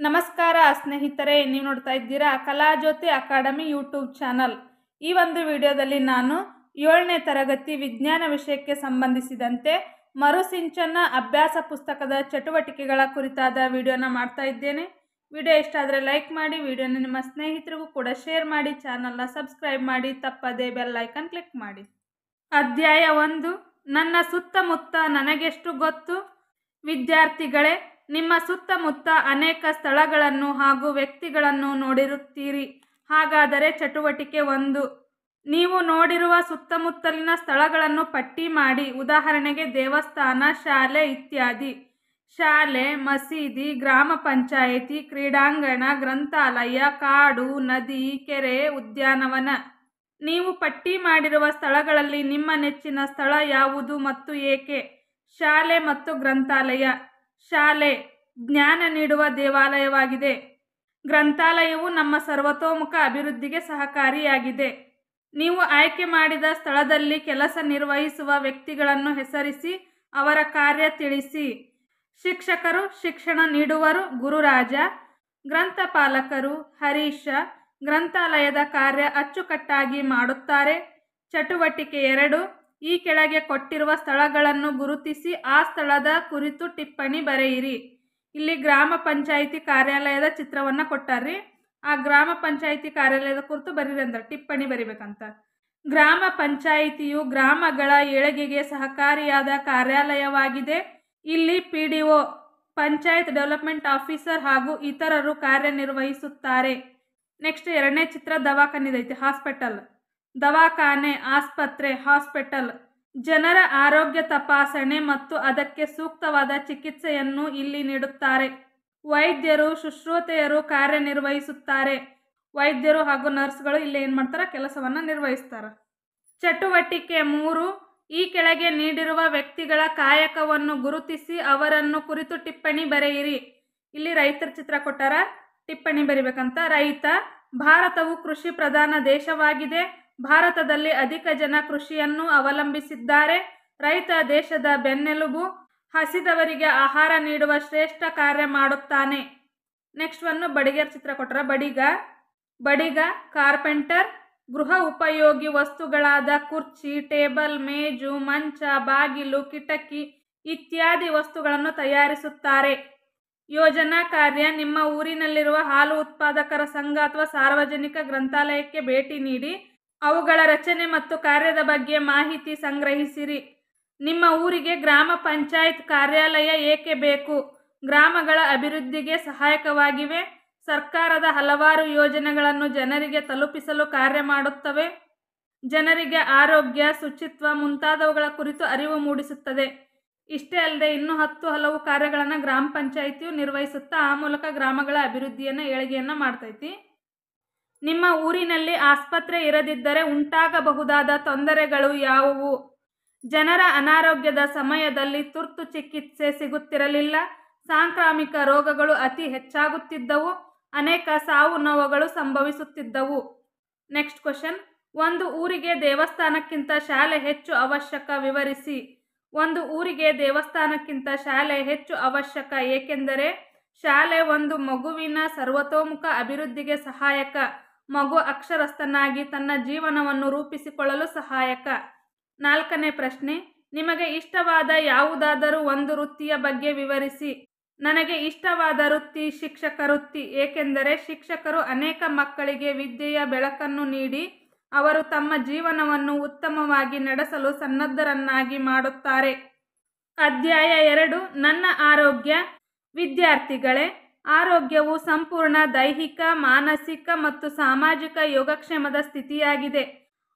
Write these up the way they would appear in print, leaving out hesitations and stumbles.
ನಮಸ್ಕಾರ ಸ್ನೇಹಿತರೆ, ನೀವು ನೋಡ್ತಾ ಇದ್ದೀರಾ ಕಲಾಜ್ಯೋತಿ ಅಕಾಡೆಮಿ ಯೂಟ್ಯೂಬ್ ಚಾನಲ್. ಈ ಒಂದು ವಿಡಿಯೋದಲ್ಲಿ ನಾನು 7ನೇ ತರಗತಿ ವಿಜ್ಞಾನ ವಿಷಯಕ್ಕೆ ಸಂಬಂಧಿಸಿದಂತೆ ಮರುಸಿಂಚನ ಅಭ್ಯಾಸ ಪುಸ್ತಕದ ಚಟುವಟಿಕೆಗಳ ಕುರಿತಾದ ವಿಡಿಯೋನ ಮಾಡ್ತಾ ಇದ್ದೇನೆ. ವಿಡಿಯೋ ಇಷ್ಟ ಆದರೆ ಲೈಕ್ ಮಾಡಿ, ವಿಡಿಯೋನ ನಿಮ್ಮ ಸ್ನೇಹಿತರಿಗೂ ಕೂಡ ಶೇರ್ ಮಾಡಿ, ಚಾನಲ್ನ ಸಬ್ಸ್ಕ್ರೈಬ್ ಮಾಡಿ, ತಪ್ಪದೆ ಬೆಲ್ ಐಕನ್ ಕ್ಲಿಕ್ ಮಾಡಿ. ಅಧ್ಯಾಯ 1, ನನ್ನ ಸುತ್ತಮುತ್ತ ನನಗೆಷ್ಟು ಗೊತ್ತು. ವಿದ್ಯಾರ್ಥಿಗಳೇ, ನಿಮ್ಮ ಸುತ್ತಮುತ್ತ ಅನೇಕ ಸ್ಥಳಗಳನ್ನು ಹಾಗೂ ವ್ಯಕ್ತಿಗಳನ್ನು ನೋಡಿರುತ್ತೀರಿ. ಹಾಗಾದರೆ ಚಟುವಟಿಕೆ 1, ನೀವು ನೋಡಿರುವ ಸುತ್ತಮುತ್ತಲಿನ ಸ್ಥಳಗಳನ್ನು ಪಟ್ಟಿ ಮಾಡಿ. ಉದಾಹರಣೆಗೆ ದೇವಸ್ಥಾನ, ಶಾಲೆ ಇತ್ಯಾದಿ. ಶಾಲೆ, ಮಸೀದಿ, ಗ್ರಾಮ ಪಂಚಾಯಿತಿ, ಕ್ರೀಡಾಂಗಣ, ಗ್ರಂಥಾಲಯ, ಕಾಡು, ನದಿ, ಕೆರೆ, ಉದ್ಯಾನವನ. ನೀವು ಪಟ್ಟಿ ಮಾಡಿರುವ ಸ್ಥಳಗಳಲ್ಲಿ ನಿಮ್ಮ ನೆಚ್ಚಿನ ಸ್ಥಳ ಯಾವುದು ಮತ್ತು ಏಕೆ? ಶಾಲೆ ಮತ್ತು ಗ್ರಂಥಾಲಯ. ಶಾಲೆ ಜ್ಞಾನ ನೀಡುವ ದೇವಾಲಯವಾಗಿದೆ. ಗ್ರಂಥಾಲಯವು ನಮ್ಮ ಸರ್ವತೋಮುಖ ಅಭಿವೃದ್ಧಿಗೆ ಸಹಕಾರಿಯಾಗಿದೆ. ನೀವು ಆಯ್ಕೆ ಮಾಡಿದ ಸ್ಥಳದಲ್ಲಿ ಕೆಲಸ ನಿರ್ವಹಿಸುವ ವ್ಯಕ್ತಿಗಳನ್ನು ಹೆಸರಿಸಿ, ಅವರ ಕಾರ್ಯ ತಿಳಿಸಿ. ಶಿಕ್ಷಕರು ಶಿಕ್ಷಣ ನೀಡುವರು, ಗುರುರಾಜ. ಗ್ರಂಥಪಾಲಕರು ಹರೀಶ. ಗ್ರಂಥಾಲಯದ ಕಾರ್ಯ ಅಚ್ಚುಕಟ್ಟಾಗಿ ಮಾಡುತ್ತಾರೆ. ಚಟುವಟಿಕೆ 2, ಈ ಕೆಳಗೆ ಕೊಟ್ಟಿರುವ ಸ್ಥಳಗಳನ್ನು ಗುರುತಿಸಿ ಆ ಸ್ಥಳದ ಕುರಿತು ಟಿಪ್ಪಣಿ ಬರೆಯಿರಿ. ಇಲ್ಲಿ ಗ್ರಾಮ ಪಂಚಾಯಿತಿ ಕಾರ್ಯಾಲಯದ ಚಿತ್ರವನ್ನು ಕೊಟ್ಟಾರ್ರಿ. ಆ ಗ್ರಾಮ ಪಂಚಾಯಿತಿ ಕಾರ್ಯಾಲಯದ ಕುರಿತು ಬರೀರಿ ಅಂದ್ರೆ ಟಿಪ್ಪಣಿ ಬರಿಬೇಕಂತ. ಗ್ರಾಮ ಪಂಚಾಯಿತಿಯು ಗ್ರಾಮಗಳ ಏಳಿಗೆಗೆ ಸಹಕಾರಿಯಾದ ಕಾರ್ಯಾಲಯವಾಗಿದೆ. ಇಲ್ಲಿ PDO, ಪಂಚಾಯತ್ ಡೆವಲಪ್ಮೆಂಟ್ ಆಫೀಸರ್ ಹಾಗೂ ಇತರರು ಕಾರ್ಯನಿರ್ವಹಿಸುತ್ತಾರೆ. ನೆಕ್ಸ್ಟ್ 2ನೇ ಚಿತ್ರ ದವಾಖಾನೆದೈತಿ, ಹಾಸ್ಪಿಟಲ್. ದವಾಖಾನೆ, ಆಸ್ಪತ್ರೆ, ಹಾಸ್ಪಿಟಲ್. ಜನರ ಆರೋಗ್ಯ ತಪಾಸಣೆ ಮತ್ತು ಅದಕ್ಕೆ ಸೂಕ್ತವಾದ ಚಿಕಿತ್ಸೆಯನ್ನು ಇಲ್ಲಿ ನೀಡುತ್ತಾರೆ. ವೈದ್ಯರು, ಶುಶ್ರೂಷೆಯರು ಕಾರ್ಯನಿರ್ವಹಿಸುತ್ತಾರೆ. ವೈದ್ಯರು ಹಾಗೂ ನರ್ಸ್ಗಳು ಇಲ್ಲಿ ಏನು ಮಾಡ್ತಾರೆ, ಕೆಲಸವನ್ನು ನಿರ್ವಹಿಸ್ತಾರೆ. ಚಟುವಟಿಕೆ 3, ಈ ಕೆಳಗೆ ನೀಡಿರುವ ವ್ಯಕ್ತಿಗಳ ಕಾಯಕವನ್ನು ಗುರುತಿಸಿ ಅವರನ್ನು ಕುರಿತು ಟಿಪ್ಪಣಿ ಬರೆಯಿರಿ. ಇಲ್ಲಿ ರೈತರ ಚಿತ್ರ ಕೊಟ್ಟಾರ, ಟಿಪ್ಪಣಿ ಬರಿಬೇಕಂತ. ರೈತ. ಭಾರತವು ಕೃಷಿ ಪ್ರಧಾನ ದೇಶವಾಗಿದೆ. ಭಾರತದಲ್ಲಿ ಅಧಿಕ ಜನ ಕೃಷಿಯನ್ನು ಅವಲಂಬಿಸಿದ್ದಾರೆ. ರೈತ ದೇಶದ ಬೆನ್ನೆಲುಬು. ಹಸಿದವರಿಗೆ ಆಹಾರ ನೀಡುವ ಶ್ರೇಷ್ಠ ಕಾರ್ಯ ಮಾಡುತ್ತಾನೆ. ನೆಕ್ಸ್ಟ್ ಬಡಿಗರ ಚಿತ್ರ ಕೊಟ್ಟರ. ಬಡಿಗ ಕಾರ್ಪೆಂಟರ್. ಗೃಹ ಉಪಯೋಗಿ ವಸ್ತುಗಳಾದ ಕುರ್ಚಿ, ಟೇಬಲ್, ಮೇಜು, ಮಂಚ, ಬಾಗಿಲು, ಕಿಟಕಿ ಇತ್ಯಾದಿ ವಸ್ತುಗಳನ್ನು ತಯಾರಿಸುತ್ತಾರೆ. ಯೋಜನಾ ಕಾರ್ಯ. ನಿಮ್ಮ ಊರಿನಲ್ಲಿರುವ ಹಾಲು ಉತ್ಪಾದಕರ ಸಂಘ ಅಥವಾ ಸಾರ್ವಜನಿಕ ಗ್ರಂಥಾಲಯಕ್ಕೆ ಭೇಟಿ ನೀಡಿ ಅವುಗಳ ರಚನೆ ಮತ್ತು ಕಾರ್ಯದ ಬಗ್ಗೆ ಮಾಹಿತಿ ಸಂಗ್ರಹಿಸಿರಿ. ನಿಮ್ಮ ಊರಿಗೆ ಗ್ರಾಮ ಪಂಚಾಯತ್ ಕಾರ್ಯಾಲಯ ಏಕೆ ಬೇಕು? ಗ್ರಾಮಗಳ ಅಭಿವೃದ್ಧಿಗೆ ಸಹಾಯಕವಾಗಿವೆ. ಸರ್ಕಾರದ ಹಲವಾರು ಯೋಜನೆಗಳನ್ನು ಜನರಿಗೆ ತಲುಪಿಸಲು ಕಾರ್ಯ ಮಾಡುತ್ತವೆ. ಜನರಿಗೆ ಆರೋಗ್ಯ, ಶುಚಿತ್ವ ಮುಂತಾದವುಗಳ ಕುರಿತು ಅರಿವು ಮೂಡಿಸುತ್ತದೆ. ಇಷ್ಟೇ ಅಲ್ಲದೆ ಇನ್ನೂ ಹಲವು ಕಾರ್ಯಗಳನ್ನು ಗ್ರಾಮ ಪಂಚಾಯಿತಿಯು ನಿರ್ವಹಿಸುತ್ತಾ ಆ ಮೂಲಕ ಗ್ರಾಮಗಳ ಅಭಿವೃದ್ಧಿಯನ್ನು, ಏಳಿಗೆಯನ್ನು ಮಾಡ್ತೈತಿ. ನಿಮ್ಮ ಊರಿನಲ್ಲಿ ಆಸ್ಪತ್ರೆ ಇರದಿದ್ದರೆ ಉಂಟಾಗಬಹುದಾದ ತೊಂದರೆಗಳು ಯಾವುವು? ಜನರ ಅನಾರೋಗ್ಯದ ಸಮಯದಲ್ಲಿ ತುರ್ತು ಚಿಕಿತ್ಸೆ ಸಿಗುತ್ತಿರಲಿಲ್ಲ. ಸಾಂಕ್ರಾಮಿಕ ರೋಗಗಳು ಅತಿ ಹೆಚ್ಚಾಗುತ್ತಿದ್ದವು. ಅನೇಕ ಸಾವು ನೋವುಗಳು ಸಂಭವಿಸುತ್ತಿದ್ದವು. Next question. ಒಂದು ಊರಿಗೆ ದೇವಸ್ಥಾನಕ್ಕಿಂತ ಶಾಲೆ ಹೆಚ್ಚು ಅವಶ್ಯಕ, ವಿವರಿಸಿ. ಒಂದು ಊರಿಗೆ ದೇವಸ್ಥಾನಕ್ಕಿಂತ ಶಾಲೆ ಹೆಚ್ಚು ಅವಶ್ಯಕ, ಏಕೆಂದರೆ ಶಾಲೆ ಒಂದು ಮಗುವಿನ ಸರ್ವತೋಮುಖ ಅಭಿವೃದ್ಧಿಗೆ ಸಹಾಯಕ. ಮಗು ಅಕ್ಷರಸ್ಥನಾಗಿ ತನ್ನ ಜೀವನವನ್ನು ರೂಪಿಸಿಕೊಳ್ಳಲು ಸಹಾಯಕ. 4ನೇ ಪ್ರಶ್ನೆ. ನಿಮಗೆ ಇಷ್ಟವಾದ ಯಾವುದಾದರೂ ಒಂದು ವೃತ್ತಿಯ ಬಗ್ಗೆ ವಿವರಿಸಿ. ನನಗೆ ಇಷ್ಟವಾದ ವೃತ್ತಿ ಶಿಕ್ಷಕ ವೃತ್ತಿ, ಏಕೆಂದರೆ ಶಿಕ್ಷಕರು ಅನೇಕ ಮಕ್ಕಳಿಗೆ ವಿದ್ಯೆಯ ಬೆಳಕನ್ನು ನೀಡಿ ಅವರು ತಮ್ಮ ಜೀವನವನ್ನು ಉತ್ತಮವಾಗಿ ನಡೆಸಲು ಸನ್ನದ್ಧರನ್ನಾಗಿ ಮಾಡುತ್ತಾರೆ. ಅಧ್ಯಾಯ 2, ನನ್ನ ಆರೋಗ್ಯ. ವಿದ್ಯಾರ್ಥಿಗಳೇ, ಆರೋಗ್ಯವು ಸಂಪೂರ್ಣ ದೈಹಿಕ, ಮಾನಸಿಕ ಮತ್ತು ಸಾಮಾಜಿಕ ಯೋಗಕ್ಷೇಮದ ಸ್ಥಿತಿಯಾಗಿದೆ.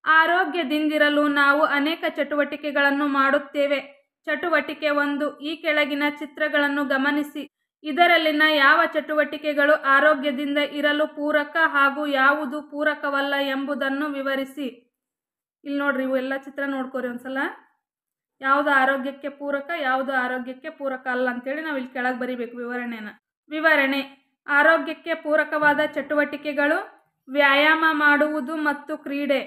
ಆರೋಗ್ಯದಿಂದಿರಲು ನಾವು ಅನೇಕ ಚಟುವಟಿಕೆಗಳನ್ನು ಮಾಡುತ್ತೇವೆ. ಚಟುವಟಿಕೆ 1, ಈ ಕೆಳಗಿನ ಚಿತ್ರಗಳನ್ನು ಗಮನಿಸಿ. ಇದರಲ್ಲಿನ ಯಾವ ಚಟುವಟಿಕೆಗಳು ಆರೋಗ್ಯದಿಂದ ಇರಲು ಪೂರಕ ಹಾಗೂ ಯಾವುದು ಪೂರಕವಲ್ಲ ಎಂಬುದನ್ನು ವಿವರಿಸಿ. ಇಲ್ಲಿ ನೋಡ್ರಿ, ಇವು ಎಲ್ಲ ಚಿತ್ರ ನೋಡ್ಕೋರಿ ಒಂದ್ಸಲ. ಯಾವುದು ಆರೋಗ್ಯಕ್ಕೆ ಪೂರಕ, ಯಾವುದು ಆರೋಗ್ಯಕ್ಕೆ ಪೂರಕ ಅಲ್ಲ ಅಂತೇಳಿ ನಾವು ಇಲ್ಲಿ ಕೆಳಗೆ ಬರಿಬೇಕು ವಿವರಣೆ. ಆರೋಗ್ಯಕ್ಕೆ ಪೂರಕವಾದ ಚಟುವಟಿಕೆಗಳು: ವ್ಯಾಯಾಮ ಮಾಡುವುದು ಮತ್ತು ಕ್ರೀಡೆ.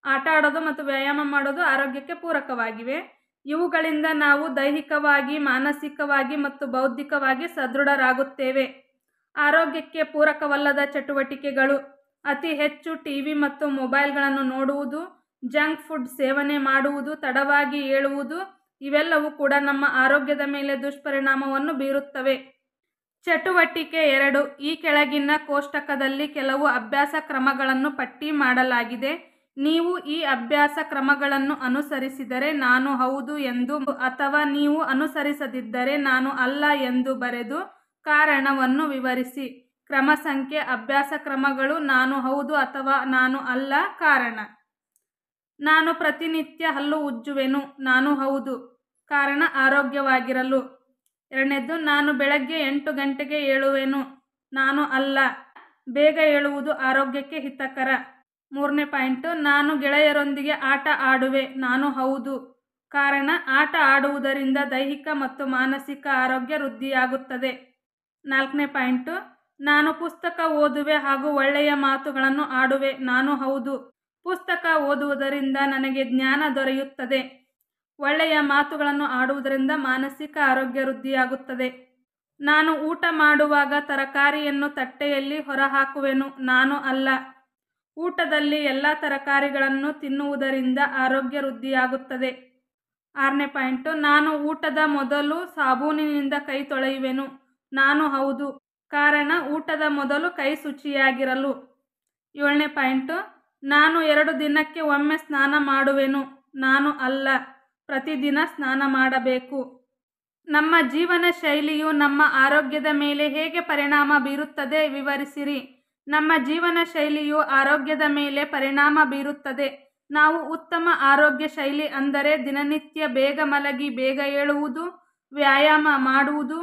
ಆಟ ಆಡೋದು ಮತ್ತು ವ್ಯಾಯಾಮ ಮಾಡೋದು ಆರೋಗ್ಯಕ್ಕೆ ಪೂರಕವಾಗಿವೆ. ಇವುಗಳಿಂದ ನಾವು ದೈಹಿಕವಾಗಿ, ಮಾನಸಿಕವಾಗಿ ಮತ್ತು ಬೌದ್ಧಿಕವಾಗಿ ಸದೃಢರಾಗುತ್ತೇವೆ. ಆರೋಗ್ಯಕ್ಕೆ ಪೂರಕವಲ್ಲದ ಚಟುವಟಿಕೆಗಳು: ಅತಿ ಹೆಚ್ಚು ಟಿವಿ ಮತ್ತು ಮೊಬೈಲ್ಗಳನ್ನು ನೋಡುವುದು, ಜಂಕ್ ಫುಡ್ ಸೇವನೆ ಮಾಡುವುದು, ತಡವಾಗಿ ಏಳುವುದು ಇವೆಲ್ಲವೂ ಕೂಡ ನಮ್ಮ ಆರೋಗ್ಯದ ಮೇಲೆ ದುಷ್ಪರಿಣಾಮವನ್ನು ಬೀರುತ್ತವೆ. ಚಟುವಟಿಕೆ 2. ಈ ಕೆಳಗಿನ ಕೋಷ್ಟಕದಲ್ಲಿ ಕೆಲವು ಅಭ್ಯಾಸ ಕ್ರಮಗಳನ್ನು ಪಟ್ಟಿ ಮಾಡಲಾಗಿದೆ. ನೀವು ಈ ಅಭ್ಯಾಸ ಕ್ರಮಗಳನ್ನು ಅನುಸರಿಸಿದರೆ ನಾನು ಹೌದು ಎಂದು ಅಥವಾ ನೀವು ಅನುಸರಿಸದಿದ್ದರೆ ನಾನು ಅಲ್ಲ ಎಂದು ಬರೆದು ಕಾರಣವನ್ನು ವಿವರಿಸಿ. ಕ್ರಮ ಸಂಖ್ಯೆ: ಅಭ್ಯಾಸ ಕ್ರಮಗಳು: ನಾನು ಹೌದು ಅಥವಾ ನಾನು ಅಲ್ಲ. ಕಾರಣ: ನಾನು ಪ್ರತಿನಿತ್ಯ ಹಲ್ಲು ಉಜ್ಜುವೆನು. ನಾನು ಹೌದು. ಕಾರಣ: ಆರೋಗ್ಯವಾಗಿರಲು. 2ನೇದು, ನಾನು ಬೆಳಗ್ಗೆ 8 ಗಂಟೆಗೆ ಏಳುವೆನು. ನಾನು ಅಲ್ಲ. ಬೇಗ ಏಳುವುದು ಆರೋಗ್ಯಕ್ಕೆ ಹಿತಕರ. 3ನೇ ಪಾಯಿಂಟ್, ನಾನು ಗೆಳೆಯರೊಂದಿಗೆ ಆಟ ಆಡುವೆ. ನಾನು ಹೌದು. ಕಾರಣ: ಆಟ ಆಡುವುದರಿಂದ ದೈಹಿಕ ಮತ್ತು ಮಾನಸಿಕ ಆರೋಗ್ಯ ವೃದ್ಧಿಯಾಗುತ್ತದೆ. 4ನೇ ಪಾಯಿಂಟ್, ನಾನು ಪುಸ್ತಕ ಓದುವೆ ಹಾಗೂ ಒಳ್ಳೆಯ ಮಾತುಗಳನ್ನು ಆಡುವೆ. ನಾನು ಹೌದು. ಪುಸ್ತಕ ಓದುವುದರಿಂದ ನನಗೆ ಜ್ಞಾನ ದೊರೆಯುತ್ತದೆ. ಒಳ್ಳೆಯ ಮಾತುಗಳನ್ನು ಆಡುವುದರಿಂದ ಮಾನಸಿಕ ಆರೋಗ್ಯ ವೃದ್ಧಿಯಾಗುತ್ತದೆ. ನಾನು ಊಟ ಮಾಡುವಾಗ ತರಕಾರಿಯನ್ನು ತಟ್ಟೆಯಲ್ಲಿ ಹೊರಹಾಕುವೆನು. ನಾನು ಅಲ್ಲ. ಊಟದಲ್ಲಿ ಎಲ್ಲ ತರಕಾರಿಗಳನ್ನು ತಿನ್ನುವುದರಿಂದ ಆರೋಗ್ಯ ವೃದ್ಧಿಯಾಗುತ್ತದೆ. 6ನೇ ಪಾಯಿಂಟ್, ನಾನು ಊಟದ ಮೊದಲು ಸಾಬೂನಿನಿಂದ ಕೈ ತೊಳೆಯುವೆನು. ನಾನು ಹೌದು. ಕಾರಣ: ಊಟದ ಮೊದಲು ಕೈ ಶುಚಿಯಾಗಿರಲು. 7ನೇ ಪಾಯಿಂಟ್, ನಾನು 2 ದಿನಕ್ಕೆ ಒಮ್ಮೆ ಸ್ನಾನ ಮಾಡುವೆನು. ನಾನು ಅಲ್ಲ. ಪ್ರತಿದಿನ ಸ್ನಾನ ಮಾಡಬೇಕು. ನಮ್ಮ ಜೀವನ ಶೈಲಿಯು ನಮ್ಮ ಆರೋಗ್ಯದ ಮೇಲೆ ಹೇಗೆ ಪರಿಣಾಮ ಬೀರುತ್ತದೆ ವಿವರಿಸಿರಿ. ನಮ್ಮ ಜೀವನ ಶೈಲಿಯು ಆರೋಗ್ಯದ ಮೇಲೆ ಪರಿಣಾಮ ಬೀರುತ್ತದೆ. ನಾವು ಉತ್ತಮ ಆರೋಗ್ಯ ಶೈಲಿ ಅಂದರೆ ದಿನನಿತ್ಯ ಬೇಗ ಮಲಗಿ ಬೇಗ ಏಳುವುದು, ವ್ಯಾಯಾಮ ಮಾಡುವುದು,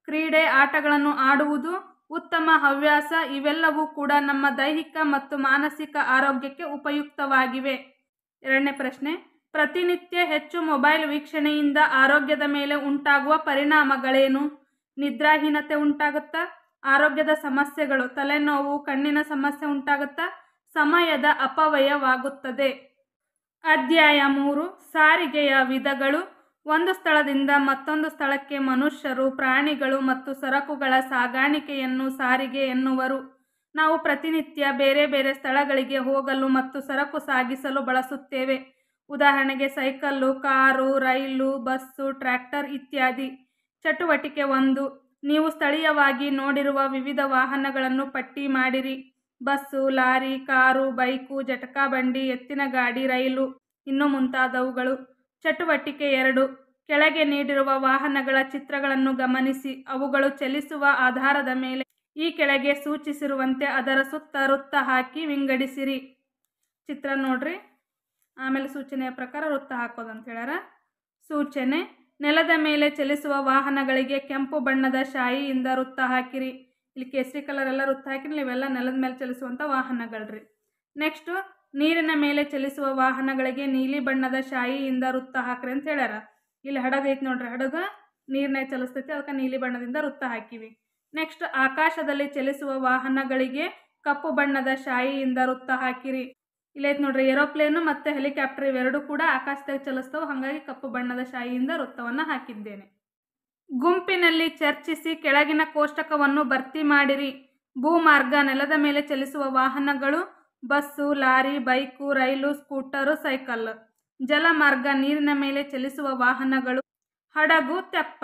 ಕ್ರೀಡೆ ಆಟಗಳನ್ನು ಆಡುವುದು, ಉತ್ತಮ ಹವ್ಯಾಸ ಇವೆಲ್ಲವೂ ಕೂಡ ನಮ್ಮ ದೈಹಿಕ ಮತ್ತು ಮಾನಸಿಕ ಆರೋಗ್ಯಕ್ಕೆ ಉಪಯುಕ್ತವಾಗಿವೆ. 2ನೇ ಪ್ರಶ್ನೆ, ಪ್ರತಿನಿತ್ಯ ಹೆಚ್ಚು ಮೊಬೈಲ್ ವೀಕ್ಷಣೆಯಿಂದ ಆರೋಗ್ಯದ ಮೇಲೆ ಉಂಟಾಗುವ ಪರಿಣಾಮಗಳೇನು? ನಿದ್ರಾಹೀನತೆ ಉಂಟಾಗುತ್ತಾ? ಆರೋಗ್ಯದ ಸಮಸ್ಯೆಗಳು: ತಲೆನೋವು, ಕಣ್ಣಿನ ಸಮಸ್ಯೆ ಉಂಟಾಗುತ್ತಾ? ಸಮಯದ ಅಪವ್ಯಯವಾಗುತ್ತದೆ. ಅಧ್ಯಾಯ 3. ಸಾರಿಗೆಯ ವಿಧಗಳು. ಒಂದು ಸ್ಥಳದಿಂದ ಮತ್ತೊಂದು ಸ್ಥಳಕ್ಕೆ ಮನುಷ್ಯರು, ಪ್ರಾಣಿಗಳು ಮತ್ತು ಸರಕುಗಳ ಸಾಗಾಣಿಕೆಯನ್ನು ಸಾರಿಗೆ ಎನ್ನುವರು. ನಾವು ಪ್ರತಿನಿತ್ಯ ಬೇರೆ ಬೇರೆ ಸ್ಥಳಗಳಿಗೆ ಹೋಗಲು ಮತ್ತು ಸರಕು ಸಾಗಿಸಲು ಬಳಸುತ್ತೇವೆ. ಉದಾಹರಣೆಗೆ ಸೈಕಲ್ಲು, ಕಾರು, ರೈಲು, ಬಸ್ಸು, ಟ್ರ್ಯಾಕ್ಟರ್ ಇತ್ಯಾದಿ. ಚಟುವಟಿಕೆ 1. ನೀವು ಸ್ಥಳೀಯವಾಗಿ ನೋಡಿರುವ ವಿವಿಧ ವಾಹನಗಳನ್ನು ಪಟ್ಟಿ ಮಾಡಿರಿ. ಬಸ್ಸು, ಲಾರಿ, ಕಾರು, ಬೈಕು, ಜಟಕಾ-ಬಂಡಿ, ಎತ್ತಿನ ಗಾಡಿ, ರೈಲು ಇನ್ನೂ ಮುಂತಾದವುಗಳು. ಚಟುವಟಿಕೆ 2. ಕೆಳಗೆ ನೀಡಿರುವ ವಾಹನಗಳ ಚಿತ್ರಗಳನ್ನು ಗಮನಿಸಿ. ಅವುಗಳು ಚಲಿಸುವ ಆಧಾರದ ಮೇಲೆ ಈ ಕೆಳಗೆ ಸೂಚಿಸಿರುವಂತೆ ಅದರ ಸುತ್ತ ವೃತ್ತ ಹಾಕಿ ವಿಂಗಡಿಸಿರಿ. ಚಿತ್ರ ನೋಡ್ರಿ. ಆಮೇಲೆ ಸೂಚನೆಯ ಪ್ರಕಾರ ವೃತ್ತ ಹಾಕೋದಂತ ಹೇಳ್ಯಾರ. ಸೂಚನೆ: ನೆಲದ ಮೇಲೆ ಚಲಿಸುವ ವಾಹನಗಳಿಗೆ ಕೆಂಪು ಬಣ್ಣದ ಶಾಯಿಯಿಂದ ವೃತ್ತ ಹಾಕಿರಿ. ಇಲ್ಲಿ ಕೇಸರಿ ಕಲರ್ ಎಲ್ಲ ವೃತ್ತ ಹಾಕಿರಿ. ಇವೆಲ್ಲ ನೆಲದ ಮೇಲೆ ಚಲಿಸುವಂಥ ವಾಹನಗಳ್ರಿ. ನೆಕ್ಸ್ಟು, ನೀರಿನ ಮೇಲೆ ಚಲಿಸುವ ವಾಹನಗಳಿಗೆ ನೀಲಿ ಬಣ್ಣದ ಶಾಯಿಯಿಂದ ವೃತ್ತ ಹಾಕ್ರಿ ಅಂತ ಹೇಳ್ಯಾರ. ಇಲ್ಲಿ ಹಡಗು ಐತಿ ನೋಡ್ರಿ. ಹಡಗು ನೀರಿನಾಗ ಚಲಿಸ್ತೈತಿ, ಅದಕ್ಕೆ ನೀಲಿ ಬಣ್ಣದಿಂದ ವೃತ್ತ ಹಾಕಿವಿ. ನೆಕ್ಸ್ಟ್, ಆಕಾಶದಲ್ಲಿ ಚಲಿಸುವ ವಾಹನಗಳಿಗೆ ಕಪ್ಪು ಬಣ್ಣದ ಶಾಯಿಯಿಂದ ವೃತ್ತ ಹಾಕಿರಿ. ಇಲ್ಲೈತೆ ನೋಡ್ರಿ, ಏರೋಪ್ಲೇನು ಮತ್ತು ಹೆಲಿಕಾಪ್ಟರ್ ಇವೆರಡೂ ಕೂಡ ಆಕಾಶದಾಗ ಚಲಿಸ್ತವೆ. ಹಾಗಾಗಿ ಕಪ್ಪು ಬಣ್ಣದ ಶಾಯಿಯಿಂದ ವೃತ್ತವನ್ನು ಹಾಕಿದ್ದೇನೆ. ಗುಂಪಿನಲ್ಲಿ ಚರ್ಚಿಸಿ ಕೆಳಗಿನ ಕೋಷ್ಟಕವನ್ನು ಭರ್ತಿ ಮಾಡಿರಿ. ಭೂಮಾರ್ಗ: ನೆಲದ ಮೇಲೆ ಚಲಿಸುವ ವಾಹನಗಳು ಬಸ್ಸು, ಲಾರಿ, ಬೈಕು, ರೈಲು, ಸ್ಕೂಟರು, ಸೈಕಲ್. ಜಲಮಾರ್ಗ: ನೀರಿನ ಮೇಲೆ ಚಲಿಸುವ ವಾಹನಗಳು ಹಡಗು, ತೆಪ್ಪ.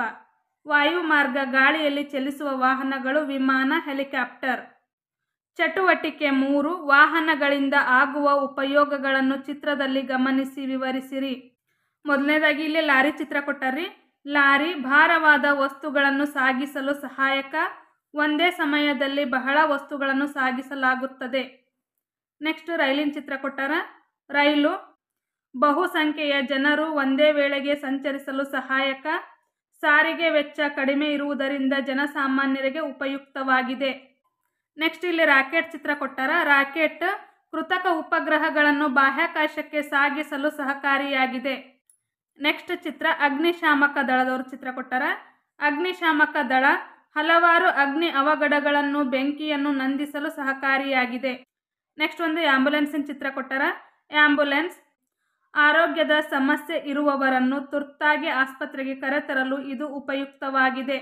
ವಾಯುಮಾರ್ಗ: ಗಾಳಿಯಲ್ಲಿ ಚಲಿಸುವ ವಾಹನಗಳು ವಿಮಾನ, ಹೆಲಿಕಾಪ್ಟರ್. ಚಟುವಟಿಕೆ 3. ವಾಹನಗಳಿಂದ ಆಗುವ ಉಪಯೋಗಗಳನ್ನು ಚಿತ್ರದಲ್ಲಿ ಗಮನಿಸಿ ವಿವರಿಸಿರಿ. ಮೊದಲನೇದಾಗಿ ಇಲ್ಲಿ ಲಾರಿ ಚಿತ್ರ ಕೊಟ್ಟಾರ್ರಿ. ಲಾರಿ ಭಾರವಾದ ವಸ್ತುಗಳನ್ನು ಸಾಗಿಸಲು ಸಹಾಯಕ. ಒಂದೇ ಸಮಯದಲ್ಲಿ ಬಹಳ ವಸ್ತುಗಳನ್ನು ಸಾಗಿಸಲಾಗುತ್ತದೆ. ನೆಕ್ಸ್ಟ್, ರೈಲಿನ ಚಿತ್ರ ಕೊಟ್ಟಾರ. ರೈಲು ಬಹುಸಂಖ್ಯೆಯ ಜನರು ಒಂದೇ ವೇಳೆಗೆ ಸಂಚರಿಸಲು ಸಹಾಯಕ. ಸಾರಿಗೆ ವೆಚ್ಚ ಕಡಿಮೆ ಇರುವುದರಿಂದ ಜನಸಾಮಾನ್ಯರಿಗೆ ಉಪಯುಕ್ತವಾಗಿದೆ. ನೆಕ್ಸ್ಟ್, ಇಲ್ಲಿ ರಾಕೆಟ್ ಚಿತ್ರ ಕೊಟ್ಟಾರ. ರಾಕೆಟ್ ಕೃತಕ ಉಪಗ್ರಹಗಳನ್ನು ಬಾಹ್ಯಾಕಾಶಕ್ಕೆ ಸಾಗಿಸಲು ಸಹಕಾರಿಯಾಗಿದೆ. ನೆಕ್ಸ್ಟ್ ಚಿತ್ರ ಅಗ್ನಿಶಾಮಕ ದಳದವ್ರ ಚಿತ್ರ ಕೊಟ್ಟಾರ. ಅಗ್ನಿಶಾಮಕ ದಳ ಹಲವಾರು ಅಗ್ನಿ ಅವಘಡಗಳನ್ನು, ಬೆಂಕಿಯನ್ನು ನಂದಿಸಲು ಸಹಕಾರಿಯಾಗಿದೆ. ನೆಕ್ಸ್ಟ್ ಒಂದು ಆಂಬ್ಯುಲೆನ್ಸಿನ ಚಿತ್ರ ಕೊಟ್ಟಾರ. ಆಂಬ್ಯುಲೆನ್ಸ್ ಆರೋಗ್ಯದ ಸಮಸ್ಯೆ ಇರುವವರನ್ನು ತುರ್ತಾಗಿ ಆಸ್ಪತ್ರೆಗೆ ಕರೆತರಲು ಇದು ಉಪಯುಕ್ತವಾಗಿದೆ.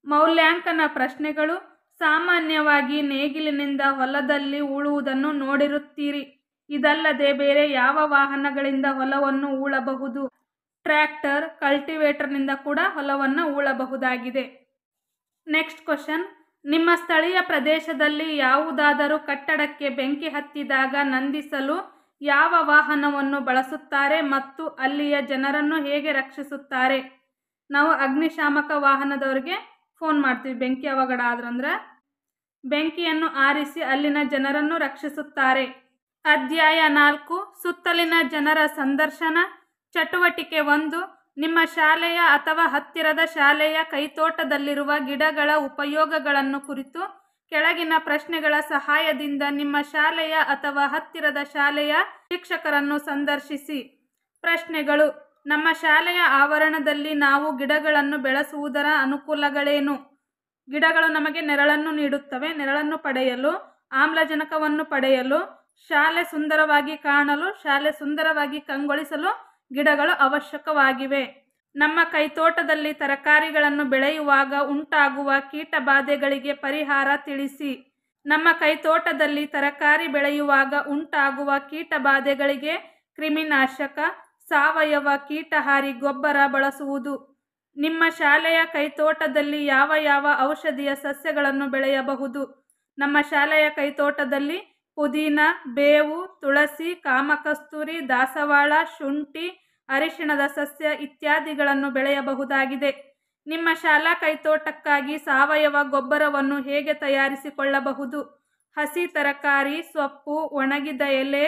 ಮೌಲ್ಯಾಂಕನ ಪ್ರಶ್ನೆಗಳು: ಸಾಮಾನ್ಯವಾಗಿ ನೇಗಿಲಿನಿಂದ ಹೊಲದಲ್ಲಿ ಉಳುವುದನ್ನು ನೋಡಿರುತ್ತೀರಿ. ಇದಲ್ಲದೆ ಬೇರೆ ಯಾವ ವಾಹನಗಳಿಂದ ಹೊಲವನ್ನು ಉಳಬಹುದು? ಟ್ರ್ಯಾಕ್ಟರ್, ಕಲ್ಟಿವೇಟರ್ನಿಂದ ಕೂಡ ಹೊಲವನ್ನು ಉಳಬಹುದಾಗಿದೆ. ನೆಕ್ಸ್ಟ್ ಕ್ವಶನ್, ನಿಮ್ಮ ಸ್ಥಳೀಯ ಪ್ರದೇಶದಲ್ಲಿ ಯಾವುದಾದರೂ ಕಟ್ಟಡಕ್ಕೆ ಬೆಂಕಿ ಹತ್ತಿದಾಗ ನಂದಿಸಲು ಯಾವ ವಾಹನವನ್ನು ಬಳಸುತ್ತಾರೆ ಮತ್ತು ಅಲ್ಲಿಯ ಜನರನ್ನು ಹೇಗೆ ರಕ್ಷಿಸುತ್ತಾರೆ? ನಾವು ಅಗ್ನಿಶಾಮಕ ವಾಹನದವರಿಗೆ ಫೋನ್ ಮಾಡ್ತೀವಿ. ಬೆಂಕಿ ಅವಘಡ ಆದ್ರಂದ್ರೆ ಬೆಂಕಿಯನ್ನು ಆರಿಸಿ ಅಲ್ಲಿನ ಜನರನ್ನು ರಕ್ಷಿಸುತ್ತಾರೆ. ಅಧ್ಯಾಯ 4, ಸುತ್ತಲಿನ ಜನರ ಸಂದರ್ಶನ. ಚಟುವಟಿಕೆ 1, ನಿಮ್ಮ ಶಾಲೆಯ ಅಥವಾ ಹತ್ತಿರದ ಶಾಲೆಯ ಕೈತೋಟದಲ್ಲಿರುವ ಗಿಡಗಳ ಉಪಯೋಗಗಳನ್ನು ಕುರಿತು ಕೆಳಗಿನ ಪ್ರಶ್ನೆಗಳ ಸಹಾಯದಿಂದ ನಿಮ್ಮ ಶಾಲೆಯ ಅಥವಾ ಹತ್ತಿರದ ಶಾಲೆಯ ಶಿಕ್ಷಕರನ್ನು ಸಂದರ್ಶಿಸಿ. ಪ್ರಶ್ನೆಗಳು: ನಮ್ಮ ಶಾಲೆಯ ಆವರಣದಲ್ಲಿ ನಾವು ಗಿಡಗಳನ್ನು ಬೆಳೆಸುವುದರ ಅನುಕೂಲಗಳೇನು? ಗಿಡಗಳು ನಮಗೆ ನೆರಳನ್ನು ನೀಡುತ್ತವೆ. ನೆರಳನ್ನು ಪಡೆಯಲು, ಆಮ್ಲಜನಕವನ್ನು ಪಡೆಯಲು, ಶಾಲೆ ಸುಂದರವಾಗಿ ಕಾಣಲು, ಶಾಲೆ ಸುಂದರವಾಗಿ ಕಂಗೊಳಿಸಲು ಗಿಡಗಳು ಅವಶ್ಯಕವಾಗಿವೆ. ನಮ್ಮ ಕೈತೋಟದಲ್ಲಿ ತರಕಾರಿಗಳನ್ನು ಬೆಳೆಯುವಾಗ ಉಂಟಾಗುವ ಕೀಟಬಾಧೆಗಳಿಗೆ ಪರಿಹಾರ ತಿಳಿಸಿ. ನಮ್ಮ ಕೈತೋಟದಲ್ಲಿ ತರಕಾರಿ ಬೆಳೆಯುವಾಗ ಉಂಟಾಗುವ ಕೀಟಬಾಧೆಗಳಿಗೆ ಕ್ರಿಮಿನಾಶಕ, ಸಾವಯವ ಕೀಟಹಾರಿ ಗೊಬ್ಬರ ಬಳಸುವುದು. ನಿಮ್ಮ ಶಾಲೆಯ ಕೈತೋಟದಲ್ಲಿ ಯಾವ ಯಾವ ಔಷಧೀಯ ಸಸ್ಯಗಳನ್ನು ಬೆಳೆಯಬಹುದು? ನಮ್ಮ ಶಾಲೆಯ ಕೈತೋಟದಲ್ಲಿ ಪುದೀನ, ಬೇವು, ತುಳಸಿ, ಕಾಮಕಸ್ತೂರಿ, ದಾಸವಾಳ, ಶುಂಠಿ, ಅರಿಶಿಣದ ಸಸ್ಯ ಇತ್ಯಾದಿಗಳನ್ನು ಬೆಳೆಯಬಹುದಾಗಿದೆ. ನಿಮ್ಮ ಶಾಲಾ ಕೈತೋಟಕ್ಕಾಗಿ ಸಾವಯವ ಗೊಬ್ಬರವನ್ನು ಹೇಗೆ ತಯಾರಿಸಿಕೊಳ್ಳಬಹುದು? ಹಸಿ ತರಕಾರಿ, ಸೊಪ್ಪು, ಒಣಗಿದ ಎಲೆ,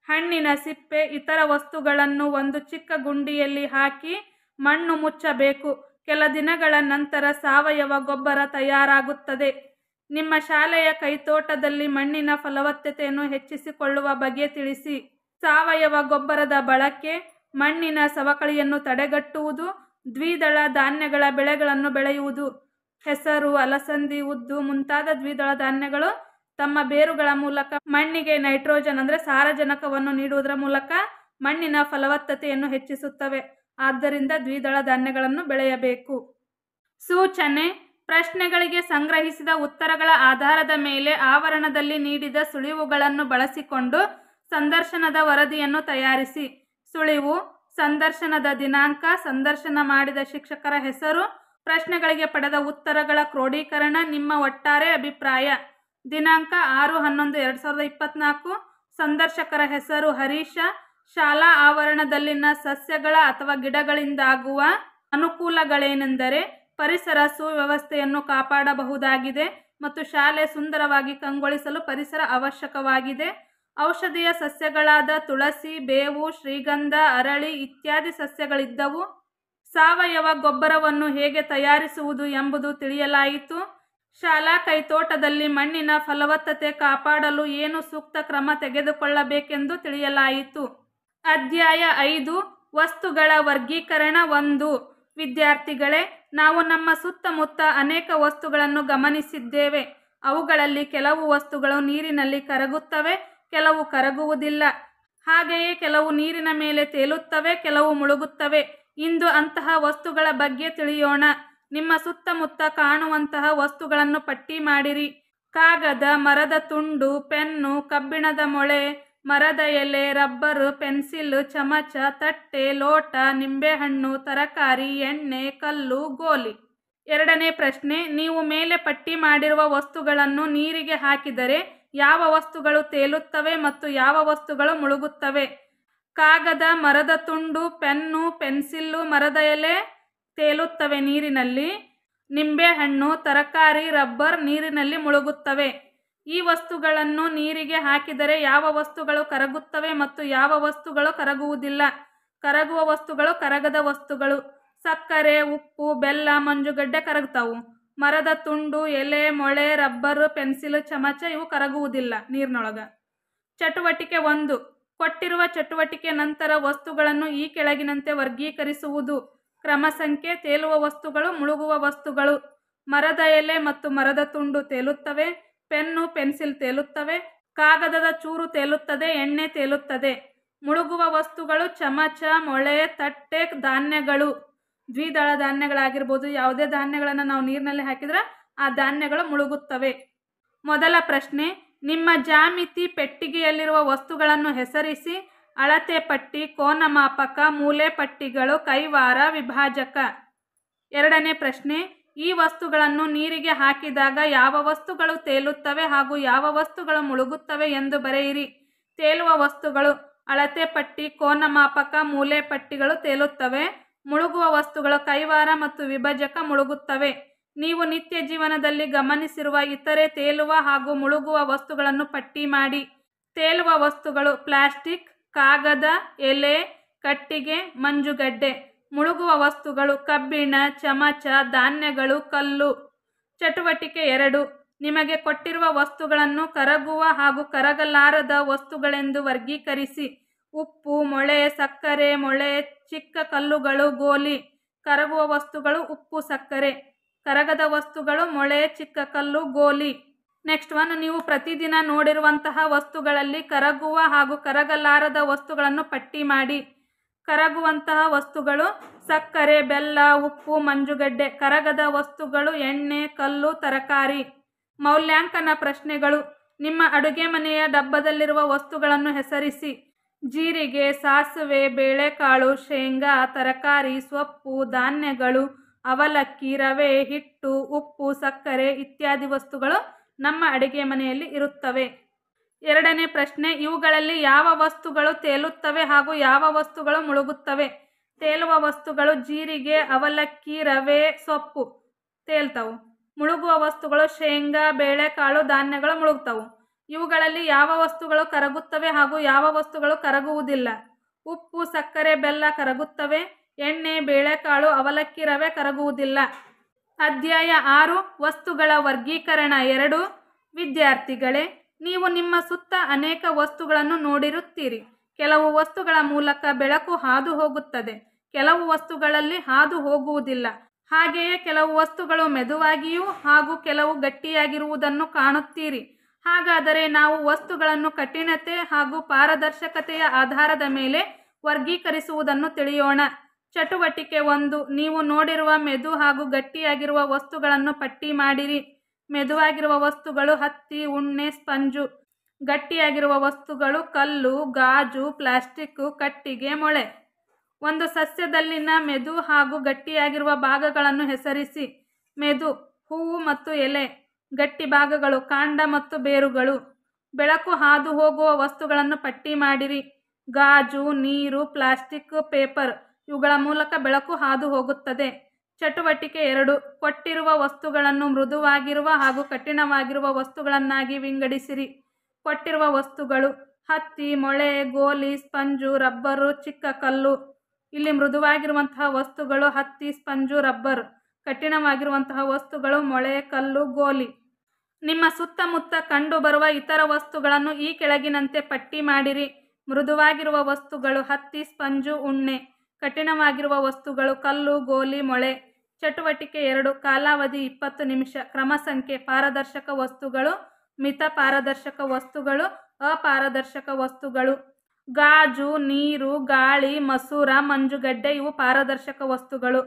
ಹಣ್ಣಿನ ಸಿಪ್ಪೆ ಇತರ ವಸ್ತುಗಳನ್ನು ಒಂದು ಚಿಕ್ಕ ಗುಂಡಿಯಲ್ಲಿ ಹಾಕಿ ಮಣ್ಣು ಮುಚ್ಚಬೇಕು. ಕೆಲ ದಿನಗಳ ನಂತರ ಸಾವಯವ ಗೊಬ್ಬರ ತಯಾರಾಗುತ್ತದೆ. ನಿಮ್ಮ ಶಾಲೆಯ ಕೈತೋಟದಲ್ಲಿ ಮಣ್ಣಿನ ಫಲವತ್ತತೆಯನ್ನು ಹೆಚ್ಚಿಸಿಕೊಳ್ಳುವ ಬಗ್ಗೆ ತಿಳಿಸಿ. ಸಾವಯವ ಗೊಬ್ಬರದ ಬಳಕೆ ಮಣ್ಣಿನ ಸವಕಳಿಯನ್ನು ತಡೆಗಟ್ಟುವುದು. ದ್ವಿದಳ ಧಾನ್ಯಗಳ ಬೆಳೆಗಳನ್ನು ಬೆಳೆಯುವುದು. ಹೆಸರು, ಅಲಸಂದಿ, ಉದ್ದು ಮುಂತಾದ ದ್ವಿದಳ ಧಾನ್ಯಗಳು ತಮ್ಮ ಬೇರುಗಳ ಮೂಲಕ ಮಣ್ಣಿಗೆ ನೈಟ್ರೋಜನ್ ಅಂದರೆ ಸಾರಜನಕವನ್ನು ನೀಡುವುದರ ಮೂಲಕ ಮಣ್ಣಿನ ಫಲವತ್ತತೆಯನ್ನು ಹೆಚ್ಚಿಸುತ್ತವೆ. ಆದ್ದರಿಂದ ದ್ವಿದಳ ಧಾನ್ಯಗಳನ್ನು ಬೆಳೆಯಬೇಕು. ಸೂಚನೆ: ಪ್ರಶ್ನೆಗಳಿಗೆ ಸಂಗ್ರಹಿಸಿದ ಉತ್ತರಗಳ ಆಧಾರದ ಮೇಲೆ ಆವರಣದಲ್ಲಿ ನೀಡಿದ ಸುಳಿವುಗಳನ್ನು ಬಳಸಿಕೊಂಡು ಸಂದರ್ಶನದ ವರದಿಯನ್ನು ತಯಾರಿಸಿ. ಸುಳಿವು: ಸಂದರ್ಶನದ ದಿನಾಂಕ, ಸಂದರ್ಶನ ಮಾಡಿದ ಶಿಕ್ಷಕರ ಹೆಸರು, ಪ್ರಶ್ನೆಗಳಿಗೆ ಪಡೆದ ಉತ್ತರಗಳ ಕ್ರೋಢೀಕರಣ, ನಿಮ್ಮ ಒಟ್ಟಾರೆ ಅಭಿಪ್ರಾಯ. ದಿನಾಂಕ 6/11/2024. ಸಂದರ್ಶಕರ ಹೆಸರು ಹರೀಶ. ಶಾಲಾ ಆವರಣದಲ್ಲಿನ ಸಸ್ಯಗಳ ಅಥವಾ ಗಿಡಗಳಿಂದಾಗುವ ಅನುಕೂಲಗಳೇನೆಂದರೆ ಪರಿಸರ ಸುವ್ಯವಸ್ಥೆಯನ್ನು ಕಾಪಾಡಬಹುದಾಗಿದೆ ಮತ್ತು ಶಾಲೆ ಸುಂದರವಾಗಿ ಕಂಗೊಳಿಸಲು ಪರಿಸರ ಅವಶ್ಯಕವಾಗಿದೆ. ಔಷಧೀಯ ಸಸ್ಯಗಳಾದ ತುಳಸಿ, ಬೇವು, ಶ್ರೀಗಂಧ, ಅರಳಿ ಇತ್ಯಾದಿ ಸಸ್ಯಗಳಿದ್ದವು. ಸಾವಯವ ಗೊಬ್ಬರವನ್ನು ಹೇಗೆ ತಯಾರಿಸುವುದು ಎಂಬುದು ತಿಳಿಯಲಾಯಿತು. ಶಾಲಾ ಕೈತೋಟದಲ್ಲಿ ಮಣ್ಣಿನ ಫಲವತ್ತತೆ ಕಾಪಾಡಲು ಏನು ಸೂಕ್ತ ಕ್ರಮ ತೆಗೆದುಕೊಳ್ಳಬೇಕೆಂದು ತಿಳಿಯಲಾಯಿತು. ಅಧ್ಯಾಯ 5, ವಸ್ತುಗಳ ವರ್ಗೀಕರಣ 1. ವಿದ್ಯಾರ್ಥಿಗಳೇ, ನಾವು ನಮ್ಮ ಸುತ್ತಮುತ್ತ ಅನೇಕ ವಸ್ತುಗಳನ್ನು ಗಮನಿಸಿದ್ದೇವೆ. ಅವುಗಳಲ್ಲಿ ಕೆಲವು ವಸ್ತುಗಳು ನೀರಿನಲ್ಲಿ ಕರಗುತ್ತವೆ, ಕೆಲವು ಕರಗುವುದಿಲ್ಲ. ಹಾಗೆಯೇ ಕೆಲವು ನೀರಿನ ಮೇಲೆ ತೇಲುತ್ತವೆ, ಕೆಲವು ಮುಳುಗುತ್ತವೆ. ಇಂದು ಅಂತಹ ವಸ್ತುಗಳ ಬಗ್ಗೆ ತಿಳಿಯೋಣ. ನಿಮ್ಮ ಸುತ್ತಮುತ್ತ ಕಾಣುವಂತಹ ವಸ್ತುಗಳನ್ನು ಪಟ್ಟಿ ಮಾಡಿರಿ. ಕಾಗದ, ಮರದ ತುಂಡು, ಪೆನ್ನು, ಕಬ್ಬಿಣದ ಮೊಳೆ, ಮರದ ಎಲೆ, ರಬ್ಬರು, ಪೆನ್ಸಿಲ್, ಚಮಚ, ತಟ್ಟೆ, ಲೋಟ, ನಿಂಬೆಹಣ್ಣು, ತರಕಾರಿ, ಎಣ್ಣೆ, ಕಲ್ಲು, ಗೋಲಿ. 2ನೇ ಪ್ರಶ್ನೆ, ನೀವು ಮೇಲೆ ಪಟ್ಟಿ ಮಾಡಿರುವ ವಸ್ತುಗಳನ್ನು ನೀರಿಗೆ ಹಾಕಿದರೆ ಯಾವ ವಸ್ತುಗಳು ತೇಲುತ್ತವೆ ಮತ್ತು ಯಾವ ವಸ್ತುಗಳು ಮುಳುಗುತ್ತವೆ? ಕಾಗದ, ಮರದ ತುಂಡು, ಪೆನ್ನು, ಪೆನ್ಸಿಲ್ಲು, ಮರದ ಎಲೆ ತೇಲುತ್ತವೆ ನೀರಿನಲ್ಲಿ. ನಿಂಬೆಹಣ್ಣು, ತರಕಾರಿ, ರಬ್ಬರ್ ನೀರಿನಲ್ಲಿ ಮುಳುಗುತ್ತವೆ. ಈ ವಸ್ತುಗಳನ್ನು ನೀರಿಗೆ ಹಾಕಿದರೆ ಯಾವ ವಸ್ತುಗಳು ಕರಗುತ್ತವೆ ಮತ್ತು ಯಾವ ವಸ್ತುಗಳು ಕರಗುವುದಿಲ್ಲ? ಕರಗುವ ವಸ್ತುಗಳು ಕರಗದ ವಸ್ತುಗಳು. ಸಕ್ಕರೆ, ಉಪ್ಪು, ಬೆಲ್ಲ, ಮಂಜುಗಡ್ಡೆ ಕರಗ್ತಾವು. ಮರದ ತುಂಡು, ಎಲೆ, ಮೊಳೆ, ರಬ್ಬರು, ಪೆನ್ಸಿಲ್, ಚಮಚ ಇವು ಕರಗುವುದಿಲ್ಲ ನೀರಿನೊಳಗ. ಚಟುವಟಿಕೆ 1. ಕೊಟ್ಟಿರುವ ಚಟುವಟಿಕೆ ನಂತರ ವಸ್ತುಗಳನ್ನು ಈ ಕೆಳಗಿನಂತೆ ವರ್ಗೀಕರಿಸುವುದು. ಕ್ರಮ ಸಂಖ್ಯೆ: ತೇಲುವ ವಸ್ತುಗಳು, ಮುಳುಗುವ ವಸ್ತುಗಳು. ಮರದ ಎಲೆ ಮತ್ತು ಮರದ ತುಂಡು ತೇಲುತ್ತವೆ. Pen, pencil ತೇಲುತ್ತವೆ. ಕಾಗದದ ಚೂರು ತೇಲುತ್ತದೆ, ಎಣ್ಣೆ ತೇಲುತ್ತದೆ. ಮುಳುಗುವ ವಸ್ತುಗಳು ಚಮಚ, ಮೊಳೆ, ತಟ್ಟೆ, ಧಾನ್ಯಗಳು. ದ್ವಿದಳ ಧಾನ್ಯಗಳಾಗಿರ್ಬೋದು. ಯಾವುದೇ ಧಾನ್ಯಗಳನ್ನು ನಾವು ನೀರಿನಲ್ಲಿ ಹಾಕಿದ್ರೆ ಆ ಧಾನ್ಯಗಳು ಮುಳುಗುತ್ತವೆ. ಮೊದಲ ಪ್ರಶ್ನೆ, ನಿಮ್ಮ ಜ್ಯಾಮಿತಿ ಪೆಟ್ಟಿಗೆಯಲ್ಲಿರುವ ವಸ್ತುಗಳನ್ನು ಹೆಸರಿಸಿ. ಅಳತೆ ಪಟ್ಟಿ, ಕೋನಮಾಪಕ, ಮೂಲೆ ಪಟ್ಟಿಗಳು, ಕೈವಾರ, ವಿಭಾಜಕ. ಎರಡನೇ ಪ್ರಶ್ನೆ, ಈ ವಸ್ತುಗಳನ್ನು ನೀರಿಗೆ ಹಾಕಿದಾಗ ಯಾವ ವಸ್ತುಗಳು ತೇಲುತ್ತವೆ ಹಾಗೂ ಯಾವ ವಸ್ತುಗಳು ಮುಳುಗುತ್ತವೆ ಎಂದು ಬರೆಯಿರಿ. ತೇಲುವ ವಸ್ತುಗಳು ಅಳತೆ ಪಟ್ಟಿ, ಕೋನಮಾಪಕ, ಮೂಲೆ ಪಟ್ಟಿಗಳು ತೇಲುತ್ತವೆ. ಮುಳುಗುವ ವಸ್ತುಗಳು ಕೈವಾರ ಮತ್ತು ವಿಭಜಕ ಮುಳುಗುತ್ತವೆ. ನೀವು ನಿತ್ಯ ಜೀವನದಲ್ಲಿ ಗಮನಿಸಿರುವ ಇತರೆ ತೇಲುವ ಹಾಗೂ ಮುಳುಗುವ ವಸ್ತುಗಳನ್ನು ಪಟ್ಟಿ ಮಾಡಿ. ತೇಲುವ ವಸ್ತುಗಳು ಪ್ಲಾಸ್ಟಿಕ್, ಕಾಗದ, ಎಲೆ, ಕಟ್ಟಿಗೆ, ಮಂಜುಗಡ್ಡೆ. ಮುಳುಗುವ ವಸ್ತುಗಳು ಕಬ್ಬಿಣ, ಚಮಚ, ಧಾನ್ಯಗಳು, ಕಲ್ಲು. ಚಟುವಟಿಕೆ 2, ನಿಮಗೆ ಕೊಟ್ಟಿರುವ ವಸ್ತುಗಳನ್ನು ಕರಗುವ ಹಾಗೂ ಕರಗಲಾರದ ವಸ್ತುಗಳೆಂದು ವರ್ಗೀಕರಿಸಿ. ಉಪ್ಪು, ಮೊಳೆ, ಸಕ್ಕರೆ, ಮೊಳೆ, ಚಿಕ್ಕ ಕಲ್ಲುಗಳು, ಗೋಲಿ. ಕರಗುವ ವಸ್ತುಗಳು ಉಪ್ಪು, ಸಕ್ಕರೆ. ಕರಗದ ವಸ್ತುಗಳು ಮೊಳೆ, ಚಿಕ್ಕ ಕಲ್ಲು, ಗೋಲಿ. ನೆಕ್ಸ್ಟ್ ಒನ್, ನೀವು ಪ್ರತಿದಿನ ನೋಡಿರುವಂತಹ ವಸ್ತುಗಳಲ್ಲಿ ಕರಗುವ ಹಾಗೂ ಕರಗಲಾರದ ವಸ್ತುಗಳನ್ನು ಪಟ್ಟಿ ಮಾಡಿ. ಕರಗುವಂತಹ ವಸ್ತುಗಳು ಸಕ್ಕರೆ, ಬೆಲ್ಲ, ಉಪ್ಪು, ಮಂಜುಗಡ್ಡೆ. ಕರಗದ ವಸ್ತುಗಳು ಎಣ್ಣೆ, ಕಲ್ಲು, ತರಕಾರಿ. ಮೌಲ್ಯಾಂಕನ ಪ್ರಶ್ನೆಗಳು. ನಿಮ್ಮ ಅಡುಗೆ ಮನೆಯ ಡಬ್ಬದಲ್ಲಿರುವ ವಸ್ತುಗಳನ್ನು ಹೆಸರಿಸಿ. ಜೀರಿಗೆ, ಸಾಸಿವೆ, ಬೇಳೆಕಾಳು, ಶೇಂಗಾ, ತರಕಾರಿ, ಸೊಪ್ಪು, ಧಾನ್ಯಗಳು, ಅವಲಕ್ಕಿ, ರವೆ, ಹಿಟ್ಟು, ಉಪ್ಪು, ಸಕ್ಕರೆ ಇತ್ಯಾದಿ ವಸ್ತುಗಳು ನಮ್ಮ ಅಡುಗೆ ಮನೆಯಲ್ಲಿ ಇರುತ್ತವೆ. ಎರಡನೇ ಪ್ರಶ್ನೆ, ಇವುಗಳಲ್ಲಿ ಯಾವ ವಸ್ತುಗಳು ತೇಲುತ್ತವೆ ಹಾಗೂ ಯಾವ ವಸ್ತುಗಳು ಮುಳುಗುತ್ತವೆ. ತೇಲುವ ವಸ್ತುಗಳು ಜೀರಿಗೆ, ಅವಲಕ್ಕಿ, ರವೆ, ಸೊಪ್ಪು ತೇಲ್ತವು. ಮುಳುಗುವ ವಸ್ತುಗಳು ಶೇಂಗಾ, ಬೇಳೆಕಾಳು, ಧಾನ್ಯಗಳು ಮುಳುಗ್ತವು. ಇವುಗಳಲ್ಲಿ ಯಾವ ವಸ್ತುಗಳು ಕರಗುತ್ತವೆ ಹಾಗೂ ಯಾವ ವಸ್ತುಗಳು ಕರಗುವುದಿಲ್ಲ. ಉಪ್ಪು, ಸಕ್ಕರೆ, ಬೆಲ್ಲ ಕರಗುತ್ತವೆ. ಎಣ್ಣೆ, ಬೇಳೆಕಾಳು, ಅವಲಕ್ಕಿ, ರವೆ ಕರಗುವುದಿಲ್ಲ. ಅಧ್ಯಾಯ 6, ವಸ್ತುಗಳ ವರ್ಗೀಕರಣ 2. ವಿದ್ಯಾರ್ಥಿಗಳೇ, ನೀವು ನಿಮ್ಮ ಸುತ್ತ ಅನೇಕ ವಸ್ತುಗಳನ್ನು ನೋಡಿರುತ್ತೀರಿ. ಕೆಲವು ವಸ್ತುಗಳ ಮೂಲಕ ಬೆಳಕು ಹಾದು ಹೋಗುತ್ತದೆ, ಕೆಲವು ವಸ್ತುಗಳಲ್ಲಿ ಹಾದು ಹೋಗುವುದಿಲ್ಲ. ಹಾಗೆಯೇ ಕೆಲವು ವಸ್ತುಗಳು ಮೆದುವಾಗಿಯೂ ಹಾಗೂ ಕೆಲವು ಗಟ್ಟಿಯಾಗಿರುವುದನ್ನು ಕಾಣುತ್ತೀರಿ. ಹಾಗಾದರೆ ನಾವು ವಸ್ತುಗಳನ್ನು ಕಠಿಣತೆ ಹಾಗೂ ಪಾರದರ್ಶಕತೆಯ ಆಧಾರದ ಮೇಲೆ ವರ್ಗೀಕರಿಸುವುದನ್ನು ತಿಳಿಯೋಣ. ಚಟುವಟಿಕೆ 1, ನೀವು ನೋಡಿರುವ ಮೆದು ಹಾಗೂ ಗಟ್ಟಿಯಾಗಿರುವ ವಸ್ತುಗಳನ್ನು ಪಟ್ಟಿ ಮಾಡಿರಿ. ಮೆದುವಾಗಿರುವ ವಸ್ತುಗಳು ಹತ್ತಿ, ಉಣ್ಣೆ, ಸ್ಪಂಜು. ಗಟ್ಟಿಯಾಗಿರುವ ವಸ್ತುಗಳು ಕಲ್ಲು, ಗಾಜು, ಪ್ಲಾಸ್ಟಿಕ್, ಕಟ್ಟಿಗೆ, ಮೊಳೆ. ಒಂದು ಸಸ್ಯದಲ್ಲಿನ ಮೆದು ಹಾಗೂ ಗಟ್ಟಿಯಾಗಿರುವ ಭಾಗಗಳನ್ನು ಹೆಸರಿಸಿ. ಮೆದು ಹೂವು ಮತ್ತು ಎಲೆ. ಗಟ್ಟಿ ಭಾಗಗಳು ಕಾಂಡ ಮತ್ತು ಬೇರುಗಳು. ಬೆಳಕು ಹಾದು ಹೋಗುವ ವಸ್ತುಗಳನ್ನು ಪಟ್ಟಿ ಮಾಡಿರಿ. ಗಾಜು, ನೀರು, ಪ್ಲಾಸ್ಟಿಕ್, ಪೇಪರ್ ಇವುಗಳ ಮೂಲಕ ಬೆಳಕು ಹಾದು ಹೋಗುತ್ತದೆ. ಚಟುವಟಿಕೆ 2, ಕೊಟ್ಟಿರುವ ವಸ್ತುಗಳನ್ನು ಮೃದುವಾಗಿರುವ ಹಾಗೂ ಕಠಿಣವಾಗಿರುವ ವಸ್ತುಗಳನ್ನಾಗಿ ವಿಂಗಡಿಸಿರಿ. ಕೊಟ್ಟಿರುವ ವಸ್ತುಗಳು ಹತ್ತಿ, ಮೊಳೆ, ಗೋಲಿ, ಸ್ಪಂಜು, ರಬ್ಬರು, ಚಿಕ್ಕ ಕಲ್ಲು. ಇಲ್ಲಿ ಮೃದುವಾಗಿರುವಂತಹ ವಸ್ತುಗಳು ಹತ್ತಿ, ಸ್ಪಂಜು, ರಬ್ಬರ್. ಕಠಿಣವಾಗಿರುವಂತಹ ವಸ್ತುಗಳು ಮೊಳೆ, ಕಲ್ಲು, ಗೋಲಿ. ನಿಮ್ಮ ಸುತ್ತಮುತ್ತ ಕಂಡುಬರುವ ಇತರ ವಸ್ತುಗಳನ್ನು ಈ ಕೆಳಗಿನಂತೆ ಪಟ್ಟಿ ಮಾಡಿರಿ. ಮೃದುವಾಗಿರುವ ವಸ್ತುಗಳು ಹತ್ತಿ, ಸ್ಪಂಜು, ಉಣ್ಣೆ. ಕಠಿಣವಾಗಿರುವ ವಸ್ತುಗಳು ಕಲ್ಲು, ಗೋಲಿ, ಮೊಳೆ. ಚಟುವಟಿಕೆ 2, ಕಾಲಾವಧಿ 20 ನಿಮಿಷ. ಕ್ರಮ ಸಂಖ್ಯೆ: ಪಾರದರ್ಶಕ ವಸ್ತುಗಳು, ಮಿತ ಪಾರದರ್ಶಕ ವಸ್ತುಗಳು, ಅಪಾರದರ್ಶಕ ವಸ್ತುಗಳು. ಗಾಜು, ನೀರು, ಗಾಳಿ, ಮಸೂರ, ಮಂಜುಗಡ್ಡೆ ಇವು ಪಾರದರ್ಶಕ ವಸ್ತುಗಳು.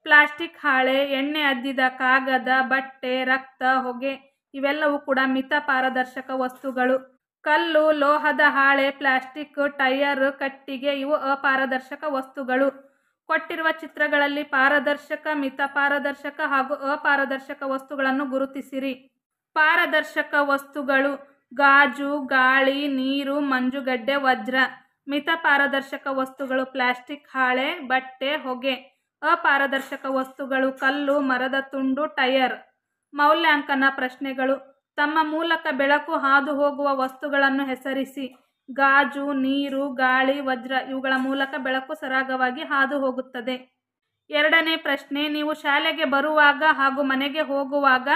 ಪ್ಲಾಸ್ಟಿಕ್ ಹಾಳೆ, ಎಣ್ಣೆ ಅದ್ದಿದ ಕಾಗದ, ಬಟ್ಟೆ, ರಕ್ತ, ಹೊಗೆ ಇವೆಲ್ಲವೂ ಕೂಡ ಮಿತ ಪಾರದರ್ಶಕ ವಸ್ತುಗಳು. ಕಲ್ಲು, ಲೋಹದ ಹಾಳೆ, ಪ್ಲಾಸ್ಟಿಕ್, ಟೈರ್, ಕಟ್ಟಿಗೆ ಇವು ಅಪಾರದರ್ಶಕ ವಸ್ತುಗಳು. ಕೊಟ್ಟಿರುವ ಚಿತ್ರಗಳಲ್ಲಿ ಪಾರದರ್ಶಕ, ಮಿತ ಪಾರದರ್ಶಕ ಹಾಗೂ ಅಪಾರದರ್ಶಕ ವಸ್ತುಗಳನ್ನು ಗುರುತಿಸಿರಿ. ಪಾರದರ್ಶಕ ವಸ್ತುಗಳು ಗಾಜು, ಗಾಳಿ, ನೀರು, ಮಂಜುಗಡ್ಡೆ, ವಜ್ರ. ಮಿತ ಪಾರದರ್ಶಕ ವಸ್ತುಗಳು ಪ್ಲಾಸ್ಟಿಕ್ ಹಾಳೆ, ಬಟ್ಟೆ, ಹೊಗೆ. ಅಪಾರದರ್ಶಕ ವಸ್ತುಗಳು ಕಲ್ಲು, ಮರದ ತುಂಡು, ಟೈರ್. ಮೌಲ್ಯಾಂಕನ ಪ್ರಶ್ನೆಗಳು. ತಮ್ಮ ಮೂಲಕ ಬೆಳಕು ಹಾದು ಹೋಗುವ ವಸ್ತುಗಳನ್ನು ಹೆಸರಿಸಿ. ಗಾಜು, ನೀರು, ಗಾಳಿ, ವಜ್ರ ಇವುಗಳ ಮೂಲಕ ಬೆಳಕು ಸರಾಗವಾಗಿ ಹಾದು ಹೋಗುತ್ತದೆ. ಎರಡನೇ ಪ್ರಶ್ನೆ, ನೀವು ಶಾಲೆಗೆ ಬರುವಾಗ ಹಾಗೂ ಮನೆಗೆ ಹೋಗುವಾಗ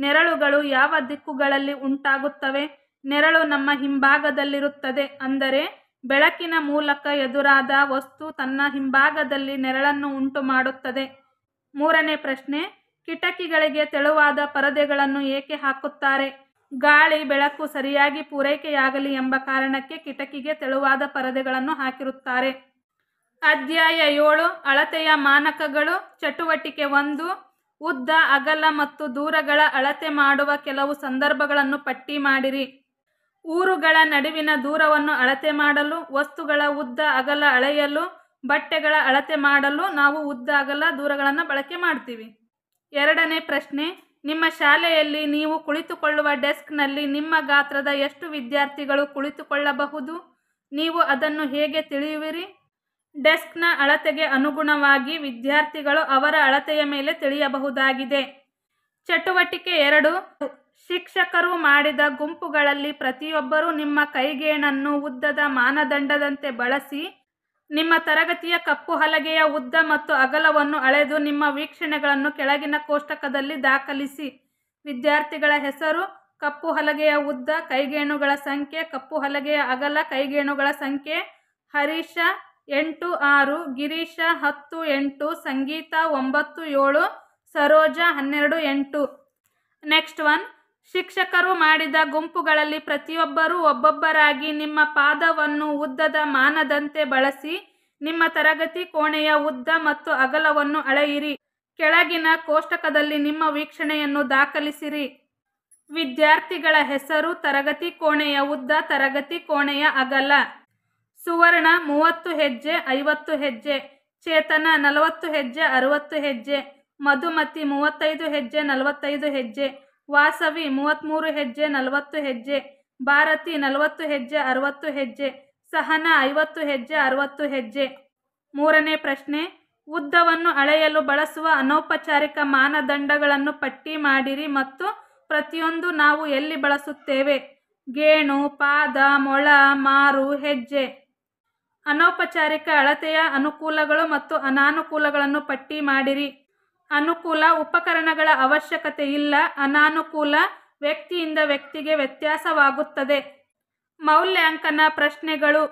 ನೆರಳುಗಳು ಯಾವ ದಿಕ್ಕುಗಳಲ್ಲಿ ಉಂಟಾಗುತ್ತವೆ? ನೆರಳು ನಮ್ಮ ಹಿಂಭಾಗದಲ್ಲಿರುತ್ತದೆ, ಅಂದರೆ ಬೆಳಕಿನ ಮೂಲಕ ಎದುರಾದ ವಸ್ತು ತನ್ನ ಹಿಂಭಾಗದಲ್ಲಿ ನೆರಳನ್ನು ಉಂಟು ಮಾಡುತ್ತದೆ. ಮೂರನೇ ಪ್ರಶ್ನೆ, ಕಿಟಕಿಗಳಿಗೆ ತೆಳುವಾದ ಪರದೆಗಳನ್ನು ಏಕೆ ಹಾಕುತ್ತಾರೆ? ಗಾಳಿ ಬೆಳಕು ಸರಿಯಾಗಿ ಪೂರೈಕೆಯಾಗಲಿ ಎಂಬ ಕಾರಣಕ್ಕೆ ಕಿಟಕಿಗೆ ತೆಳುವಾದ ಪರದೆಗಳನ್ನು ಹಾಕಿರುತ್ತಾರೆ. ಅಧ್ಯಾಯ 7, ಅಳತೆಯ ಮಾನಕಗಳು. ಚಟುವಟಿಕೆ 1, ಉದ್ದ, ಅಗಲ ಮತ್ತು ದೂರಗಳ ಅಳತೆ ಮಾಡುವ ಕೆಲವು ಸಂದರ್ಭಗಳನ್ನು ಪಟ್ಟಿ ಮಾಡಿರಿ. ಊರುಗಳ ನಡುವಿನ ದೂರವನ್ನು ಅಳತೆ ಮಾಡಲು, ವಸ್ತುಗಳ ಉದ್ದ ಅಗಲ ಅಳೆಯಲು, ಬಟ್ಟೆಗಳ ಅಳತೆ ಮಾಡಲು ನಾವು ಉದ್ದ ಅಗಲ ದೂರಗಳನ್ನು ಬಳಕೆ ಮಾಡ್ತೀವಿ. ಎರಡನೇ ಪ್ರಶ್ನೆ, ನಿಮ್ಮ ಶಾಲೆಯಲ್ಲಿ ನೀವು ಕುಳಿತುಕೊಳ್ಳುವ ಡೆಸ್ಕ್ನಲ್ಲಿ ನಿಮ್ಮ ಗಾತ್ರದ ಎಷ್ಟು ವಿದ್ಯಾರ್ಥಿಗಳು ಕುಳಿತುಕೊಳ್ಳಬಹುದು? ನೀವು ಅದನ್ನು ಹೇಗೆ ತಿಳಿಯುವಿರಿ? ಡೆಸ್ಕ್ನ ಅಳತೆಗೆ ಅನುಗುಣವಾಗಿ ವಿದ್ಯಾರ್ಥಿಗಳು ಅವರ ಅಳತೆಯ ಮೇಲೆ ತಿಳಿಯಬಹುದಾಗಿದೆ. ಚಟುವಟಿಕೆ 2, ಶಿಕ್ಷಕರು ಮಾಡಿದ ಗುಂಪುಗಳಲ್ಲಿ ಪ್ರತಿಯೊಬ್ಬರೂ ನಿಮ್ಮ ಕೈಗೇಣನ್ನು ಉದ್ದದ ಮಾನದಂಡದಂತೆ ಬಳಸಿ ನಿಮ್ಮ ತರಗತಿಯ ಕಪ್ಪು ಹಲಗೆಯ ಉದ್ದ ಮತ್ತು ಅಗಲವನ್ನು ಅಳೆದು ನಿಮ್ಮ ವೀಕ್ಷಣೆಗಳನ್ನು ಕೆಳಗಿನ ಕೋಷ್ಟಕದಲ್ಲಿ ದಾಖಲಿಸಿ. ವಿದ್ಯಾರ್ಥಿಗಳ ಹೆಸರು, ಕಪ್ಪು ಹಲಗೆಯ ಉದ್ದ, ಕೈಗೇಣುಗಳ ಸಂಖ್ಯೆ, ಕಪ್ಪು ಹಲಗೆಯ ಅಗಲ, ಕೈಗೇಣುಗಳ ಸಂಖ್ಯೆ. ಹರೀಶ 8, 6, ಗಿರೀಶ 10, 8, ಸಂಗೀತ 9, 7, ಸರೋಜ 12, 8. ನೆಕ್ಸ್ಟ್ ಒನ್, ಶಿಕ್ಷಕರು ಮಾಡಿದ ಗುಂಪುಗಳಲ್ಲಿ ಪ್ರತಿಯೊಬ್ಬರೂ ಒಬ್ಬೊಬ್ಬರಾಗಿ ನಿಮ್ಮ ಪಾದವನ್ನು ಉದ್ದದ ಮಾನದಂತೆ ಬಳಸಿ ನಿಮ್ಮ ತರಗತಿ ಕೋಣೆಯ ಉದ್ದ ಮತ್ತು ಅಗಲವನ್ನು ಅಳೆಯಿರಿ. ಕೆಳಗಿನ ಕೋಷ್ಟಕದಲ್ಲಿ ನಿಮ್ಮ ವೀಕ್ಷಣೆಯನ್ನು ದಾಖಲಿಸಿರಿ. ವಿದ್ಯಾರ್ಥಿಗಳ ಹೆಸರು, ತರಗತಿ ಕೋಣೆಯ ಉದ್ದ, ತರಗತಿ ಕೋಣೆಯ ಅಗಲ. ಸುವರ್ಣ 30 ಹೆಜ್ಜೆ 50 ಹೆಜ್ಜೆ, ಚೇತನ 40 ಹೆಜ್ಜೆ 60 ಹೆಜ್ಜೆ, ಮಧುಮತಿ 35 ಹೆಜ್ಜೆ 45 ಹೆಜ್ಜೆ, ವಾಸವಿ 33 ಹೆಜ್ಜೆ 40 ಹೆಜ್ಜೆ, ಭಾರತಿ 40 ಹೆಜ್ಜೆ 60 ಹೆಜ್ಜೆ, ಸಹನಾ 50 ಹೆಜ್ಜೆ 60 ಹೆಜ್ಜೆ. ಮೂರನೇ ಪ್ರಶ್ನೆ, ಉದ್ದವನ್ನು ಅಳೆಯಲು ಬಳಸುವ ಅನೌಪಚಾರಿಕ ಮಾನದಂಡಗಳನ್ನು ಪಟ್ಟಿ ಮಾಡಿರಿ ಮತ್ತು ಪ್ರತಿಯೊಂದು ನಾವು ಎಲ್ಲಿ ಬಳಸುತ್ತೇವೆ? ಗೇಣು, ಪಾದ, ಮೊಳ, ಮಾರು, ಹೆಜ್ಜೆ. ಅನೌಪಚಾರಿಕ ಅಳತೆಯ ಅನುಕೂಲಗಳು ಮತ್ತು ಅನಾನುಕೂಲಗಳನ್ನು ಪಟ್ಟಿ ಮಾಡಿರಿ. ಅನುಕೂಲ, ಉಪಕರಣಗಳ ಅವಶ್ಯಕತೆ ಇಲ್ಲ. ಅನಾನುಕೂಲ, ವ್ಯಕ್ತಿಯಿಂದ ವ್ಯಕ್ತಿಗೆ ವ್ಯತ್ಯಾಸವಾಗುತ್ತದೆ. ಮೌಲ್ಯಾಂಕನ ಪ್ರಶ್ನೆಗಳು.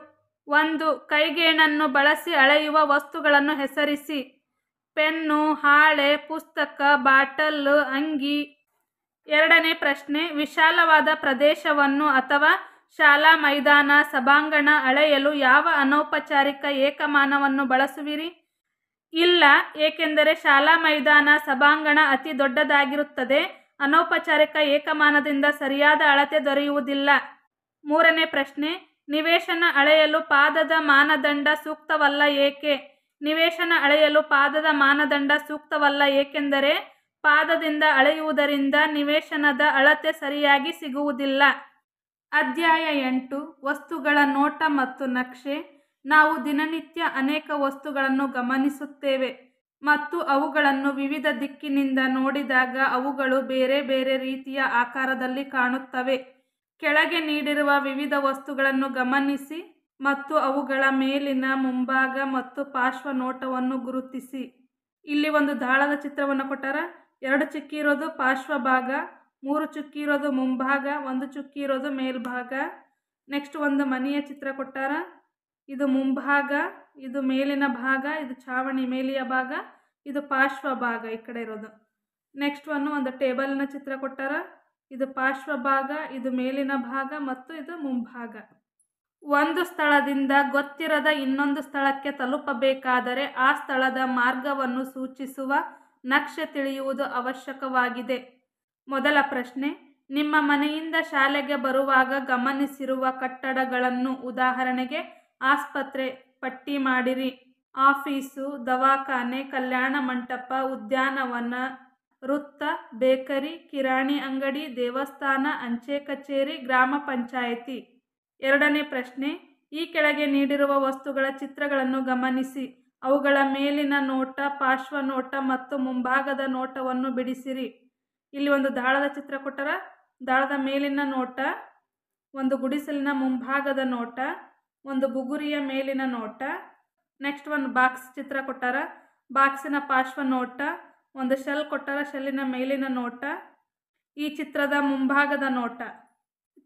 1. ಕೈಗೇಣನ್ನು ಬಳಸಿ ಅಳೆಯುವ ವಸ್ತುಗಳನ್ನು ಹೆಸರಿಸಿ. ಪೆನ್ನು, ಹಾಳೆ, ಪುಸ್ತಕ, ಬಾಟಲ್, ಅಂಗಿ. ಎರಡನೇ ಪ್ರಶ್ನೆ, ವಿಶಾಲವಾದ ಪ್ರದೇಶವನ್ನು ಅಥವಾ ಶಾಲಾ ಮೈದಾನ, ಸಭಾಂಗಣ ಅಳೆಯಲು ಯಾವ ಅನೌಪಚಾರಿಕ ಏಕಮಾನವನ್ನು ಬಳಸುವಿರಿ? ಇಲ್ಲ, ಏಕೆಂದರೆ ಶಾಲಾ ಮೈದಾನ, ಸಭಾಂಗಣ ಅತಿ ದೊಡ್ಡದಾಗಿರುತ್ತದೆ. ಅನೌಪಚಾರಿಕ ಏಕಮಾನದಿಂದ ಸರಿಯಾದ ಅಳತೆ ದೊರೆಯುವುದಿಲ್ಲ. ಮೂರನೇ ಪ್ರಶ್ನೆ, ನಿವೇಶನ ಅಳೆಯಲು ಪಾದದ ಮಾನದಂಡ ಸೂಕ್ತವಲ್ಲ ಏಕೆ? ನಿವೇಶನ ಅಳೆಯಲು ಪಾದದ ಮಾನದಂಡ ಸೂಕ್ತವಲ್ಲ ಏಕೆಂದರೆ ಪಾದದಿಂದ ಅಳೆಯುವುದರಿಂದ ನಿವೇಶನದ ಅಳತೆ ಸರಿಯಾಗಿ ಸಿಗುವುದಿಲ್ಲ. ಅಧ್ಯಾಯ 8, ವಸ್ತುಗಳ ನೋಟ ಮತ್ತು ನಕ್ಷೆ. ನಾವು ದಿನನಿತ್ಯ ಅನೇಕ ವಸ್ತುಗಳನ್ನು ಗಮನಿಸುತ್ತೇವೆ ಮತ್ತು ಅವುಗಳನ್ನು ವಿವಿಧ ದಿಕ್ಕಿನಿಂದ ನೋಡಿದಾಗ ಅವುಗಳು ಬೇರೆ ಬೇರೆ ರೀತಿಯ ಆಕಾರದಲ್ಲಿ ಕಾಣುತ್ತವೆ. ಕೆಳಗೆ ನೀಡಿರುವ ವಿವಿಧ ವಸ್ತುಗಳನ್ನು ಗಮನಿಸಿ ಮತ್ತು ಅವುಗಳ ಮೇಲಿನ, ಮುಂಭಾಗ ಮತ್ತು ಪಾರ್ಶ್ವ ನೋಟವನ್ನು ಗುರುತಿಸಿ. ಇಲ್ಲಿ ಒಂದು ದಾಳದ ಚಿತ್ರವನ್ನು ಕೊಟ್ಟಾರ. 2 ಚುಕ್ಕಿ ಇರೋದು ಪಾರ್ಶ್ವ ಭಾಗ, 3 ಚುಕ್ಕಿ ಇರೋದು ಮುಂಭಾಗ, 1 ಚುಕ್ಕಿ ಇರೋದು ಮೇಲ್ಭಾಗ. ನೆಕ್ಸ್ಟ್ ಒಂದು ಮನೆಯ ಚಿತ್ರ ಕೊಟ್ಟಾರ. ಇದು ಮುಂಭಾಗ, ಇದು ಮೇಲಿನ ಭಾಗ, ಇದು ಛಾವಣಿ ಮೇಲಿಯ ಭಾಗ, ಇದು ಪಾರ್ಶ್ವ ಭಾಗ ಈ ಕಡೆ ಇರೋದು. ನೆಕ್ಸ್ಟ್ ಒಂದು ಟೇಬಲ್ನ ಚಿತ್ರ ಕೊಟ್ಟಾರ. ಇದು ಪಾರ್ಶ್ವ ಭಾಗ, ಇದು ಮೇಲಿನ ಭಾಗ ಮತ್ತು ಇದು ಮುಂಭಾಗ. ಒಂದು ಸ್ಥಳದಿಂದ ಗೊತ್ತಿರದ ಇನ್ನೊಂದು ಸ್ಥಳಕ್ಕೆ ತಲುಪಬೇಕಾದರೆ ಆ ಸ್ಥಳದ ಮಾರ್ಗವನ್ನು ಸೂಚಿಸುವ ನಕ್ಷೆ ತಿಳಿಯುವುದು ಅವಶ್ಯಕವಾಗಿದೆ. ಮೊದಲ ಪ್ರಶ್ನೆ, ನಿಮ್ಮ ಮನೆಯಿಂದ ಶಾಲೆಗೆ ಬರುವಾಗ ಗಮನಿಸಿರುವ ಕಟ್ಟಡಗಳನ್ನು, ಉದಾಹರಣೆಗೆ ಆಸ್ಪತ್ರೆ, ಪಟ್ಟಿ ಮಾಡಿರಿ. ಆಫೀಸು, ದವಾಖಾನೆ, ಕಲ್ಯಾಣ ಮಂಟಪ, ಉದ್ಯಾನವನ, ವೃತ್ತ, ಬೇಕರಿ, ಕಿರಾಣಿ ಅಂಗಡಿ, ದೇವಸ್ಥಾನ, ಅಂಚೆ ಕಚೇರಿ, ಗ್ರಾಮ ಪಂಚಾಯಿತಿ. ಎರಡನೇ ಪ್ರಶ್ನೆ, ಈ ಕೆಳಗೆ ನೀಡಿರುವ ವಸ್ತುಗಳ ಚಿತ್ರಗಳನ್ನು ಗಮನಿಸಿ. ಅವುಗಳ ಮೇಲಿನ ನೋಟ, ಪಾರ್ಶ್ವ ನೋಟ ಮತ್ತು ಮುಂಭಾಗದ ನೋಟವನ್ನು ಬಿಡಿಸಿರಿ. ಇಲ್ಲಿ ಒಂದು ದಾಳದ ಚಿತ್ರ ಕೊಟ್ಟರ. ದಾಳದ ಮೇಲಿನ ನೋಟ, ಒಂದು ಗುಡಿಸಲಿನ ಮುಂಭಾಗದ ನೋಟ, ಒಂದು ಬುಗುರಿಯ ಮೇಲಿನ ನೋಟ. ನೆಕ್ಸ್ಟ್ ಒಂದು ಬಾಕ್ಸ್ ಚಿತ್ರ ಕೊಟ್ಟಾರ. ಬಾಕ್ಸಿನ ಪಾರ್ಶ್ವ ನೋಟ, ಒಂದು ಶೆಲ್ ಕೊಟ್ಟಾರ, ಶೆಲ್ಲಿನ ಮೇಲಿನ ನೋಟ, ಈ ಚಿತ್ರದ ಮುಂಭಾಗದ ನೋಟ.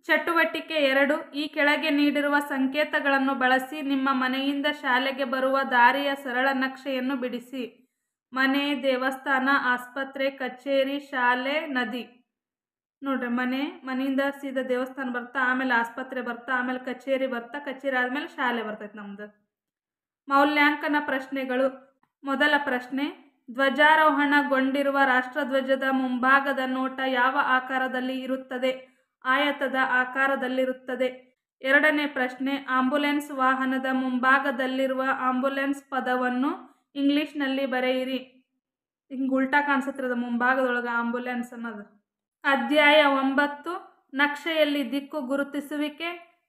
ಚಟುವಟಿಕೆ 2, ಈ ಕೆಳಗೆ ನೀಡಿರುವ ಸಂಕೇತಗಳನ್ನು ಬಳಸಿ ನಿಮ್ಮ ಮನೆಯಿಂದ ಶಾಲೆಗೆ ಬರುವ ದಾರಿಯ ಸರಳ ನಕ್ಷೆಯನ್ನು ಬಿಡಿಸಿ. ಮನೆ, ದೇವಸ್ಥಾನ, ಆಸ್ಪತ್ರೆ, ಕಚೇರಿ, ಶಾಲೆ, ನದಿ. ನೋಡ್ರಿ, ಮನೆಯಿಂದ ಸೀದಾ ದೇವಸ್ಥಾನ ಬರ್ತಾ, ಆಮೇಲೆ ಆಸ್ಪತ್ರೆ ಬರ್ತಾ, ಆಮೇಲೆ ಕಚೇರಿ ಬರ್ತಾ, ಕಚೇರಿ ಆದಮೇಲೆ ಶಾಲೆ ಬರ್ತೈತೆ ನಮ್ದು. ಮೌಲ್ಯಾಂಕನ ಪ್ರಶ್ನೆಗಳು. ಮೊದಲ ಪ್ರಶ್ನೆ, ಧ್ವಜಾರೋಹಣಗೊಂಡಿರುವ ರಾಷ್ಟ್ರಧ್ವಜದ ಮುಂಭಾಗದ ನೋಟ ಯಾವ ಆಕಾರದಲ್ಲಿ ಇರುತ್ತದೆ? ಆಯತದ ಆಕಾರದಲ್ಲಿರುತ್ತದೆ. ಎರಡನೇ ಪ್ರಶ್ನೆ, ಆಂಬ್ಯುಲೆನ್ಸ್ ವಾಹನದ ಮುಂಭಾಗದಲ್ಲಿರುವ ಆಂಬ್ಯುಲೆನ್ಸ್ ಪದವನ್ನು ಇಂಗ್ಲಿಷ್ನಲ್ಲಿ ಬರೆಯಿರಿ. ಹಿಂಗೆ ಉಲ್ಟಾ ಕಾಣಿಸುತ್ತಿರೋದು ಮುಂಭಾಗದೊಳಗೆ ಆಂಬ್ಯುಲೆನ್ಸ್ ಅನ್ನೋದು. ಅಧ್ಯಾಯ 9 ನಕ್ಷೆಯಲ್ಲಿ ದಿಕ್ಕು ಗುರುತಿಸುವಿಕೆ.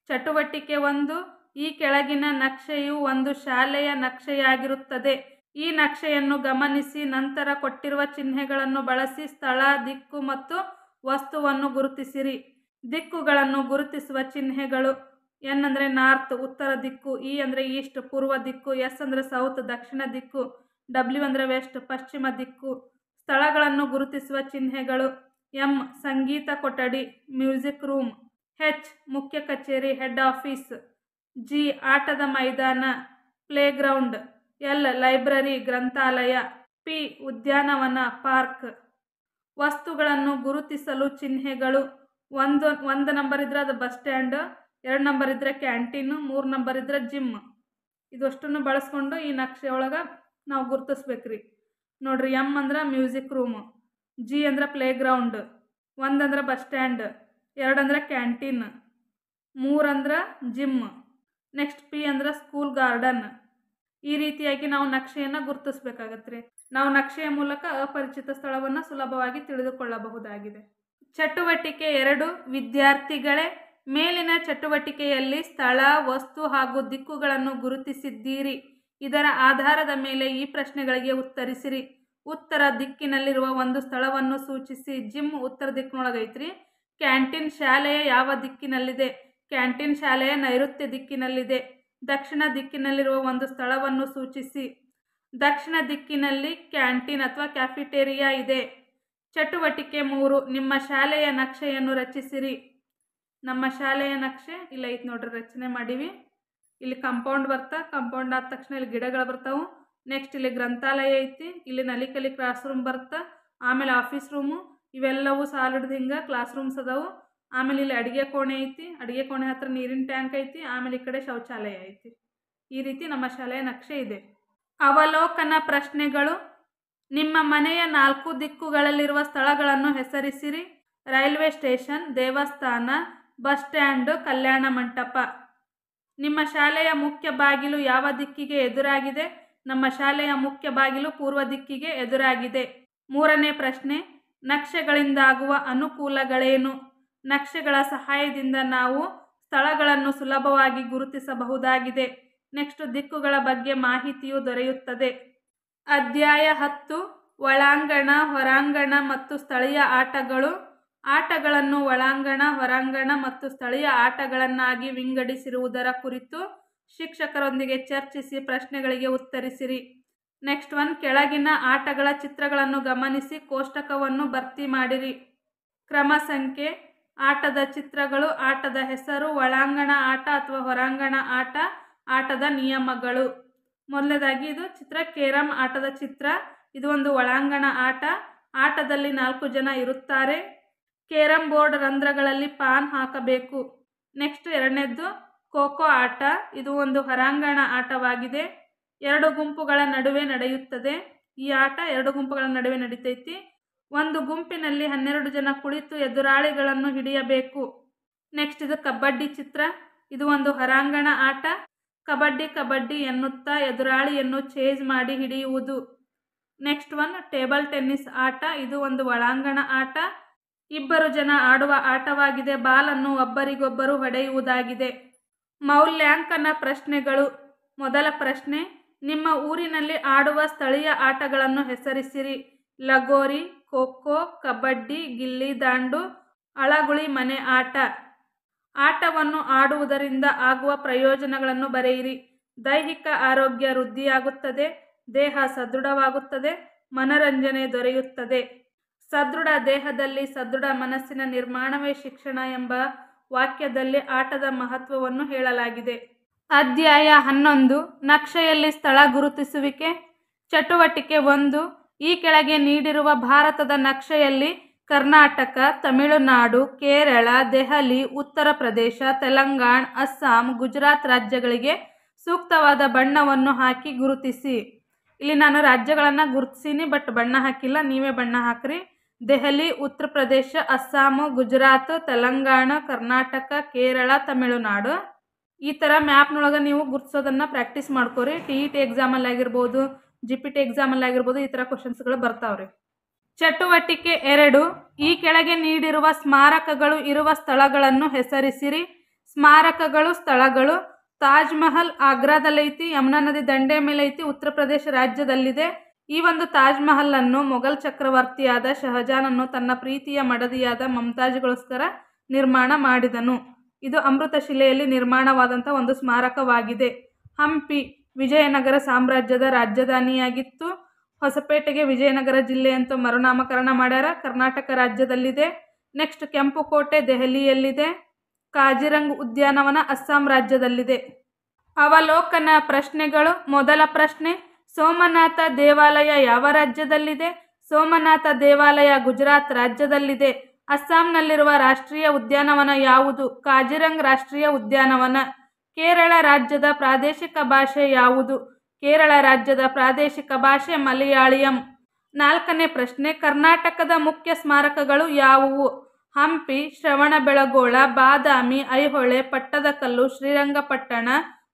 ಚಟುವಟಿಕೆ 1. ಈ ಕೆಳಗಿನ ನಕ್ಷೆಯು ಒಂದು ಶಾಲೆಯ ನಕ್ಷೆಯಾಗಿರುತ್ತದೆ. ಈ ನಕ್ಷೆಯನ್ನು ಗಮನಿಸಿ ನಂತರ ಕೊಟ್ಟಿರುವ ಚಿಹ್ನೆಗಳನ್ನು ಬಳಸಿ ಸ್ಥಳ, ದಿಕ್ಕು ಮತ್ತು ವಸ್ತುವನ್ನು ಗುರುತಿಸಿರಿ. ದಿಕ್ಕುಗಳನ್ನು ಗುರುತಿಸುವ ಚಿಹ್ನೆಗಳು. ಎನ್ ಅಂದರೆ ನಾರ್ತ್ ಉತ್ತರ ದಿಕ್ಕು, ಇ ಅಂದರೆ ಈಸ್ಟ್ ಪೂರ್ವ ದಿಕ್ಕು, ಎಸ್ ಅಂದರೆ ಸೌತ್ ದಕ್ಷಿಣ ದಿಕ್ಕು, ಡಬ್ಲ್ಯೂ ಅಂದರೆ ವೆಸ್ಟ್ ಪಶ್ಚಿಮ ದಿಕ್ಕು. ಸ್ಥಳಗಳನ್ನು ಗುರುತಿಸುವ ಚಿಹ್ನೆಗಳು. ಎಂ ಸಂಗೀತ ಕೊಠಡಿ ಮ್ಯೂಸಿಕ್ ರೂಮ್, ಹೆಚ್ ಮುಖ್ಯ ಕಚೇರಿ ಹೆಡ್ ಆಫೀಸ್, ಜಿ ಆಟದ ಮೈದಾನ ಪ್ಲೇಗ್ರೌಂಡ್, ಎಲ್ ಲೈಬ್ರರಿ ಗ್ರಂಥಾಲಯ, ಪಿ ಉದ್ಯಾನವನ ಪಾರ್ಕ್. ವಸ್ತುಗಳನ್ನು ಗುರುತಿಸಲು ಚಿಹ್ನೆಗಳು. ಒಂದು ನಂಬರ್ ಇದ್ರೆ ಅದು ಬಸ್ ಸ್ಟ್ಯಾಂಡ್, 2 ನಂಬರ್ ಇದ್ರೆ ಕ್ಯಾಂಟೀನು, 3 ನಂಬರ್ ಇದ್ರೆ ಜಿಮ್. ಇದಷ್ಟನ್ನು ಬಳಸ್ಕೊಂಡು ಈ ನಕ್ಷೆ ಒಳಗೆ ನಾವು ಗುರುತಿಸ್ಬೇಕ್ರಿ. ನೋಡ್ರಿ, ಎಂ ಅಂದ್ರೆ ಮ್ಯೂಸಿಕ್ ರೂಮ್, ಜಿ ಅಂದ್ರೆ ಪ್ಲೇಗ್ರೌಂಡ್, 1 ಅಂದ್ರೆ ಬಸ್ ಸ್ಟ್ಯಾಂಡ್, 2 ಅಂದ್ರೆ ಕ್ಯಾಂಟೀನ್, 3 ಅಂದ್ರೆ ಜಿಮ್, ನೆಕ್ಸ್ಟ್ ಪಿ ಅಂದ್ರೆ ಸ್ಕೂಲ್ ಗಾರ್ಡನ್. ಈ ರೀತಿಯಾಗಿ ನಾವು ನಕ್ಷೆಯನ್ನು ಗುರುತಿಸ್ಬೇಕಾಗತ್ತೆ. ನಾವು ನಕ್ಷೆಯ ಮೂಲಕ ಅಪರಿಚಿತ ಸ್ಥಳವನ್ನು ಸುಲಭವಾಗಿ ತಿಳಿದುಕೊಳ್ಳಬಹುದಾಗಿದೆ. ಚಟುವಟಿಕೆ 2 ವಿದ್ಯಾರ್ಥಿಗಳೇ, ಮೇಲಿನ ಚಟುವಟಿಕೆಯಲ್ಲಿ ಸ್ಥಳ, ವಸ್ತು ಹಾಗೂ ದಿಕ್ಕುಗಳನ್ನು ಗುರುತಿಸಿದ್ದೀರಿ. ಇದರ ಆಧಾರದ ಮೇಲೆ ಈ ಪ್ರಶ್ನೆಗಳಿಗೆ ಉತ್ತರಿಸಿರಿ. ಉತ್ತರ ದಿಕ್ಕಿನಲ್ಲಿರುವ ಒಂದು ಸ್ಥಳವನ್ನು ಸೂಚಿಸಿ. ಜಿಮ್ ಉತ್ತರ ದಿಕ್ಕಿನೊಳಗೈತ್ರಿ. ಕ್ಯಾಂಟೀನ್ ಶಾಲೆಯ ಯಾವ ದಿಕ್ಕಿನಲ್ಲಿದೆ? ಕ್ಯಾಂಟೀನ್ ಶಾಲೆಯ ನೈಋತ್ಯ ದಿಕ್ಕಿನಲ್ಲಿದೆ. ದಕ್ಷಿಣ ದಿಕ್ಕಿನಲ್ಲಿರುವ ಒಂದು ಸ್ಥಳವನ್ನು ಸೂಚಿಸಿ. ದಕ್ಷಿಣ ದಿಕ್ಕಿನಲ್ಲಿ ಕ್ಯಾಂಟೀನ್ ಅಥವಾ ಕ್ಯಾಫಿಟೇರಿಯಾ ಇದೆ. ಚಟುವಟಿಕೆ 3 ನಿಮ್ಮ ಶಾಲೆಯ ನಕ್ಷೆಯನ್ನು ರಚಿಸಿರಿ. ನಮ್ಮ ಶಾಲೆಯ ನಕ್ಷೆ ಇಲ್ಲ ಐತೆ ನೋಡ್ರಿ, ರಚನೆ ಮಾಡೀವಿ. ಇಲ್ಲಿ ಕಾಂಪೌಂಡ್ ಬರ್ತಾ, ಕಾಂಪೌಂಡ್ ಆದ ತಕ್ಷಣ ಇಲ್ಲಿ ಗಿಡಗಳು ಬರ್ತಾವೆ. ನೆಕ್ಸ್ಟ್ ಇಲ್ಲಿ ಗ್ರಂಥಾಲಯ ಐತಿ, ಇಲ್ಲಿ ನಲಿಕಲಿ ಕ್ಲಾಸ್ ರೂಮ್ ಬರ್ತಾ, ಆಮೇಲೆ ಆಫೀಸ್ ರೂಮು, ಇವೆಲ್ಲವೂ ಸಾಲಿಡ್ದು ಹಿಂಗೆ ಕ್ಲಾಸ್ ರೂಮ್ಸ್ ಅದಾವು. ಆಮೇಲೆ ಇಲ್ಲಿ ಅಡುಗೆ ಕೋಣೆ ಐತಿ, ಅಡುಗೆ ಕೋಣೆ ಹತ್ರ ನೀರಿನ ಟ್ಯಾಂಕ್ ಐತಿ, ಆಮೇಲೆ ಈ ಕಡೆ ಶೌಚಾಲಯ ಐತಿ. ಈ ರೀತಿ ನಮ್ಮ ಶಾಲೆಯ ನಕ್ಷೆ ಇದೆ. ಅವಲೋಕನ ಪ್ರಶ್ನೆಗಳು. ನಿಮ್ಮ ಮನೆಯ 4 ದಿಕ್ಕುಗಳಲ್ಲಿರುವ ಸ್ಥಳಗಳನ್ನು ಹೆಸರಿಸಿರಿ. ರೈಲ್ವೆ ಸ್ಟೇಷನ್, ದೇವಸ್ಥಾನ, ಬಸ್ ಸ್ಟ್ಯಾಂಡ್, ಕಲ್ಯಾಣ ಮಂಟಪ. ನಿಮ್ಮ ಶಾಲೆಯ ಮುಖ್ಯ ಬಾಗಿಲು ಯಾವ ದಿಕ್ಕಿಗೆ ಎದುರಾಗಿದೆ? ನಮ್ಮ ಶಾಲೆಯ ಮುಖ್ಯ ಬಾಗಿಲು ಪೂರ್ವ ದಿಕ್ಕಿಗೆ ಎದುರಾಗಿದೆ. 3ನೇ ಪ್ರಶ್ನೆ, ನಕ್ಷೆಗಳಿಂದಾಗುವ ಅನುಕೂಲಗಳೇನು? ನಕ್ಷೆಗಳ ಸಹಾಯದಿಂದ ನಾವು ಸ್ಥಳಗಳನ್ನು ಸುಲಭವಾಗಿ ಗುರುತಿಸಬಹುದಾಗಿದೆ. ನೆಕ್ಸ್ಟ್ ದಿಕ್ಕುಗಳ ಬಗ್ಗೆ ಮಾಹಿತಿಯು ದೊರೆಯುತ್ತದೆ. ಅಧ್ಯಾಯ 10 ಒಳಾಂಗಣ, ಹೊರಾಂಗಣ ಮತ್ತು ಸ್ಥಳೀಯ ಆಟಗಳು. ಆಟಗಳನ್ನು ಒಳಾಂಗಣ, ಹೊರಾಂಗಣ ಮತ್ತು ಸ್ಥಳೀಯ ಆಟಗಳನ್ನಾಗಿ ವಿಂಗಡಿಸಿರುವುದರ ಕುರಿತು ಶಿಕ್ಷಕರೊಂದಿಗೆ ಚರ್ಚಿಸಿ ಪ್ರಶ್ನೆಗಳಿಗೆ ಉತ್ತರಿಸಿರಿ. ನೆಕ್ಸ್ಟ್ 1 ಕೆಳಗಿನ ಆಟಗಳ ಚಿತ್ರಗಳನ್ನು ಗಮನಿಸಿ ಕೋಷ್ಟಕವನ್ನು ಭರ್ತಿ ಮಾಡಿರಿ. ಕ್ರಮ ಸಂಖ್ಯೆ, ಆಟದ ಚಿತ್ರಗಳು, ಆಟದ ಹೆಸರು, ಒಳಾಂಗಣ ಆಟ ಅಥವಾ ಹೊರಾಂಗಣ ಆಟ, ಆಟದ ನಿಯಮಗಳು. ಮೊದಲನೇದಾಗಿ ಇದು ಚಿತ್ರ ಕೇರಂ ಆಟದ ಚಿತ್ರ. ಇದು ಒಂದು ಒಳಾಂಗಣ ಆಟ. ಆಟದಲ್ಲಿ 4 ಜನ ಇರುತ್ತಾರೆ. ಕೇರಂ ಬೋರ್ಡ್ ರಂಧ್ರಗಳಲ್ಲಿ ಪಾನ್ ಹಾಕಬೇಕು. ನೆಕ್ಸ್ಟ್ 2ನೇದ್ದು ಖೋಖೋ ಆಟ. ಇದು ಒಂದು ಹೊರಾಂಗಣ ಆಟವಾಗಿದೆ. 2 ಗುಂಪುಗಳ ನಡುವೆ ನಡೆಯುತ್ತದೆ. ಈ ಆಟ 2 ಗುಂಪುಗಳ ನಡುವೆ ನಡೀತೈತಿ. ಒಂದು ಗುಂಪಿನಲ್ಲಿ 12 ಜನ ಕುಳಿತು ಎದುರಾಳಿಗಳನ್ನು ಹಿಡಿಯಬೇಕು. ನೆಕ್ಸ್ಟ್ ಇದು ಕಬಡ್ಡಿ ಚಿತ್ರ. ಇದು ಒಂದು ಹೊರಾಂಗಣ ಆಟ. ಕಬಡ್ಡಿ ಕಬಡ್ಡಿ ಎನ್ನುತ್ತಾ ಎದುರಾಳಿಯನ್ನು ಚೇಸ್ ಮಾಡಿ ಹಿಡಿಯುವುದು. ನೆಕ್ಸ್ಟ್ 1 ಟೇಬಲ್ ಟೆನ್ನಿಸ್ ಆಟ. ಇದು ಒಂದು ಒಳಾಂಗಣ ಆಟ. 2 ಜನ ಆಡುವ ಆಟವಾಗಿದೆ. ಬಾಲನ್ನು ಒಬ್ಬರಿಗೊಬ್ಬರು ಹೊಡೆಯುವುದಾಗಿದೆ. ಮೌಲ್ಯಾಂಕನ ಪ್ರಶ್ನೆಗಳು. ಮೊದಲ ಪ್ರಶ್ನೆ, ನಿಮ್ಮ ಊರಿನಲ್ಲಿ ಆಡುವ ಸ್ಥಳೀಯ ಆಟಗಳನ್ನು ಹೆಸರಿಸಿರಿ. ಲಗೋರಿ, ಖೋಖೋ, ಕಬಡ್ಡಿ, ಗಿಲ್ಲಿ ದಾಂಡು, ಅಳಗುಳಿ ಮನೆ ಆಟ. ಆಟವನ್ನು ಆಡುವುದರಿಂದ ಆಗುವ ಪ್ರಯೋಜನಗಳನ್ನು ಬರೆಯಿರಿ. ದೈಹಿಕ ಆರೋಗ್ಯ ವೃದ್ಧಿಯಾಗುತ್ತದೆ, ದೇಹ ಸದೃಢವಾಗುತ್ತದೆ, ಮನರಂಜನೆ ದೊರೆಯುತ್ತದೆ. ಸದೃಢ ದೇಹದಲ್ಲಿ ಸದೃಢ ಮನಸ್ಸಿನ ನಿರ್ಮಾಣವೇ ಶಿಕ್ಷಣ ಎಂಬ ವಾಕ್ಯದಲ್ಲಿ ಆಟದ ಮಹತ್ವವನ್ನು ಹೇಳಲಾಗಿದೆ. ಅಧ್ಯಾಯ 11 ನಕ್ಷೆಯಲ್ಲಿ ಸ್ಥಳ ಗುರುತಿಸುವಿಕೆ. ಚಟುವಟಿಕೆ 1 ಈ ಕೆಳಗೆ ನೀಡಿರುವ ಭಾರತದ ನಕ್ಷೆಯಲ್ಲಿ ಕರ್ನಾಟಕ, ತಮಿಳುನಾಡು, ಕೇರಳ, ದೆಹಲಿ, ಉತ್ತರ ಪ್ರದೇಶ, ತೆಲಂಗಾಣ, ಅಸ್ಸಾಂ, ಗುಜರಾತ್ ರಾಜ್ಯಗಳಿಗೆ ಸೂಕ್ತವಾದ ಬಣ್ಣವನ್ನು ಹಾಕಿ ಗುರುತಿಸಿ. ಇಲ್ಲಿ ನಾನು ರಾಜ್ಯಗಳನ್ನು ಗುರುತಿಸೀನಿ, ಬಟ್ ಬಣ್ಣ ಹಾಕಿಲ್ಲ, ನೀವೇ ಬಣ್ಣ ಹಾಕ್ರಿ. ದೆಹಲಿ, ಉತ್ತರ ಪ್ರದೇಶ, ಅಸ್ಸಾಂ, ಗುಜರಾತ್, ತೆಲಂಗಾಣ, ಕರ್ನಾಟಕ, ಕೇರಳ, ತಮಿಳುನಾಡು. ಈ ಥರ ಮ್ಯಾಪ್ನೊಳಗೆ ನೀವು ಗುರುತಿಸೋದನ್ನು ಪ್ರಾಕ್ಟೀಸ್ ಮಾಡ್ಕೋರಿ. TET ಎಕ್ಸಾಮಲ್ಲಿ ಆಗಿರ್ಬೋದು, GPT ಎಕ್ಸಾಮಲ್ಲಿ ಆಗಿರ್ಬೋದು, ಈ ಥರ ಕ್ವಶನ್ಸ್ಗಳು ಬರ್ತಾವ್ರಿ. ಚಟುವಟಿಕೆ 2, ಈ ಕೆಳಗೆ ನೀಡಿರುವ ಸ್ಮಾರಕಗಳು ಇರುವ ಸ್ಥಳಗಳನ್ನು ಹೆಸರಿಸಿರಿ. ಸ್ಮಾರಕಗಳು, ಸ್ಥಳಗಳು: ತಾಜ್ ಮಹಲ್ ಆಗ್ರಾದಲ್ಲೈತಿ, ಯಮುನಾ ನದಿ ದಂಡೆ ಮೇಲೆ ಐತಿ, ಉತ್ತರ ಪ್ರದೇಶ ರಾಜ್ಯದಲ್ಲಿದೆ. ಈ ಒಂದು ತಾಜ್ ಮಹಲ್ ಅನ್ನು ಮೊಘಲ್ ಚಕ್ರವರ್ತಿಯಾದ ಶಹಜಾನನ್ನು ತನ್ನ ಪ್ರೀತಿಯ ಮಡದಿಯಾದ ಮಮತಾಜ್ಗೋಸ್ಕರ ನಿರ್ಮಾಣ ಮಾಡಿದನು. ಇದು ಅಮೃತ ಶಿಲೆಯಲ್ಲಿ ನಿರ್ಮಾಣವಾದಂಥ ಒಂದು ಸ್ಮಾರಕವಾಗಿದೆ. ಹಂಪಿ ವಿಜಯನಗರ ಸಾಮ್ರಾಜ್ಯದ ರಾಜಧಾನಿಯಾಗಿತ್ತು. ಹೊಸಪೇಟೆಗೆ ವಿಜಯನಗರ ಜಿಲ್ಲೆ ಅಂತ ಮರುನಾಮಕರಣ ಮಾಡ್ಯಾರ, ಕರ್ನಾಟಕ ರಾಜ್ಯದಲ್ಲಿದೆ. ನೆಕ್ಸ್ಟ್ ಕೆಂಪುಕೋಟೆ ದೆಹಲಿಯಲ್ಲಿದೆ. ಕಾಜಿರಂಗ್ ಉದ್ಯಾನವನ ಅಸ್ಸಾಂ ರಾಜ್ಯದಲ್ಲಿದೆ. ಅವಲೋಕನ ಪ್ರಶ್ನೆಗಳು: ಮೊದಲ ಪ್ರಶ್ನೆ, ಸೋಮನಾಥ ದೇವಾಲಯ ಯಾವ ರಾಜ್ಯದಲ್ಲಿದೆ? ಸೋಮನಾಥ ದೇವಾಲಯ ಗುಜರಾತ್ ರಾಜ್ಯದಲ್ಲಿದೆ. ಅಸ್ಸಾಂನಲ್ಲಿರುವ ರಾಷ್ಟ್ರೀಯ ಉದ್ಯಾನವನ ಯಾವುದು? ಕಾಜಿರಂಗ್ ರಾಷ್ಟ್ರೀಯ ಉದ್ಯಾನವನ. ಕೇರಳ ರಾಜ್ಯದ ಪ್ರಾದೇಶಿಕ ಭಾಷೆ ಯಾವುದು? ಕೇರಳ ರಾಜ್ಯದ ಪ್ರಾದೇಶಿಕ ಭಾಷೆ ಮಲಯಾಳಿಯಂ. ನಾಲ್ಕನೇ ಪ್ರಶ್ನೆ, ಕರ್ನಾಟಕದ ಮುಖ್ಯ ಸ್ಮಾರಕಗಳು ಯಾವುವು? ಹಂಪಿ, ಶ್ರವಣಬೆಳಗೊಳ, ಬಾದಾಮಿ, ಐಹೊಳೆ, ಪಟ್ಟದಕಲ್ಲು, ಶ್ರೀರಂಗಪಟ್ಟಣ,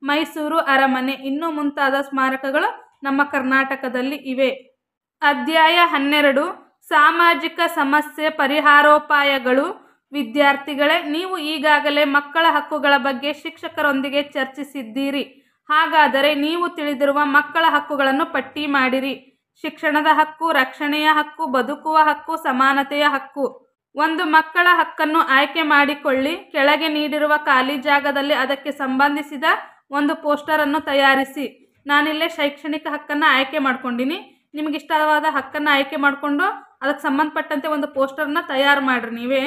ಮೈಸೂರು ಅರಮನೆ ಇನ್ನೂ ಮುಂತಾದ ಸ್ಮಾರಕಗಳು ನಮ್ಮ ಕರ್ನಾಟಕದಲ್ಲಿ ಇವೆ. ಅಧ್ಯಾಯ 12, ಸಾಮಾಜಿಕ ಸಮಸ್ಯೆ ಪರಿಹಾರೋಪಾಯಗಳು. ವಿದ್ಯಾರ್ಥಿಗಳೇ, ನೀವು ಈಗಾಗಲೇ ಮಕ್ಕಳ ಹಕ್ಕುಗಳ ಬಗ್ಗೆ ಶಿಕ್ಷಕರೊಂದಿಗೆ ಚರ್ಚಿಸಿದ್ದೀರಿ. ಹಾಗಾದರೆ ನೀವು ತಿಳಿದಿರುವ ಮಕ್ಕಳ ಹಕ್ಕುಗಳನ್ನು ಪಟ್ಟಿ ಮಾಡಿರಿ. ಶಿಕ್ಷಣದ ಹಕ್ಕು, ರಕ್ಷಣೆಯ ಹಕ್ಕು, ಬದುಕುವ ಹಕ್ಕು, ಸಮಾನತೆಯ ಹಕ್ಕು. ಒಂದು ಮಕ್ಕಳ ಹಕ್ಕನ್ನು ಆಯ್ಕೆ ಮಾಡಿಕೊಳ್ಳಿ. ಕೆಳಗೆ ನೀಡಿರುವ ಖಾಲಿ ಜಾಗದಲ್ಲಿ ಅದಕ್ಕೆ ಸಂಬಂಧಿಸಿದ ಒಂದು ಪೋಸ್ಟರನ್ನು ತಯಾರಿಸಿ. ನಾನಿಲ್ಲೇ ಶೈಕ್ಷಣಿಕ ಹಕ್ಕನ್ನು ಆಯ್ಕೆ ಮಾಡ್ಕೊಂಡಿನಿ. ನಿಮಗೆ ಇಷ್ಟವಾದ ಹಕ್ಕನ್ನು ಆಯ್ಕೆ ಮಾಡಿಕೊಂಡು ಅದಕ್ಕೆ ಸಂಬಂಧಪಟ್ಟಂತೆ ಒಂದು ಪೋಸ್ಟರ್ನ ತಯಾರು ಮಾಡಿರಿ. ನೀವೇ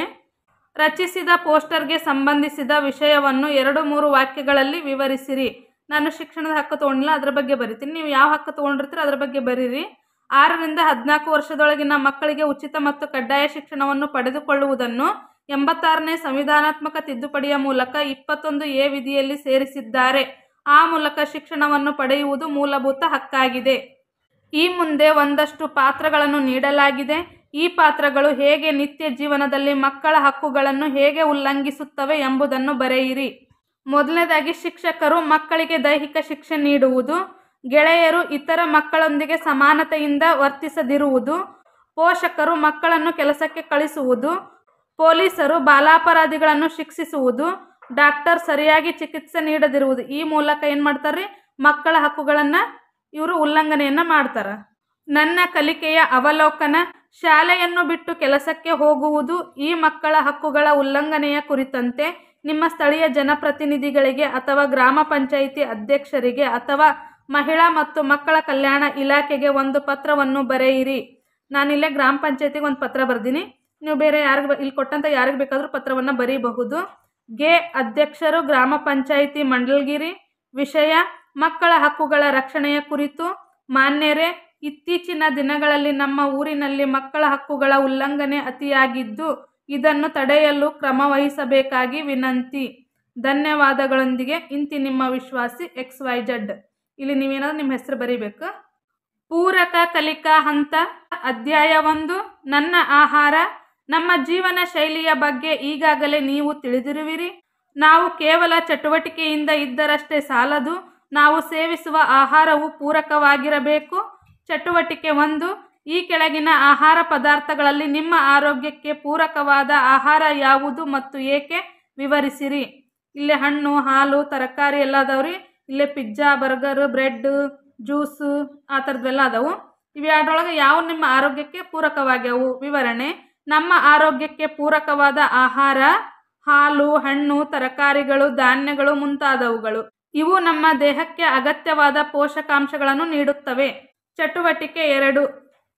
ರಚಿಸಿದ ಪೋಸ್ಟರ್ಗೆ ಸಂಬಂಧಿಸಿದ ವಿಷಯವನ್ನು 2-3 ವಾಕ್ಯಗಳಲ್ಲಿ ವಿವರಿಸಿರಿ. ನಾನು ಶಿಕ್ಷಣದ ಹಕ್ಕು ತೊಗೊಂಡಿಲ್ಲ, ಅದ್ರ ಬಗ್ಗೆ ಬರಿತೀನಿ. ನೀವು ಯಾವ ಹಕ್ಕು ತೊಗೊಂಡಿರ್ತೀರೋ ಅದ್ರ ಬಗ್ಗೆ ಬರೀರಿ. 6ರಿಂದ 14 ವರ್ಷದೊಳಗಿನ ಮಕ್ಕಳಿಗೆ ಉಚಿತ ಮತ್ತು ಕಡ್ಡಾಯ ಶಿಕ್ಷಣವನ್ನು ಪಡೆದುಕೊಳ್ಳುವುದನ್ನು 86ನೇ ಸಂವಿಧಾನಾತ್ಮಕ ತಿದ್ದುಪಡಿಯ ಮೂಲಕ 21A ವಿಧಿಯಲ್ಲಿ ಸೇರಿಸಿದ್ದಾರೆ. ಆ ಮೂಲಕ ಶಿಕ್ಷಣವನ್ನು ಪಡೆಯುವುದು ಮೂಲಭೂತ ಹಕ್ಕಾಗಿದೆ. ಈ ಮುಂದೆ ಒಂದಷ್ಟು ಪಾತ್ರಗಳನ್ನು ನೀಡಲಾಗಿದೆ. ಈ ಪಾತ್ರಗಳು ಹೇಗೆ ನಿತ್ಯ ಜೀವನದಲ್ಲಿ ಮಕ್ಕಳ ಹಕ್ಕುಗಳನ್ನು ಹೇಗೆ ಉಲ್ಲಂಘಿಸುತ್ತವೆ ಎಂಬುದನ್ನು ಬರೆಯಿರಿ. ಮೊದಲನೇದಾಗಿ, ಶಿಕ್ಷಕರು ಮಕ್ಕಳಿಗೆ ದೈಹಿಕ ಶಿಕ್ಷೆ ನೀಡುವುದು. ಗೆಳೆಯರು ಇತರ ಮಕ್ಕಳೊಂದಿಗೆ ಸಮಾನತೆಯಿಂದ ವರ್ತಿಸದಿರುವುದು. ಪೋಷಕರು ಮಕ್ಕಳನ್ನು ಕೆಲಸಕ್ಕೆ ಕಳಿಸುವುದು. ಪೊಲೀಸರು ಬಾಲಾಪರಾಧಿಗಳನ್ನು ಶಿಕ್ಷಿಸುವುದು. ಡಾಕ್ಟರ್ ಸರಿಯಾಗಿ ಚಿಕಿತ್ಸೆ ನೀಡದಿರುವುದು. ಈ ಮೂಲಕ ಏನು ಮಾಡ್ತಾರೆ? ಮಕ್ಕಳ ಹಕ್ಕುಗಳನ್ನು ಇವರು ಉಲ್ಲಂಘನೆಯನ್ನು ಮಾಡ್ತಾರೆ. ನನ್ನ ಕಲಿಕೆಯ ಅವಲೋಕನ: ಶಾಲೆಯನ್ನು ಬಿಟ್ಟು ಕೆಲಸಕ್ಕೆ ಹೋಗುವುದು. ಈ ಮಕ್ಕಳ ಹಕ್ಕುಗಳ ಉಲ್ಲಂಘನೆಯ ಕುರಿತಂತೆ ನಿಮ್ಮ ಸ್ಥಳೀಯ ಜನಪ್ರತಿನಿಧಿಗಳಿಗೆ ಅಥವಾ ಗ್ರಾಮ ಪಂಚಾಯಿತಿ ಅಧ್ಯಕ್ಷರಿಗೆ ಅಥವಾ ಮಹಿಳಾ ಮತ್ತು ಮಕ್ಕಳ ಕಲ್ಯಾಣ ಇಲಾಖೆಗೆ ಒಂದು ಪತ್ರವನ್ನು ಬರೆಯಿರಿ. ನಾನಿಲ್ಲೇ ಗ್ರಾಮ ಪಂಚಾಯತಿಗೆ ಒಂದು ಪತ್ರ ಬರ್ದೀನಿ. ನೀವು ಬೇರೆ ಯಾರಿಗೆ ಇಲ್ಲಿ ಕೊಟ್ಟಂತ ಯಾರಿಗೆ ಬೇಕಾದರೂ ಪತ್ರವನ್ನು ಬರೀಬಹುದು. ಅಧ್ಯಕ್ಷರು, ಗ್ರಾಮ ಪಂಚಾಯಿತಿ ಮಂಡಲಗಿರಿ. ವಿಷಯ: ಮಕ್ಕಳ ಹಕ್ಕುಗಳ ರಕ್ಷಣೆಯ ಕುರಿತು. ಮಾನ್ಯರೇ, ಇತ್ತೀಚಿನ ದಿನಗಳಲ್ಲಿ ನಮ್ಮ ಊರಿನಲ್ಲಿ ಮಕ್ಕಳ ಹಕ್ಕುಗಳ ಉಲ್ಲಂಘನೆ ಅತಿಯಾಗಿದ್ದು, ಇದನ್ನು ತಡೆಯಲು ಕ್ರಮ ವಹಿಸಬೇಕಾಗಿ ವಿನಂತಿ. ಧನ್ಯವಾದಗಳೊಂದಿಗೆ ಇಂತಿ ನಿಮ್ಮ ವಿಶ್ವಾಸಿ XYZ. ಇಲ್ಲಿ ನೀವೇನಾದ್ರೂ ನಿಮ್ಮ ಹೆಸರು ಬರೀಬೇಕು. ಪೂರಕ ಕಲಿಕಾ ಹಂತ. ಅಧ್ಯಾಯ 1, ನನ್ನ ಆಹಾರ. ನಮ್ಮ ಜೀವನ ಶೈಲಿಯ ಬಗ್ಗೆ ಈಗಾಗಲೇ ನೀವು ತಿಳಿದಿರುವಿರಿ. ನಾವು ಕೇವಲ ಚಟುವಟಿಕೆಯಿಂದ ಇದ್ದರಷ್ಟೇ ಸಾಲದು. ನಾವು ಸೇವಿಸುವ ಆಹಾರವು ಪೂರಕವಾಗಿರಬೇಕು. ಚಟುವಟಿಕೆ 1, ಈ ಕೆಳಗಿನ ಆಹಾರ ಪದಾರ್ಥಗಳಲ್ಲಿ ನಿಮ್ಮ ಆರೋಗ್ಯಕ್ಕೆ ಪೂರಕವಾದ ಆಹಾರ ಯಾವುದು ಮತ್ತು ಏಕೆ ವಿವರಿಸಿರಿ. ಇಲ್ಲೇ ಹಣ್ಣು, ಹಾಲು, ತರಕಾರಿ ಎಲ್ಲ ಅದಾವ್ರಿ. ಇಲ್ಲೇ ಪಿಜ್ಜಾ, ಬರ್ಗರ್, ಬ್ರೆಡ್, ಜ್ಯೂಸು ಆ ಥರದ್ವೆಲ್ಲ ಅದಾವು. ಇವೆರಡರೊಳಗೆ ಯಾವ ನಿಮ್ಮ ಆರೋಗ್ಯಕ್ಕೆ ಪೂರಕವಾಗ್ಯಾವು? ವಿವರಣೆ: ನಮ್ಮ ಆರೋಗ್ಯಕ್ಕೆ ಪೂರಕವಾದ ಆಹಾರ ಹಾಲು, ಹಣ್ಣು, ತರಕಾರಿಗಳು, ಧಾನ್ಯಗಳು ಮುಂತಾದವುಗಳು. ಇವು ನಮ್ಮ ದೇಹಕ್ಕೆ ಅಗತ್ಯವಾದ ಪೋಷಕಾಂಶಗಳನ್ನು ನೀಡುತ್ತವೆ. ಚಟುವಟಿಕೆ 2,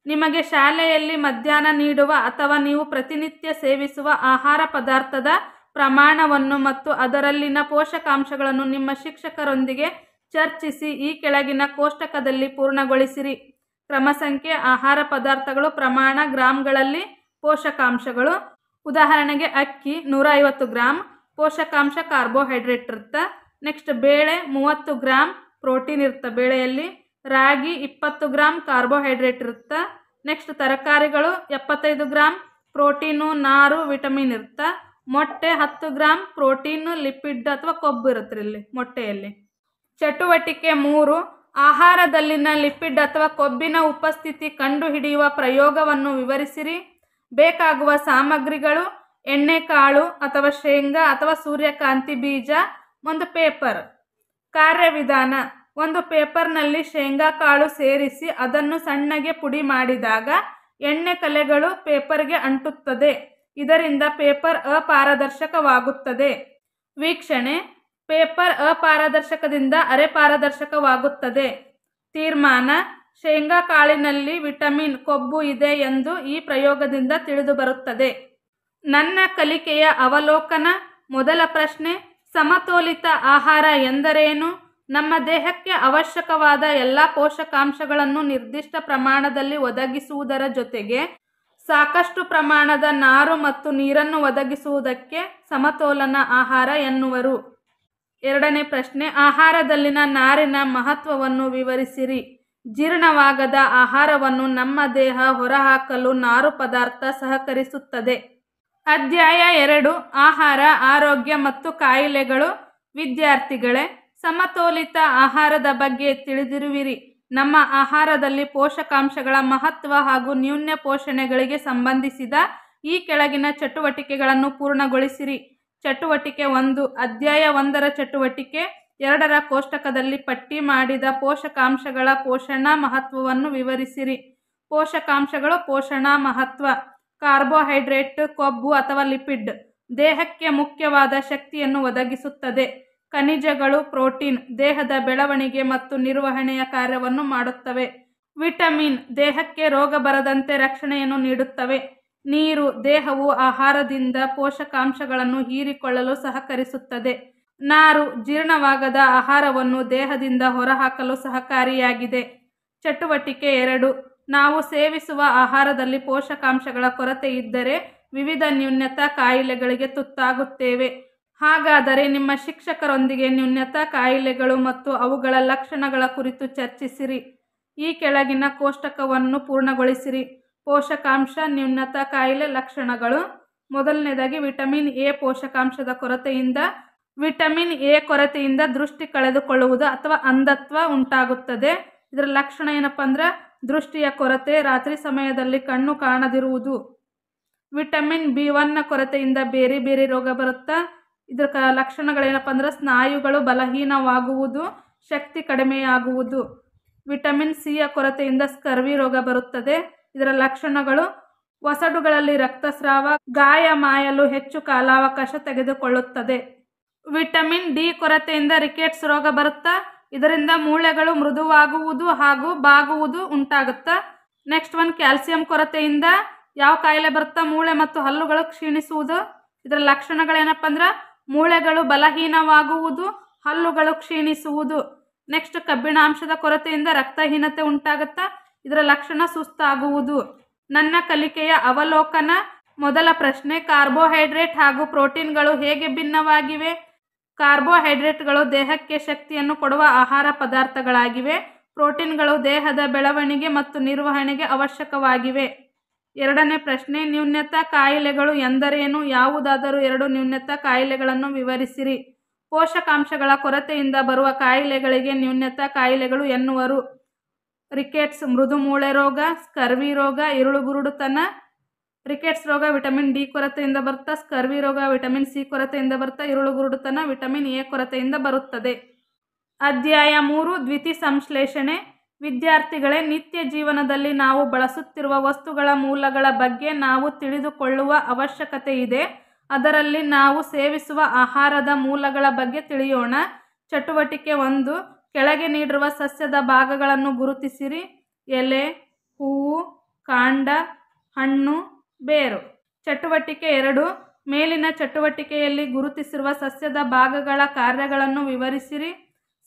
ನಿಮಗೆ ಶಾಲೆಯಲ್ಲಿ ಮಧ್ಯಾಹ್ನ ನೀಡುವ ಅಥವಾ ನೀವು ಪ್ರತಿನಿತ್ಯ ಸೇವಿಸುವ ಆಹಾರ ಪದಾರ್ಥದ ಪ್ರಮಾಣವನ್ನು ಮತ್ತು ಅದರಲ್ಲಿನ ಪೋಷಕಾಂಶಗಳನ್ನು ನಿಮ್ಮ ಶಿಕ್ಷಕರೊಂದಿಗೆ ಚರ್ಚಿಸಿ ಈ ಕೆಳಗಿನ ಕೋಷ್ಟಕದಲ್ಲಿ ಪೂರ್ಣಗೊಳಿಸಿರಿ. ಕ್ರಮ ಸಂಖ್ಯೆ: ಆಹಾರ ಪದಾರ್ಥಗಳು, ಪ್ರಮಾಣ ಗ್ರಾಮ್ಗಳಲ್ಲಿ, ಪೋಷಕಾಂಶಗಳು. ಉದಾಹರಣೆಗೆ ಅಕ್ಕಿ 150 ಗ್ರಾಮ್ ಪೋಷಕಾಂಶ ಕಾರ್ಬೋಹೈಡ್ರೇಟ್ ಇರುತ್ತೆ. ನೆಕ್ಸ್ಟ್ ಬೇಳೆ 30 ಗ್ರಾಮ್ ಪ್ರೋಟೀನ್ ಇರುತ್ತೆ ಬೇಳೆಯಲ್ಲಿ. ರಾಗಿ 20 ಗ್ರಾಮ್ ಕಾರ್ಬೋಹೈಡ್ರೇಟ್ ಇರುತ್ತೆ. ನೆಕ್ಸ್ಟ್ ತರಕಾರಿಗಳು 75 ಗ್ರಾಮ್ ಪ್ರೋಟೀನು, ನಾರು, ವಿಟಮಿನ್ ಇರುತ್ತೆ. ಮೊಟ್ಟೆ 10 ಗ್ರಾಮ್ ಪ್ರೋಟೀನು, ಲಿಪಿಡ್ ಅಥವಾ ಕೊಬ್ಬು ಇರುತ್ತೆ ಇಲ್ಲಿ ಮೊಟ್ಟೆಯಲ್ಲಿ. ಚಟುವಟಿಕೆ 3 ಆಹಾರದಲ್ಲಿನ ಲಿಪಿಡ್ ಅಥವಾ ಕೊಬ್ಬಿನ ಉಪಸ್ಥಿತಿ ಕಂಡುಹಿಡಿಯುವ ಪ್ರಯೋಗವನ್ನು ವಿವರಿಸಿರಿ. ಬೇಕಾಗುವ ಸಾಮಗ್ರಿಗಳು: ಎಣ್ಣೆಕಾಳು ಅಥವಾ ಶೇಂಗಾ ಅಥವಾ ಸೂರ್ಯಕಾಂತಿ ಬೀಜ, ಒಂದು ಪೇಪರ್. ಕಾರ್ಯವಿಧಾನ: ಒಂದು ಪೇಪರ್ನಲ್ಲಿ ಶೇಂಗಾ ಕಾಳು ಸೇರಿಸಿ ಅದನ್ನು ಸಣ್ಣಗೆ ಪುಡಿ ಮಾಡಿದಾಗ ಎಣ್ಣೆ ಕಲೆಗಳು ಪೇಪರ್ಗೆ ಅಂಟುತ್ತದೆ. ಇದರಿಂದ ಪೇಪರ್ ಅಪಾರದರ್ಶಕವಾಗುತ್ತದೆ. ವೀಕ್ಷಣೆ: ಪೇಪರ್ ಅಪಾರದರ್ಶಕದಿಂದ ಅರೆಪಾರದರ್ಶಕವಾಗುತ್ತದೆ. ತೀರ್ಮಾನ: ಶೇಂಗಾ ಕಾಳಿನಲ್ಲಿ ವಿಟಮಿನ್, ಕೊಬ್ಬು ಇದೆ ಎಂದು ಈ ಪ್ರಯೋಗದಿಂದ ತಿಳಿದುಬರುತ್ತದೆ. ನನ್ನ ಕಲಿಕೆಯ ಅವಲೋಕನ. ಮೊದಲ ಪ್ರಶ್ನೆ: ಸಮತೋಲಿತ ಆಹಾರ ಎಂದರೇನು? ನಮ್ಮ ದೇಹಕ್ಕೆ ಅವಶ್ಯಕವಾದ ಎಲ್ಲ ಪೋಷಕಾಂಶಗಳನ್ನು ನಿರ್ದಿಷ್ಟ ಪ್ರಮಾಣದಲ್ಲಿ ಒದಗಿಸುವುದರ ಜೊತೆಗೆ ಸಾಕಷ್ಟು ಪ್ರಮಾಣದ ನಾರು ಮತ್ತು ನೀರನ್ನು ಒದಗಿಸುವುದಕ್ಕೆ ಸಮತೋಲನ ಆಹಾರ ಎನ್ನುವರು. ಎರಡನೇ ಪ್ರಶ್ನೆ: ಆಹಾರದಲ್ಲಿನ ನಾರಿನ ಮಹತ್ವವನ್ನು ವಿವರಿಸಿರಿ. ಜೀರ್ಣವಾಗದ ಆಹಾರವನ್ನು ನಮ್ಮ ದೇಹ ಹೊರಹಾಕಲು ನಾರು ಪದಾರ್ಥ ಸಹಕರಿಸುತ್ತದೆ. ಅಧ್ಯಾಯ 2: ಆಹಾರ, ಆರೋಗ್ಯ ಮತ್ತು ಕಾಯಿಲೆಗಳು. ವಿದ್ಯಾರ್ಥಿಗಳೇ, ಸಮತೋಲಿತ ಆಹಾರದ ಬಗ್ಗೆ ತಿಳಿದಿರುವಿರಿ. ನಮ್ಮ ಆಹಾರದಲ್ಲಿ ಪೋಷಕಾಂಶಗಳ ಮಹತ್ವ ಹಾಗೂ ನ್ಯೂನ ಪೋಷಣೆಗಳಿಗೆ ಸಂಬಂಧಿಸಿದ ಈ ಕೆಳಗಿನ ಚಟುವಟಿಕೆಗಳನ್ನು ಪೂರ್ಣಗೊಳಿಸಿರಿ. ಚಟುವಟಿಕೆ 1: ಅಧ್ಯಾಯ 1ರ ಚಟುವಟಿಕೆ 2ರ ಕೋಷ್ಟಕದಲ್ಲಿ ಪಟ್ಟಿ ಮಾಡಿದ ಪೋಷಕಾಂಶಗಳ ಪೋಷಣಾ ಮಹತ್ವವನ್ನು ವಿವರಿಸಿರಿ. ಪೋಷಕಾಂಶಗಳು ಪೋಷಣಾ ಮಹತ್ವ: ಕಾರ್ಬೋಹೈಡ್ರೇಟ್, ಕೊಬ್ಬು ಅಥವಾ ಲಿಪಿಡ್ ದೇಹಕ್ಕೆ ಮುಖ್ಯವಾದ ಶಕ್ತಿಯನ್ನು ಒದಗಿಸುತ್ತದೆ. ಖನಿಜಗಳು, ಪ್ರೋಟೀನ್ ದೇಹದ ಬೆಳವಣಿಗೆ ಮತ್ತು ನಿರ್ವಹಣೆಯ ಕಾರ್ಯವನ್ನು ಮಾಡುತ್ತವೆ. ವಿಟಮಿನ್ ದೇಹಕ್ಕೆ ರೋಗ ಬರದಂತೆ ರಕ್ಷಣೆಯನ್ನು ನೀಡುತ್ತವೆ. ನೀರು ದೇಹವು ಆಹಾರದಿಂದ ಪೋಷಕಾಂಶಗಳನ್ನು ಹೀರಿಕೊಳ್ಳಲು ಸಹಕರಿಸುತ್ತದೆ. ನಾರು ಜೀರ್ಣವಾಗದ ಆಹಾರವನ್ನು ದೇಹದಿಂದ ಹೊರಹಾಕಲು ಸಹಕಾರಿಯಾಗಿದೆ. ಚಟುವಟಿಕೆ 2: ನಾವು ಸೇವಿಸುವ ಆಹಾರದಲ್ಲಿ ಪೋಷಕಾಂಶಗಳ ಕೊರತೆ ಇದ್ದರೆ ವಿವಿಧ ನ್ಯೂನತಾ ಕಾಯಿಲೆಗಳಿಗೆ ತುತ್ತಾಗುತ್ತೇವೆ. ಹಾಗಾದರೆ ನಿಮ್ಮ ಶಿಕ್ಷಕರೊಂದಿಗೆ ನ್ಯೂನತಾ ಕಾಯಿಲೆಗಳು ಮತ್ತು ಅವುಗಳ ಲಕ್ಷಣಗಳ ಕುರಿತು ಚರ್ಚಿಸಿರಿ. ಈ ಕೆಳಗಿನ ಕೋಷ್ಟಕವನ್ನು ಪೂರ್ಣಗೊಳಿಸಿರಿ. ಪೋಷಕಾಂಶ ನ್ಯೂನತಾ ಕಾಯಿಲೆ ಲಕ್ಷಣಗಳು. ಮೊದಲನೇದಾಗಿ ವಿಟಮಿನ್ ಎ ಪೋಷಕಾಂಶದ ಕೊರತೆಯಿಂದ ವಿಟಮಿನ್ ಎ ಕೊರತೆಯಿಂದ ದೃಷ್ಟಿ ಕಳೆದುಕೊಳ್ಳುವುದು ಅಥವಾ ಅಂಧತ್ವ ಉಂಟಾಗುತ್ತದೆ. ಇದರ ಲಕ್ಷಣ ಏನಪ್ಪ ಅಂದ್ರೆ ದೃಷ್ಟಿಯ ಕೊರತೆ, ರಾತ್ರಿ ಸಮಯದಲ್ಲಿ ಕಣ್ಣು ಕಾಣದಿರುವುದು. ವಿಟಮಿನ್ B1ನ ಕೊರತೆಯಿಂದ ಬೇರೆ ಬೇರೆ ರೋಗ ಬರುತ್ತಾ. ಇದರ ಲಕ್ಷಣಗಳೇನಪ್ಪ ಅಂದ್ರೆ ಸ್ನಾಯುಗಳು ಬಲಹೀನವಾಗುವುದು, ಶಕ್ತಿ ಕಡಿಮೆಯಾಗುವುದು. ವಿಟಮಿನ್ ಸಿಯ ಕೊರತೆಯಿಂದ ಸ್ಕರ್ವಿ ರೋಗ ಬರುತ್ತದೆ. ಇದರ ಲಕ್ಷಣಗಳು ಒಸಡುಗಳಲ್ಲಿ ರಕ್ತಸ್ರಾವ, ಗಾಯ ಮಾಯಲು ಹೆಚ್ಚು ಕಾಲಾವಕಾಶ ತೆಗೆದುಕೊಳ್ಳುತ್ತದೆ. ವಿಟಮಿನ್ ಡಿ ಕೊರತೆಯಿಂದ ರಿಕೆಟ್ಸ್ ರೋಗ ಬರುತ್ತಾ. ಇದರಿಂದ ಮೂಳೆಗಳು ಮೃದುವಾಗುವುದು ಹಾಗೂ ಬಾಗುವುದು ಉಂಟಾಗುತ್ತಾ. ನೆಕ್ಸ್ಟ್ ಒನ್ ಕ್ಯಾಲ್ಸಿಯಂ ಕೊರತೆಯಿಂದ ಯಾವ ಕಾಯಿಲೆ ಬರುತ್ತಾ? ಮೂಳೆ ಮತ್ತು ಹಲ್ಲುಗಳು ಕ್ಷೀಣಿಸುವುದು. ಇದರ ಲಕ್ಷಣಗಳೇನಪ್ಪ ಅಂದ್ರೆ ಮೂಳೆಗಳು ಬಲಹೀನವಾಗುವುದು, ಹಲ್ಲುಗಳು ಕ್ಷೀಣಿಸುವುದು. ನೆಕ್ಸ್ಟ್ ಕಬ್ಬಿಣಾಂಶದ ಕೊರತೆಯಿಂದ ರಕ್ತಹೀನತೆ ಉಂಟಾಗುತ್ತಾ. ಇದರ ಲಕ್ಷಣ ಸುಸ್ತಾಗುವುದು. ನನ್ನ ಕಲಿಕೆಯ ಅವಲೋಕನ. ಮೊದಲ ಪ್ರಶ್ನೆ: ಕಾರ್ಬೋಹೈಡ್ರೇಟ್ ಹಾಗೂ ಪ್ರೋಟೀನ್ಗಳು ಹೇಗೆ ಭಿನ್ನವಾಗಿವೆ? ಕಾರ್ಬೋಹೈಡ್ರೇಟ್ಗಳು ದೇಹಕ್ಕೆ ಶಕ್ತಿಯನ್ನು ಕೊಡುವ ಆಹಾರ ಪದಾರ್ಥಗಳಾಗಿವೆ. ಪ್ರೋಟೀನ್ಗಳು ದೇಹದ ಬೆಳವಣಿಗೆ ಮತ್ತು ನಿರ್ವಹಣೆಗೆ ಅವಶ್ಯಕವಾಗಿವೆ. ಎರಡನೇ ಪ್ರಶ್ನೆ: ನ್ಯೂನತಾ ಕಾಯಿಲೆಗಳು ಎಂದರೇನು? ಯಾವುದಾದರೂ 2 ನ್ಯೂನತಾ ಕಾಯಿಲೆಗಳನ್ನು ವಿವರಿಸಿರಿ. ಪೋಷಕಾಂಶಗಳ ಕೊರತೆಯಿಂದ ಬರುವ ಕಾಯಿಲೆಗಳಿಗೆ ನ್ಯೂನತಾ ಕಾಯಿಲೆಗಳು ಎನ್ನುವರು. ರಿಕೆಟ್ಸ್ ಮೃದು ಮೂಳೆ ರೋಗ, ಸ್ಕರ್ವಿ ರೋಗ, ಇರುಳುಗುರುಡುತನ. ರಿಕೆಟ್ಸ್ ರೋಗ ವಿಟಮಿನ್ ಡಿ ಕೊರತೆಯಿಂದ ಬರುತ್ತಾ. ಸ್ಕರ್ವಿ ರೋಗ ವಿಟಮಿನ್ ಸಿ ಕೊರತೆಯಿಂದ ಬರುತ್ತಾ. ಇರುಳುಗುರುಡುತನ ವಿಟಮಿನ್ ಎ ಕೊರತೆಯಿಂದ ಬರುತ್ತದೆ. ಅಧ್ಯಾಯ 3: ದ್ಯುತಿ ಸಂಶ್ಲೇಷಣೆ. ವಿದ್ಯಾರ್ಥಿಗಳೇ, ನಿತ್ಯ ಜೀವನದಲ್ಲಿ ನಾವು ಬಳಸುತ್ತಿರುವ ವಸ್ತುಗಳ ಮೂಲಗಳ ಬಗ್ಗೆ ನಾವು ತಿಳಿದುಕೊಳ್ಳುವ ಅವಶ್ಯಕತೆ ಇದೆ. ಅದರಲ್ಲಿ ನಾವು ಸೇವಿಸುವ ಆಹಾರದ ಮೂಲಗಳ ಬಗ್ಗೆ ತಿಳಿಯೋಣ. ಚಟುವಟಿಕೆ 1: ಕೆಳಗೆ ನೀಡಿರುವ ಸಸ್ಯದ ಭಾಗಗಳನ್ನು ಗುರುತಿಸಿರಿ. ಎಲೆ, ಹೂವು, ಕಾಂಡ, ಹಣ್ಣು, ಬೇರು. ಚಟುವಟಿಕೆ 2: ಮೇಲಿನ ಚಟುವಟಿಕೆಯಲ್ಲಿ ಗುರುತಿಸಿರುವ ಸಸ್ಯದ ಭಾಗಗಳ ಕಾರ್ಯಗಳನ್ನು ವಿವರಿಸಿರಿ.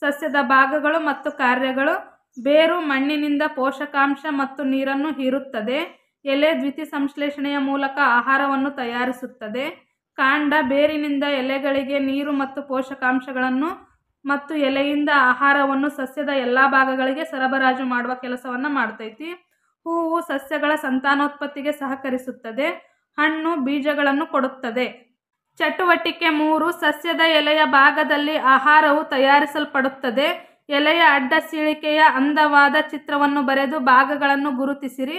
ಸಸ್ಯದ ಭಾಗಗಳು ಮತ್ತು ಕಾರ್ಯಗಳು. ಬೇರು ಮಣ್ಣಿನಿಂದ ಪೋಷಕಾಂಶ ಮತ್ತು ನೀರನ್ನು ಹೀರುತ್ತದೆ. ಎಲೆ ದ್ಯುತಿ ಸಂಶ್ಲೇಷಣೆಯ ಮೂಲಕ ಆಹಾರವನ್ನು ತಯಾರಿಸುತ್ತದೆ. ಕಾಂಡ ಬೇರಿನಿಂದ ಎಲೆಗಳಿಗೆ ನೀರು ಮತ್ತು ಪೋಷಕಾಂಶಗಳನ್ನು ಮತ್ತು ಎಲೆಯಿಂದ ಆಹಾರವನ್ನು ಸಸ್ಯದ ಎಲ್ಲ ಭಾಗಗಳಿಗೆ ಸರಬರಾಜು ಮಾಡುವ ಕೆಲಸವನ್ನು ಮಾಡ್ತೈತಿ. ಹೂವು ಸಸ್ಯಗಳ ಸಂತಾನೋತ್ಪತ್ತಿಗೆ ಸಹಕರಿಸುತ್ತದೆ. ಹಣ್ಣು ಬೀಜಗಳನ್ನು ಕೊಡುತ್ತದೆ. ಚಟುವಟಿಕೆ 3 ಸಸ್ಯದ ಎಲೆಯ ಭಾಗದಲ್ಲಿ ಆಹಾರವು ತಯಾರಿಸಲ್ಪಡುತ್ತದೆ. ಎಲೆಯ ಅಡ್ಡ ಸೀಳಿಕೆಯ ಅಂದವಾದ ಚಿತ್ರವನ್ನು ಬರೆದು ಭಾಗಗಳನ್ನು ಗುರುತಿಸಿರಿ.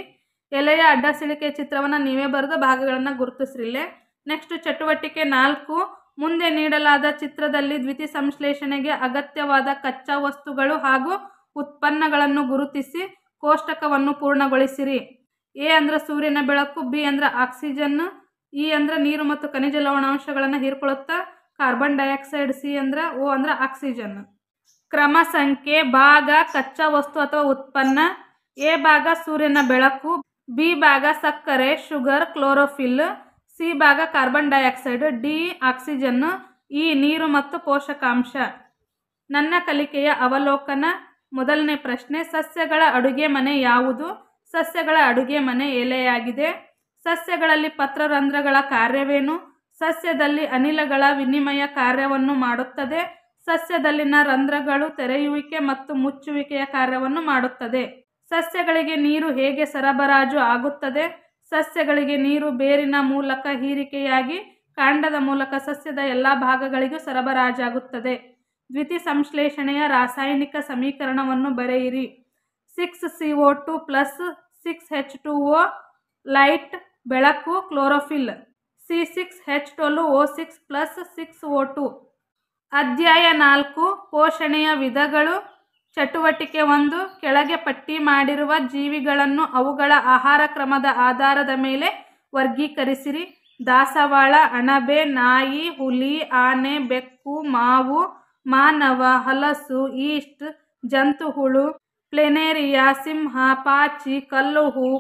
ಎಲೆಯ ಅಡ್ಡ ಸೀಳಿಕೆಯ ಚಿತ್ರವನ್ನು ನೀವೇ ಬರೆದು ಭಾಗಗಳನ್ನು ಗುರುತಿಸಿರಿ. ನೆಕ್ಸ್ಟ್ ಚಟುವಟಿಕೆ 4 ಮುಂದೆ ನೀಡಲಾದ ಚಿತ್ರದಲ್ಲಿ ದ್ಯುತಿ ಸಂಶ್ಲೇಷಣೆಗೆ ಅಗತ್ಯವಾದ ಕಚ್ಚಾ ವಸ್ತುಗಳು ಹಾಗೂ ಉತ್ಪನ್ನಗಳನ್ನು ಗುರುತಿಸಿ ಕೋಷ್ಟಕವನ್ನು ಪೂರ್ಣಗೊಳಿಸಿರಿ. ಎ ಅಂದ್ರೆ ಸೂರ್ಯನ ಬೆಳಕು, ಬಿ ಅಂದ್ರೆ ಆಕ್ಸಿಜನ್, ಇ ಅಂದ್ರೆ ನೀರು ಮತ್ತು ಖನಿಜ ಲವಣಾಂಶಗಳನ್ನು ಹೀರ್ಕೊಳ್ಳುತ್ತಾ ಕಾರ್ಬನ್ ಡೈಆಕ್ಸೈಡ್, ಸಿ ಅಂದ್ರೆ ಓ ಅಂದ್ರೆ ಆಕ್ಸಿಜನ್. ಕ್ರಮ ಸಂಖ್ಯೆ: ಭಾಗ ಕಚ್ಚಾ ವಸ್ತು ಅಥವಾ ಉತ್ಪನ್ನ. ಎ ಭಾಗ ಸೂರ್ಯನ ಬೆಳಕು, ಬಿ ಭಾಗ ಸಕ್ಕರೆ ಶುಗರ್ ಕ್ಲೋರೋಫಿಲ್, ಸಿ ಭಾಗ carbon dioxide, D oxygen, E ನೀರು ಮತ್ತು ಪೋಷಕಾಂಶ. ನನ್ನ ಕಲಿಕೆಯ ಅವಲೋಕನ. ಮೊದಲನೇ ಪ್ರಶ್ನೆ, ಸಸ್ಯಗಳ ಅಡುಗೆ ಮನೆ ಯಾವುದು? ಸಸ್ಯಗಳ ಅಡುಗೆ ಮನೆ ಎಲೆಯಾಗಿದೆ. ಸಸ್ಯಗಳಲ್ಲಿ ಪತ್ರರಂಧ್ರಗಳ ಕಾರ್ಯವೇನು? ಸಸ್ಯದಲ್ಲಿ ಅನಿಲಗಳ ವಿನಿಮಯ ಕಾರ್ಯವನ್ನು ಮಾಡುತ್ತದೆ. ಸಸ್ಯದಲ್ಲಿನ ರಂಧ್ರಗಳು ತೆರೆಯುವಿಕೆ ಮತ್ತು ಮುಚ್ಚುವಿಕೆಯ ಕಾರ್ಯವನ್ನು ಮಾಡುತ್ತದೆ. ಸಸ್ಯಗಳಿಗೆ ನೀರು ಹೇಗೆ ಸರಬರಾಜು ಆಗುತ್ತದೆ? ಸಸ್ಯಗಳಿಗೆ ನೀರು ಬೇರಿನ ಮೂಲಕ ಹೀರಿಕೆಯಾಗಿ ಕಾಂಡದ ಮೂಲಕ ಸಸ್ಯದ ಎಲ್ಲ ಭಾಗಗಳಿಗೂ ಸರಬರಾಜಾಗುತ್ತದೆ. ದ್ಯುತಿ ಸಂಶ್ಲೇಷಣೆಯ ರಾಸಾಯನಿಕ ಸಮೀಕರಣವನ್ನು ಬರೆಯಿರಿ. 6CO2 + 6H2O ಲೈಟ್ ಬೆಳಕು ಕ್ಲೋರೋಫಿಲ್, C6H12O6 + 6O2. ಅಧ್ಯಾಯ 4 ಪೋಷಣೆಯ ವಿಧಗಳು. ಚಟುವಟಿಕೆ 1 ಕೆಳಗೆ ಪಟ್ಟಿ ಮಾಡಿರುವ ಜೀವಿಗಳನ್ನು ಅವುಗಳ ಆಹಾರ ಕ್ರಮದ ಆಧಾರದ ಮೇಲೆ ವರ್ಗೀಕರಿಸಿರಿ. ದಾಸವಾಳ, ಅಣಬೆ, ನಾಯಿ, ಹುಲಿ, ಆನೆ, ಬೆಕ್ಕು, ಮಾವು, ಮಾನವ, ಹಲಸು, ಈಸ್ಟ್, ಜಂತುಹುಳು, ಪ್ಲೆನೇರಿಯಾ, ಸಿಂಹ, ಪಾಚಿ, ಕಲ್ಲುಹೂ,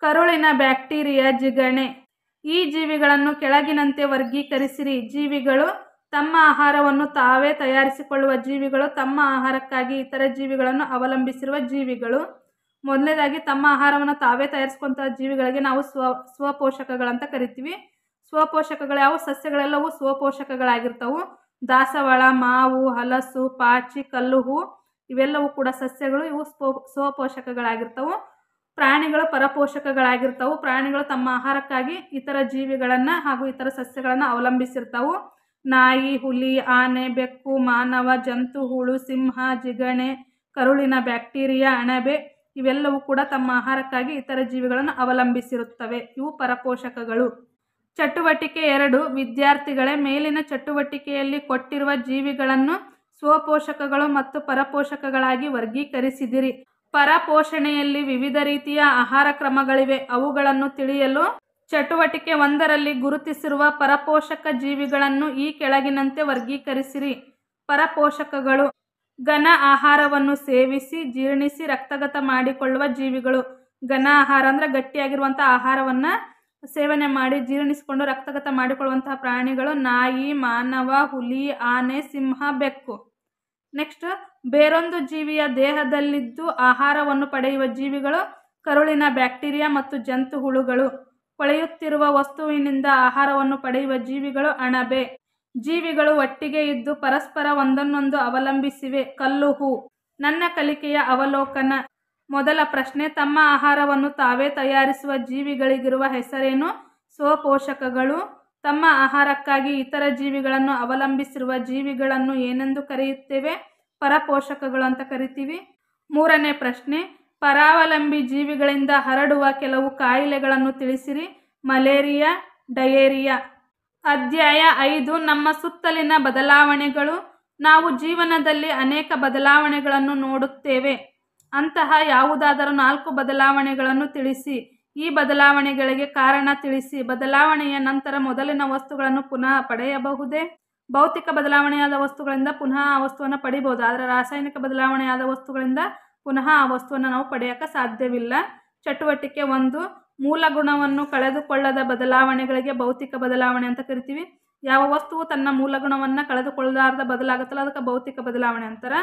ಕರುಳಿನ ಬ್ಯಾಕ್ಟೀರಿಯಾ, ಜಿಗಣೆ. ಈ ಜೀವಿಗಳನ್ನು ಕೆಳಗಿನಂತೆ ವರ್ಗೀಕರಿಸಿರಿ. ಜೀವಿಗಳು: ತಮ್ಮ ಆಹಾರವನ್ನು ತಾವೇ ತಯಾರಿಸಿಕೊಳ್ಳುವ ಜೀವಿಗಳು, ತಮ್ಮ ಆಹಾರಕ್ಕಾಗಿ ಇತರ ಜೀವಿಗಳನ್ನು ಅವಲಂಬಿಸಿರುವ ಜೀವಿಗಳು. ಮೊದಲನೇದಾಗಿ ತಮ್ಮ ಆಹಾರವನ್ನು ತಾವೇ ತಯಾರಿಸಿಕೊಂತಹ ಜೀವಿಗಳಿಗೆ ನಾವು ಸ್ವಪೋಷಕಗಳಂತ ಕರಿತೀವಿ. ಸ್ವಪೋಷಕಗಳು ಯಾವುವು? ಸಸ್ಯಗಳೆಲ್ಲವೂ ಸ್ವಪೋಷಕಗಳಾಗಿರ್ತವು. ದಾಸವಾಳ, ಮಾವು, ಹಲಸು, ಪಾಚಿ, ಕಲ್ಲುಹೂ ಇವೆಲ್ಲವೂ ಕೂಡ ಸಸ್ಯಗಳು. ಇವು ಸ್ವಪೋಷಕಗಳಾಗಿರ್ತವು. ಪ್ರಾಣಿಗಳು ಪರಪೋಷಕಗಳಾಗಿರ್ತವು. ಪ್ರಾಣಿಗಳು ತಮ್ಮ ಆಹಾರಕ್ಕಾಗಿ ಇತರ ಜೀವಿಗಳನ್ನು ಹಾಗೂ ಇತರ ಸಸ್ಯಗಳನ್ನು ಅವಲಂಬಿಸಿರ್ತವು. ನಾಯಿ, ಹುಲಿ, ಆನೆ, ಬೆಕ್ಕು, ಮಾನವ, ಜಂತುಹುಳು, ಸಿಂಹ, ಜಿಗಣೆ, ಕರುಳಿನ ಬ್ಯಾಕ್ಟೀರಿಯಾ, ಅಣಬೆ ಇವೆಲ್ಲವೂ ಕೂಡ ತಮ್ಮ ಆಹಾರಕ್ಕಾಗಿ ಇತರ ಜೀವಿಗಳನ್ನು ಅವಲಂಬಿಸಿರುತ್ತವೆ. ಇವು ಪರಪೋಷಕಗಳು. ಚಟುವಟಿಕೆ 2 ವಿದ್ಯಾರ್ಥಿಗಳೇ, ಮೇಲಿನ ಚಟುವಟಿಕೆಯಲ್ಲಿ ಕೊಟ್ಟಿರುವ ಜೀವಿಗಳನ್ನು ಸ್ವಪೋಷಕಗಳು ಮತ್ತು ಪರಪೋಷಕಗಳಾಗಿ ವರ್ಗೀಕರಿಸಿದಿರಿ. ಪರಪೋಷಣೆಯಲ್ಲಿ ವಿವಿಧ ರೀತಿಯ ಆಹಾರ ಕ್ರಮಗಳಿವೆ. ಅವುಗಳನ್ನು ತಿಳಿಯಲು ಚಟುವಟಿಕೆ 1ರಲ್ಲಿ ಗುರುತಿಸಿರುವ ಪರಪೋಷಕ ಜೀವಿಗಳನ್ನು ಈ ಕೆಳಗಿನಂತೆ ವರ್ಗೀಕರಿಸಿರಿ. ಪರಪೋಷಕಗಳು: ಘನ ಆಹಾರವನ್ನು ಸೇವಿಸಿ ಜೀರ್ಣಿಸಿ ರಕ್ತಗತ ಮಾಡಿಕೊಳ್ಳುವ ಜೀವಿಗಳು. ಘನ ಆಹಾರ ಅಂದರೆ ಗಟ್ಟಿಯಾಗಿರುವಂತಹ ಆಹಾರವನ್ನು ಸೇವನೆ ಮಾಡಿ ಜೀರ್ಣಿಸಿಕೊಂಡು ರಕ್ತಗತ ಮಾಡಿಕೊಳ್ಳುವಂತಹ ಪ್ರಾಣಿಗಳು ನಾಯಿ, ಮಾನವ, ಹುಲಿ, ಆನೆ, ಸಿಂಹ, ಬೆಕ್ಕು. ನೆಕ್ಸ್ಟ್, ಬೇರೊಂದು ಜೀವಿಯ ದೇಹದಲ್ಲಿದ್ದು ಆಹಾರವನ್ನು ಪಡೆಯುವ ಜೀವಿಗಳು ಕರುಳಿನ ಬ್ಯಾಕ್ಟೀರಿಯಾ ಮತ್ತು ಜಂತುಹುಳುಗಳು. ಕೊಳೆಯುತ್ತಿರುವ ವಸ್ತುವಿನಿಂದ ಆಹಾರವನ್ನು ಪಡೆಯುವ ಜೀವಿಗಳು ಅಣಬೆ. ಜೀವಿಗಳು ಒಟ್ಟಿಗೆ ಇದ್ದು ಪರಸ್ಪರ ಒಂದನ್ನೊಂದು ಅವಲಂಬಿಸಿವೆ. ಕಲ್ಲುಹೂ. ನನ್ನ ಕಲಿಕೆಯ ಅವಲೋಕನ. ಮೊದಲ ಪ್ರಶ್ನೆ, ತಮ್ಮ ಆಹಾರವನ್ನು ತಾವೇ ತಯಾರಿಸುವ ಜೀವಿಗಳಿಗಿರುವ ಹೆಸರೇನು? ಸ್ವಪೋಷಕಗಳು. ತಮ್ಮ ಆಹಾರಕ್ಕಾಗಿ ಇತರ ಜೀವಿಗಳನ್ನು ಅವಲಂಬಿಸಿರುವ ಜೀವಿಗಳನ್ನು ಏನೆಂದು ಕರೆಯುತ್ತೇವೆ? ಪರಪೋಷಕಗಳು ಅಂತ ಕರಿತೀವಿ. ಮೂರನೇ ಪ್ರಶ್ನೆ, ಪರಾವಲಂಬಿ ಜೀವಿಗಳಿಂದ ಹರಡುವ ಕೆಲವು ಕಾಯಿಲೆಗಳನ್ನು ತಿಳಿಸಿರಿ. Malaria, diarrhoea. ಅಧ್ಯಾಯ 5 ನಮ್ಮ ಸುತ್ತಲಿನ ಬದಲಾವಣೆಗಳು. ನಾವು ಜೀವನದಲ್ಲಿ ಅನೇಕ ಬದಲಾವಣೆಗಳನ್ನು ನೋಡುತ್ತೇವೆ. ಅಂತಹ ಯಾವುದಾದರೂ 4 ಬದಲಾವಣೆಗಳನ್ನು ತಿಳಿಸಿ. ಈ ಬದಲಾವಣೆಗಳಿಗೆ ಕಾರಣ ತಿಳಿಸಿ. ಬದಲಾವಣೆಯ ನಂತರ ಮೊದಲಿನ ವಸ್ತುಗಳನ್ನು ಪುನಃ ಪಡೆಯಬಹುದೇ? ಭೌತಿಕ ಬದಲಾವಣೆಯಾದ ವಸ್ತುಗಳಿಂದ ಪುನಃ ಆ ವಸ್ತುವನ್ನು ಪಡಿಬಹುದು. ಆದರೆ ರಾಸಾಯನಿಕ ಬದಲಾವಣೆಯಾದ ವಸ್ತುಗಳಿಂದ ಪುನಃ ಆ ವಸ್ತುವನ್ನು ನಾವು ಪಡೆಯೋಕ್ಕೆ ಸಾಧ್ಯವಿಲ್ಲ. ಚಟುವಟಿಕೆ 1 ಮೂಲ ಗುಣವನ್ನು ಕಳೆದುಕೊಳ್ಳದ ಬದಲಾವಣೆಗಳಿಗೆ ಭೌತಿಕ ಬದಲಾವಣೆ ಅಂತ ಕರಿತೀವಿ. ಯಾವ ವಸ್ತುವು ತನ್ನ ಮೂಲ ಗುಣವನ್ನು ಕಳೆದುಕೊಳ್ಳಲಾರದ ಬದಲಾಗುತ್ತಲ್ಲ ಅದಕ್ಕೆ ಭೌತಿಕ ಬದಲಾವಣೆ ಅಂತಾರ.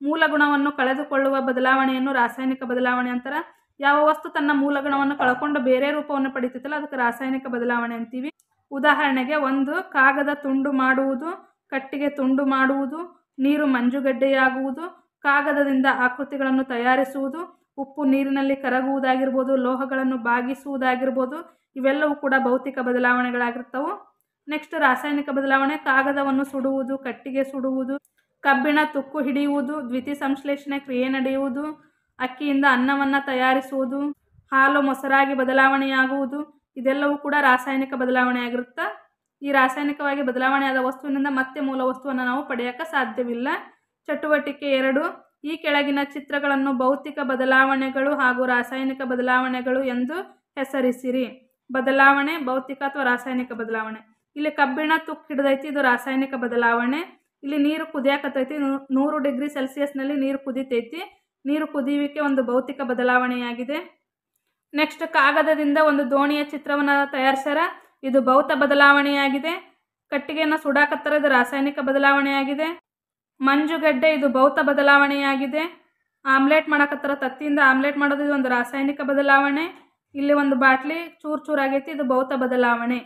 ಮೂಲ ಗುಣವನ್ನು ಕಳೆದುಕೊಳ್ಳುವ ಬದಲಾವಣೆಯನ್ನು ರಾಸಾಯನಿಕ ಬದಲಾವಣೆ ಅಂತಾರ. ಯಾವ ವಸ್ತು ತನ್ನ ಮೂಲ ಗುಣವನ್ನು ಕಳ್ಕೊಂಡು ಬೇರೆ ರೂಪವನ್ನು ಪಡಿತೈತಲ್ಲ ಅದಕ್ಕೆ ರಾಸಾಯನಿಕ ಬದಲಾವಣೆ ಅಂತೀವಿ. ಉದಾಹರಣೆಗೆ 1 ಕಾಗದ ತುಂಡು ಮಾಡುವುದು, ಕಟ್ಟಿಗೆ ತುಂಡು ಮಾಡುವುದು, ನೀರು ಮಂಜುಗಡ್ಡೆಯಾಗುವುದು, ಕಾಗದದಿಂದ ಆಕೃತಿಗಳನ್ನು ತಯಾರಿಸುವುದು, ಉಪ್ಪು ನೀರಿನಲ್ಲಿ ಕರಗುವುದಾಗಿರ್ಬೋದು, ಲೋಹಗಳನ್ನು ಬಾಗಿಸುವುದಾಗಿರ್ಬೋದು, ಇವೆಲ್ಲವೂ ಕೂಡ ಭೌತಿಕ ಬದಲಾವಣೆಗಳಾಗಿರ್ತವೆ. ನೆಕ್ಸ್ಟ್ ರಾಸಾಯನಿಕ ಬದಲಾವಣೆ, ಕಾಗದವನ್ನು ಸುಡುವುದು, ಕಟ್ಟಿಗೆ ಸುಡುವುದು, ಕಬ್ಬಿಣ ತುಕ್ಕು ಹಿಡಿಯುವುದು, ದ್ವಿತೀಯ ಸಂಶ್ಲೇಷಣೆ ಕ್ರಿಯೆ ನಡೆಯುವುದು, ಅಕ್ಕಿಯಿಂದ ಅನ್ನವನ್ನು ತಯಾರಿಸುವುದು, ಹಾಲು ಮೊಸರಾಗಿ ಬದಲಾವಣೆಯಾಗುವುದು, ಇದೆಲ್ಲವೂ ಕೂಡ ರಾಸಾಯನಿಕ ಬದಲಾವಣೆ ಆಗಿರುತ್ತೆ. ಈ ರಾಸಾಯನಿಕವಾಗಿ ಬದಲಾವಣೆಯಾದ ವಸ್ತುವಿನಿಂದ ಮತ್ತೆ ಮೂಲ ವಸ್ತುವನ್ನು ನಾವು ಪಡೆಯೋಕ್ಕೆ ಸಾಧ್ಯವಿಲ್ಲ. ಚಟುವಟಿಕೆ 2, ಈ ಕೆಳಗಿನ ಚಿತ್ರಗಳನ್ನು ಭೌತಿಕ ಬದಲಾವಣೆಗಳು ಹಾಗೂ ರಾಸಾಯನಿಕ ಬದಲಾವಣೆಗಳು ಎಂದು ಹೆಸರಿಸಿರಿ. ಬದಲಾವಣೆ ಭೌತಿಕ ಅಥವಾ ರಾಸಾಯನಿಕ ಬದಲಾವಣೆ. ಇಲ್ಲಿ ಕಬ್ಬಿಣ ತುಕ್ಕು ಹಿಡಿದೈತಿ, ಇದು ರಾಸಾಯನಿಕ ಬದಲಾವಣೆ. ಇಲ್ಲಿ ನೀರು ಕುದಿಯಾಕತ್ತೈತಿ, 100 ಡಿಗ್ರಿ ಸೆಲ್ಸಿಯಸ್ನಲ್ಲಿ ನೀರು ಕುದಿತೈತಿ. ನೀರು ಕುದಿಯುವಿಕೆ ಒಂದು ಭೌತಿಕ ಬದಲಾವಣೆಯಾಗಿದೆ. ನೆಕ್ಸ್ಟ್ ಕಾಗದದಿಂದ ಒಂದು ದೋಣಿಯ ಚಿತ್ರವನ್ನು ತಯಾರಿಸ್ಯಾರ, ಇದು ಭೌತ ಬದಲಾವಣೆಯಾಗಿದೆ. ಕಟ್ಟಿಗೆಯನ್ನು ಸುಡಾಕತ್ತರ, ಇದು ರಾಸಾಯನಿಕ ಬದಲಾವಣೆಯಾಗಿದೆ. ಮಂಜುಗಡ್ಡೆ ಇದು ಭೌತ ಬದಲಾವಣೆಯಾಗಿದೆ. ಆಮ್ಲೆಟ್ ಮಾಡಕತ್ತರ, ತತ್ತಿಯಿಂದ ಆಮ್ಲೆಟ್ ಮಾಡೋದು, ಇದು ಒಂದು ರಾಸಾಯನಿಕ ಬದಲಾವಣೆ. ಇಲ್ಲಿ ಒಂದು ಬಾಟ್ಲಿ ಚೂರಾಗೈತಿ, ಇದು ಭೌತ ಬದಲಾವಣೆ.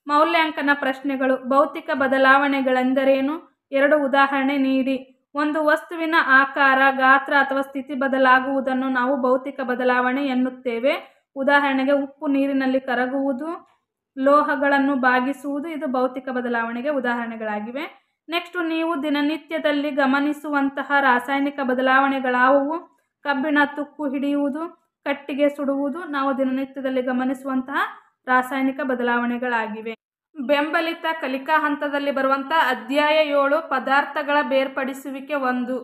ಮೌಲ್ಯಾಂಕನ ಪ್ರಶ್ನೆಗಳು. ಭೌತಿಕ ಬದಲಾವಣೆಗಳೆಂದರೇನು? 2 ಉದಾಹರಣೆ ನೀಡಿ. ಒಂದು ವಸ್ತುವಿನ ಆಕಾರ, ಗಾತ್ರ ಅಥವಾ ಸ್ಥಿತಿ ಬದಲಾಗುವುದನ್ನು ನಾವು ಭೌತಿಕ ಬದಲಾವಣೆ ಎನ್ನುತ್ತೇವೆ. ಉದಾಹರಣೆಗೆ ಉಪ್ಪು ನೀರಿನಲ್ಲಿ ಕರಗುವುದು, ಲೋಹಗಳನ್ನು ಬಾಗಿಸುವುದು, ಇದು ಭೌತಿಕ ಬದಲಾವಣೆಗೆ ಉದಾಹರಣೆಗಳಾಗಿವೆ. ನೆಕ್ಸ್ಟ್, ನೀವು ದಿನನಿತ್ಯದಲ್ಲಿ ಗಮನಿಸುವಂತಹ ರಾಸಾಯನಿಕ ಬದಲಾವಣೆಗಳಾವುವು? ಕಬ್ಬಿಣ ತುಕ್ಕು ಹಿಡಿಯುವುದು, ಕಟ್ಟಿಗೆ ಸುಡುವುದು ನಾವು ದಿನನಿತ್ಯದಲ್ಲಿ ಗಮನಿಸುವಂತಹ ರಾಸಾಯನಿಕ ಬದಲಾವಣೆಗಳಾಗಿವೆ. ಬೆಂಬಲಿತ ಕಲಿಕಾ ಹಂತದಲ್ಲಿ ಬರುವಂಥ ಅಧ್ಯಾಯ 7 ಪದಾರ್ಥಗಳ ಬೇರ್ಪಡಿಸುವಿಕೆ 1.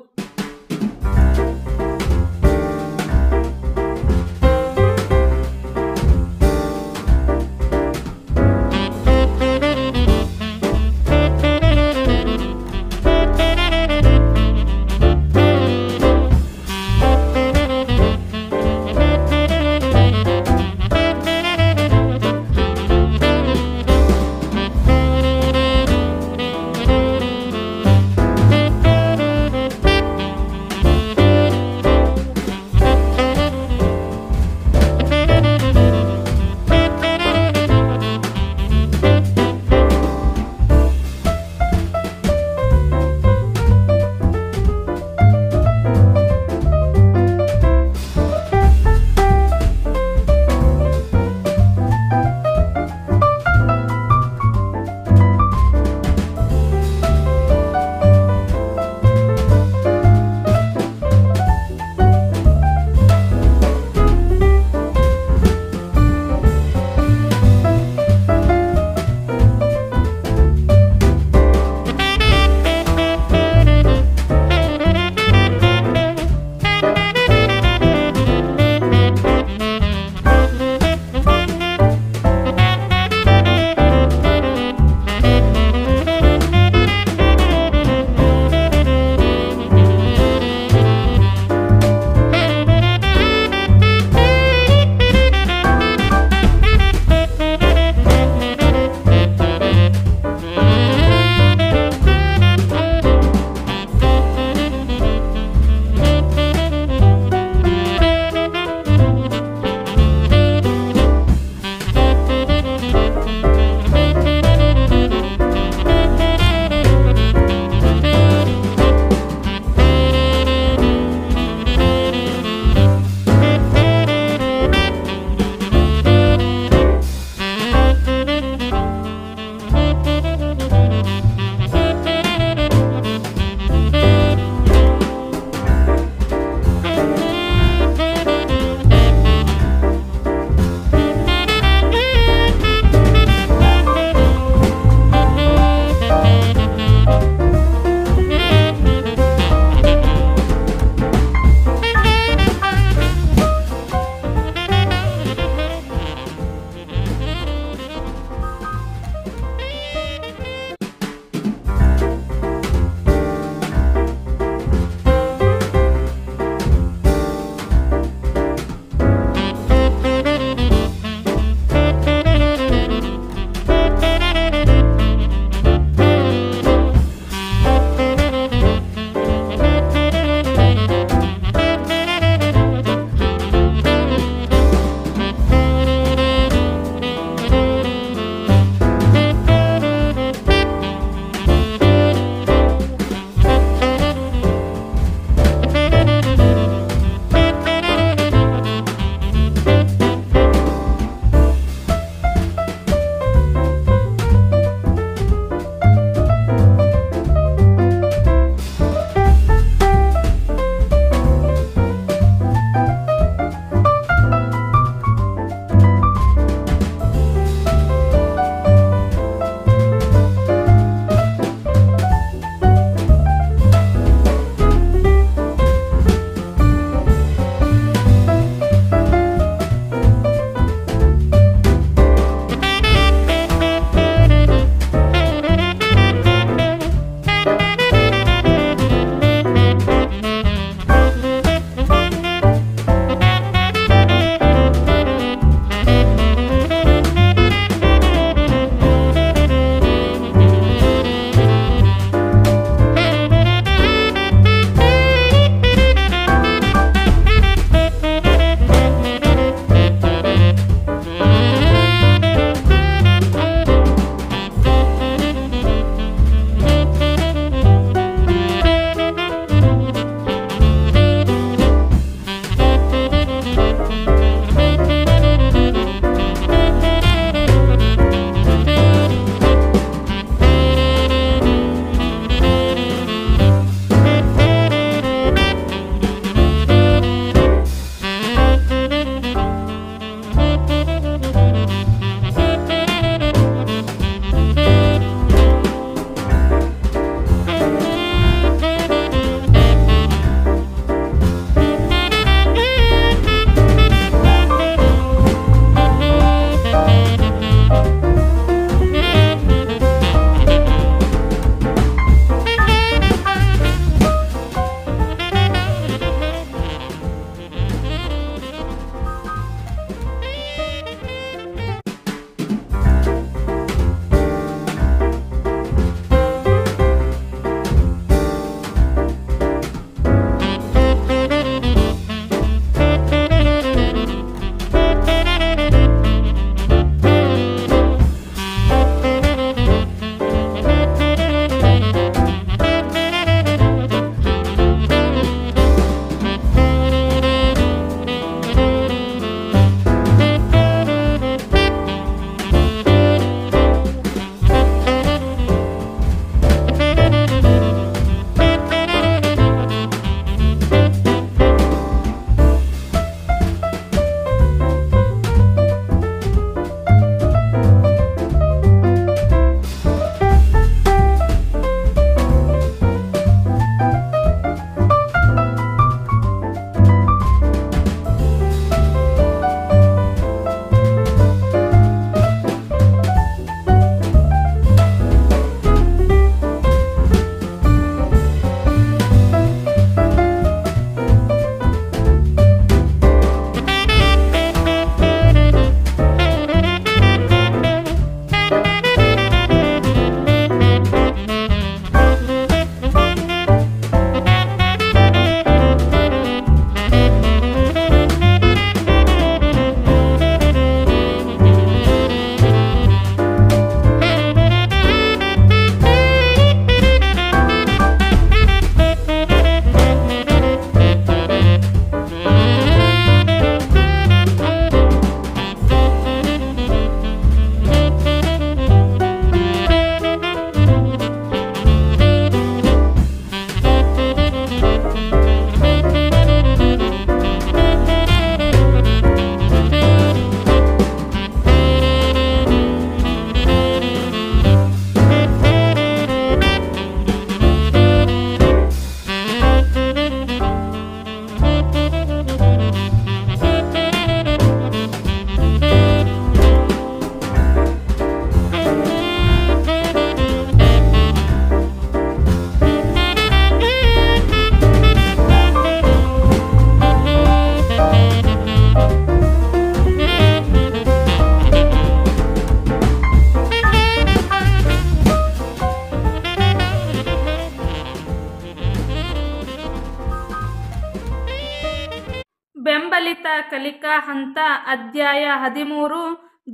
ಬೆಂಬಲಿತ ಕಲಿಕಾ ಹಂತ ಅಧ್ಯಾಯ 13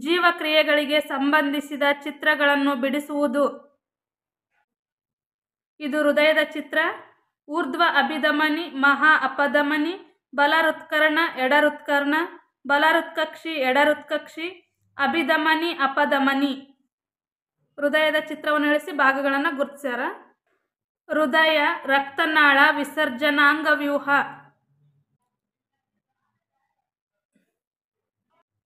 ಜೀವಕ್ರಿಯೆಗಳಿಗೆ ಸಂಬಂಧಿಸಿದ ಚಿತ್ರಗಳನ್ನು ಬಿಡಿಸುವುದು. ಇದು ಹೃದಯದ ಚಿತ್ರ. ಊರ್ಧ್ವ ಅಭಿಧಮನಿ, ಮಹಾ ಅಪಧಮನಿ, ಬಲ ಹೃತ್ಕರ್ಣ, ಎಡ ಹೃತ್ಕರ್ಣ, ಬಲ ಹೃತ್ಕಕ್ಷಿ, ಎಡ ಹೃತ್ಕಕ್ಷಿ, ಅಭಿಧಮನಿ, ಅಪಧಮನಿ. ಹೃದಯದ ಚಿತ್ರವನ್ನು ಇಳಿಸಿ ಭಾಗಗಳನ್ನು ಗುರುತಿಸ್ಯಾರ. ಹೃದಯ, ರಕ್ತನಾಳ, ವಿಸರ್ಜನಾಂಗ ವ್ಯೂಹ.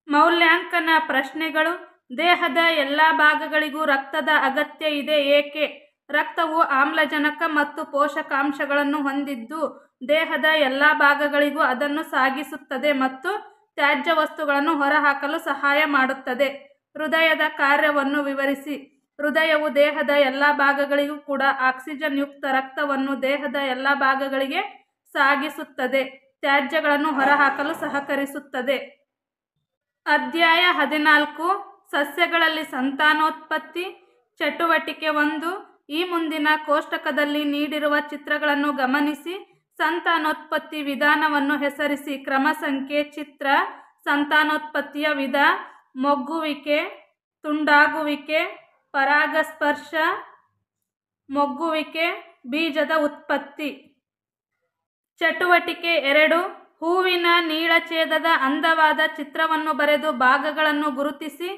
ಮೌಲ್ಯಾಂಕನ ಪ್ರಶ್ನೆಗಳು. ದೇಹದ ಎಲ್ಲ ಭಾಗಗಳಿಗೂ ರಕ್ತದ ಅಗತ್ಯ ಇದೆ, ಏಕೆ? ರಕ್ತವು ಆಮ್ಲಜನಕ ಮತ್ತು ಪೋಷಕಾಂಶಗಳನ್ನು ಹೊಂದಿದ್ದು ದೇಹದ ಎಲ್ಲ ಭಾಗಗಳಿಗೂ ಅದನ್ನು ಸಾಗಿಸುತ್ತದೆ ಮತ್ತು ತ್ಯಾಜ್ಯ ವಸ್ತುಗಳನ್ನು ಹೊರಹಾಕಲು ಸಹಾಯ ಮಾಡುತ್ತದೆ. ಹೃದಯದ ಕಾರ್ಯವನ್ನು ವಿವರಿಸಿ. ಹೃದಯವು ದೇಹದ ಎಲ್ಲ ಭಾಗಗಳಿಗೂ ಕೂಡ ಆಕ್ಸಿಜನ್ ಯುಕ್ತ ರಕ್ತವನ್ನು ದೇಹದ ಎಲ್ಲ ಭಾಗಗಳಿಗೆ ಸಾಗಿಸುತ್ತದೆ, ತ್ಯಾಜ್ಯಗಳನ್ನು ಹೊರಹಾಕಲು ಸಹಕರಿಸುತ್ತದೆ. ಅಧ್ಯಾಯ 14 ಸಸ್ಯಗಳಲ್ಲಿ ಸಂತಾನೋತ್ಪತ್ತಿ. ಚಟುವಟಿಕೆ 1. ಈ ಮುಂದಿನ ಕೋಷ್ಟಕದಲ್ಲಿ ನೀಡಿರುವ ಚಿತ್ರಗಳನ್ನು ಗಮನಿಸಿ ಸಂತಾನೋತ್ಪತ್ತಿ ವಿಧಾನವನ್ನು ಹೆಸರಿಸಿ. ಕ್ರಮ ಸಂಖ್ಯೆ. ಚಿತ್ರ: ಸಂತಾನೋತ್ಪತ್ತಿಯ ವಿಧ: ಮೊಗ್ಗುವಿಕೆ, ತುಂಡಾಗುವಿಕೆ, ಪರಾಗಸ್ಪರ್ಶ, ಮೊಗ್ಗುವಿಕೆ, ಬೀಜದ ಉತ್ಪತ್ತಿ. ಚಟುವಟಿಕೆ 2. ಹೂವಿನ ನೀಳಛೇದದ ಅಂದವಾದ ಚಿತ್ರವನ್ನು ಬರೆದು ಭಾಗಗಳನ್ನು ಗುರುತಿಸಿ.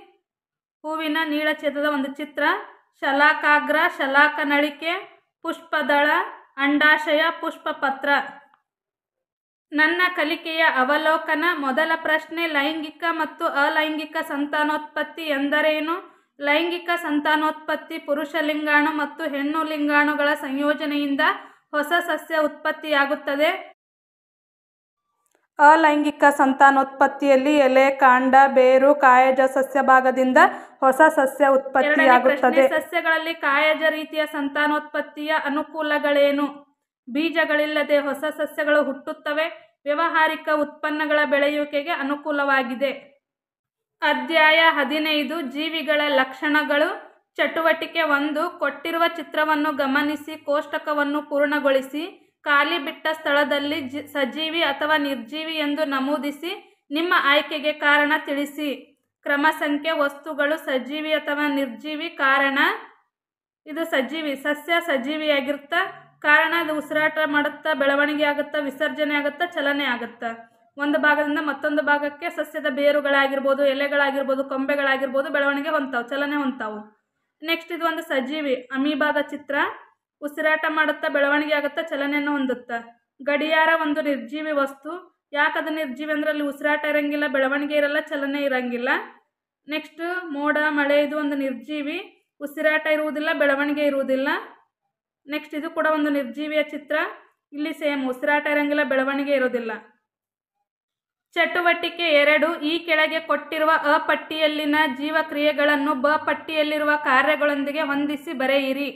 ಹೂವಿನ ನೀಳಛೇದದ ಒಂದು ಚಿತ್ರ: ಶಲಾಕಾಗ್ರ, ಶಲಾಕನಳಿಕೆ, ಪುಷ್ಪದಳ, ಅಂಡಾಶಯ, ಪುಷ್ಪಪತ್ರ. ನನ್ನ ಕಲಿಕೆಯ ಅವಲೋಕನ. ಮೊದಲ ಪ್ರಶ್ನೆ: ಲೈಂಗಿಕ ಮತ್ತು ಅಲೈಂಗಿಕ ಸಂತಾನೋತ್ಪತ್ತಿ ಎಂದರೇನು? ಲೈಂಗಿಕ ಸಂತಾನೋತ್ಪತ್ತಿ ಪುರುಷ ಲಿಂಗಾಣು ಮತ್ತು ಹೆಣ್ಣು ಲಿಂಗಾಣುಗಳ ಸಂಯೋಜನೆಯಿಂದ ಹೊಸ ಸಸ್ಯ ಉತ್ಪತ್ತಿಯಾಗುತ್ತದೆ. ಅಲೈಂಗಿಕ ಸಂತಾನೋತ್ಪತ್ತಿಯಲ್ಲಿ ಎಲೆ, ಕಾಂಡ, ಬೇರು, ಕಾಯಜ ಸಸ್ಯ ಭಾಗದಿಂದ ಹೊಸ ಸಸ್ಯ ಉತ್ಪತ್ತಿಯಾಗುತ್ತದೆ. ಸಸ್ಯಗಳಲ್ಲಿ ಕಾಯಜ ರೀತಿಯ ಸಂತಾನೋತ್ಪತ್ತಿಯ ಅನುಕೂಲಗಳೇನು? ಬೀಜಗಳಿಲ್ಲದೆ ಹೊಸ ಸಸ್ಯಗಳು ಹುಟ್ಟುತ್ತವೆ. ವ್ಯಾವಹಾರಿಕ ಉತ್ಪನ್ನಗಳ ಬೆಳೆಯುವಿಕೆಗೆ ಅನುಕೂಲವಾಗಿದೆ. ಅಧ್ಯಾಯ 15 ಜೀವಿಗಳ ಲಕ್ಷಣಗಳು. ಚಟುವಟಿಕೆ 1. ಕೊಟ್ಟಿರುವ ಚಿತ್ರವನ್ನು ಗಮನಿಸಿ ಕೋಷ್ಟಕವನ್ನು ಪೂರ್ಣಗೊಳಿಸಿ. ಖಾಲಿ ಬಿಟ್ಟ ಸ್ಥಳದಲ್ಲಿ ಸಜೀವಿ ಅಥವಾ ನಿರ್ಜೀವಿ ಎಂದು ನಮೂದಿಸಿ ನಿಮ್ಮ ಆಯ್ಕೆಗೆ ಕಾರಣ ತಿಳಿಸಿ. ಕ್ರಮ ಸಂಖ್ಯೆ. ವಸ್ತುಗಳು: ಸಜೀವಿ ಅಥವಾ ನಿರ್ಜೀವಿ. ಕಾರಣ: ಇದು ಸಜೀವಿ. ಸಸ್ಯ ಸಜೀವಿಯಾಗಿರುತ್ತಾ. ಕಾರಣ: ಇದು ಉಸಿರಾಟ ಮಾಡುತ್ತಾ, ಬೆಳವಣಿಗೆ ಆಗುತ್ತಾ, ವಿಸರ್ಜನೆ ಆಗುತ್ತಾ, ಚಲನೆ ಆಗುತ್ತಾ. ಒಂದು ಭಾಗದಿಂದ ಮತ್ತೊಂದು ಭಾಗಕ್ಕೆ ಸಸ್ಯದ ಬೇರುಗಳಾಗಿರ್ಬೋದು, ಎಲೆಗಳಾಗಿರ್ಬೋದು, ಕೊಂಬೆಗಳಾಗಿರ್ಬೋದು ಬೆಳವಣಿಗೆ ಹೊಂದ್ತಾವೆ, ಚಲನೆ ಹೊಂದ್ತಾವು. ನೆಕ್ಸ್ಟ್ ಇದು ಒಂದು ಸಜೀವಿ ಅಮೀಬಾದ ಚಿತ್ರ. ಉಸಿರಾಟ ಮಾಡುತ್ತಾ, ಬೆಳವಣಿಗೆ ಆಗುತ್ತಾ, ಚಲನೆಯನ್ನು ಹೊಂದುತ್ತಾ. ಗಡಿಯಾರ ಒಂದು ನಿರ್ಜೀವಿ ವಸ್ತು. ಯಾಕದು ನಿರ್ಜೀವಿ ಅಂದ್ರೆ ಅಲ್ಲಿ ಉಸಿರಾಟ ಇರಂಗಿಲ್ಲ, ಬೆಳವಣಿಗೆ ಇರಲ್ಲ, ಚಲನೆ ಇರಂಗಿಲ್ಲ. ನೆಕ್ಸ್ಟ್ ಮೋಡ, ಮಳೆ ಇದು ಒಂದು ನಿರ್ಜೀವಿ. ಉಸಿರಾಟ ಇರುವುದಿಲ್ಲ, ಬೆಳವಣಿಗೆ ಇರುವುದಿಲ್ಲ. ನೆಕ್ಸ್ಟ್ ಇದು ಕೂಡ ಒಂದು ನಿರ್ಜೀವಿಯ ಚಿತ್ರ. ಇಲ್ಲಿ ಸೇಮ್ ಉಸಿರಾಟ ಇರಂಗಿಲ್ಲ, ಬೆಳವಣಿಗೆ ಇರೋದಿಲ್ಲ. ಚಟುವಟಿಕೆ 2. ಈ ಕೆಳಗೆ ಕೊಟ್ಟಿರುವ ಅ ಪಟ್ಟಿಯಲ್ಲಿನ ಜೀವಕ್ರಿಯೆಗಳನ್ನು ಬ ಪಟ್ಟಿಯಲ್ಲಿರುವ ಕಾರ್ಯಗಳೊಂದಿಗೆ ಹೊಂದಿಸಿ ಬರೆಯಿರಿ.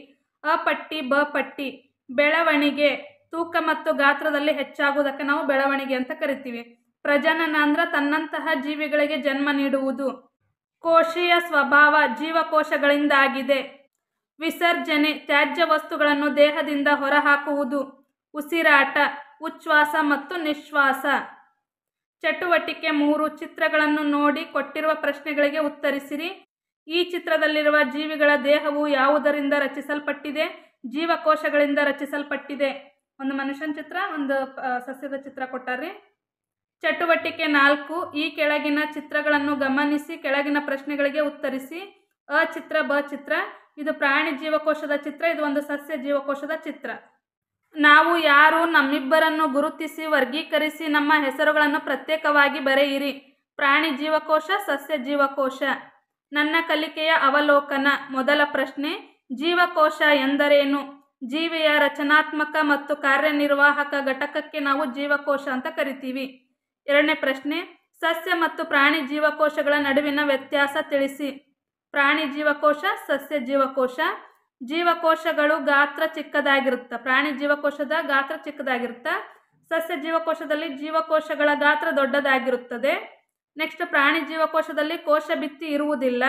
ಅ ಪಟ್ಟಿ, ಬ ಪಟ್ಟಿ. ಬೆಳವಣಿಗೆ: ತೂಕ ಮತ್ತು ಗಾತ್ರದಲ್ಲಿ ಹೆಚ್ಚಾಗುವುದಕ್ಕೆ ನಾವು ಬೆಳವಣಿಗೆ ಅಂತ ಕರಿತೀವಿ. ಪ್ರಜನನ ಅಂದ್ರೆ ತನ್ನಂತಹ ಜೀವಿಗಳಿಗೆ ಜನ್ಮ ನೀಡುವುದು. ಕೋಶೀಯ ಸ್ವಭಾವ: ಜೀವಕೋಶಗಳಿಂದಾಗಿದೆ. ವಿಸರ್ಜನೆ: ತ್ಯಾಜ್ಯ ವಸ್ತುಗಳನ್ನು ದೇಹದಿಂದ ಹೊರಹಾಕುವುದು. ಉಸಿರಾಟ: ಉಚ್ಛ್ವಾಸ ಮತ್ತು ನಿಶ್ವಾಸ. ಚಟುವಟಿಕೆ 3. ಚಿತ್ರಗಳನ್ನು ನೋಡಿ ಕೊಟ್ಟಿರುವ ಪ್ರಶ್ನೆಗಳಿಗೆ ಉತ್ತರಿಸಿರಿ. ಈ ಚಿತ್ರದಲ್ಲಿರುವ ಜೀವಿಗಳ ದೇಹವು ಯಾವುದರಿಂದ ರಚಿಸಲ್ಪಟ್ಟಿದೆ? ಜೀವಕೋಶಗಳಿಂದ ರಚಿಸಲ್ಪಟ್ಟಿದೆ. ಒಂದು ಮನುಷ್ಯನ ಚಿತ್ರ, ಒಂದು ಸಸ್ಯದ ಚಿತ್ರ ಕೊಟ್ಟಾರ್ರಿ. ಚಟುವಟಿಕೆ 4. ಈ ಕೆಳಗಿನ ಚಿತ್ರಗಳನ್ನು ಗಮನಿಸಿ ಕೆಳಗಿನ ಪ್ರಶ್ನೆಗಳಿಗೆ ಉತ್ತರಿಸಿ. ಅ ಚಿತ್ರ, ಬ ಚಿತ್ರ. ಇದು ಪ್ರಾಣಿ ಜೀವಕೋಶದ ಚಿತ್ರ, ಇದು ಒಂದು ಸಸ್ಯ ಜೀವಕೋಶದ ಚಿತ್ರ. ನಾವು ಯಾರು? ನಮ್ಮಿಬ್ಬರನ್ನು ಗುರುತಿಸಿ ವರ್ಗೀಕರಿಸಿ ನಮ್ಮ ಹೆಸರುಗಳನ್ನು ಪ್ರತ್ಯೇಕವಾಗಿ ಬರೆಯಿರಿ. ಪ್ರಾಣಿ ಜೀವಕೋಶ, ಸಸ್ಯ ಜೀವಕೋಶ. ನನ್ನ ಕಲಿಕೆಯ ಅವಲೋಕನ. ಮೊದಲ ಪ್ರಶ್ನೆ: ಜೀವಕೋಶ ಎಂದರೇನು? ಜೀವಿಯ ರಚನಾತ್ಮಕ ಮತ್ತು ಕಾರ್ಯನಿರ್ವಾಹಕ ಘಟಕಕ್ಕೆ ನಾವು ಜೀವಕೋಶ ಅಂತ ಕರಿತೀವಿ. ಎರಡನೇ ಪ್ರಶ್ನೆ: ಸಸ್ಯ ಮತ್ತು ಪ್ರಾಣಿ ಜೀವಕೋಶಗಳ ನಡುವಿನ ವ್ಯತ್ಯಾಸ ತಿಳಿಸಿ. ಪ್ರಾಣಿ ಜೀವಕೋಶ, ಸಸ್ಯ ಜೀವಕೋಶ. ಜೀವಕೋಶಗಳು ಗಾತ್ರ ಚಿಕ್ಕದಾಗಿರುತ್ತೆ. ಪ್ರಾಣಿ ಜೀವಕೋಶದ ಗಾತ್ರ ಚಿಕ್ಕದಾಗಿರುತ್ತೆ. ಸಸ್ಯ ಜೀವಕೋಶದಲ್ಲಿ ಜೀವಕೋಶಗಳ ಗಾತ್ರ ದೊಡ್ಡದಾಗಿರುತ್ತದೆ. ನೆಕ್ಸ್ಟ್ ಪ್ರಾಣಿ ಜೀವಕೋಶದಲ್ಲಿ ಕೋಶ ಭಿತ್ತಿ ಇರುವುದಿಲ್ಲ.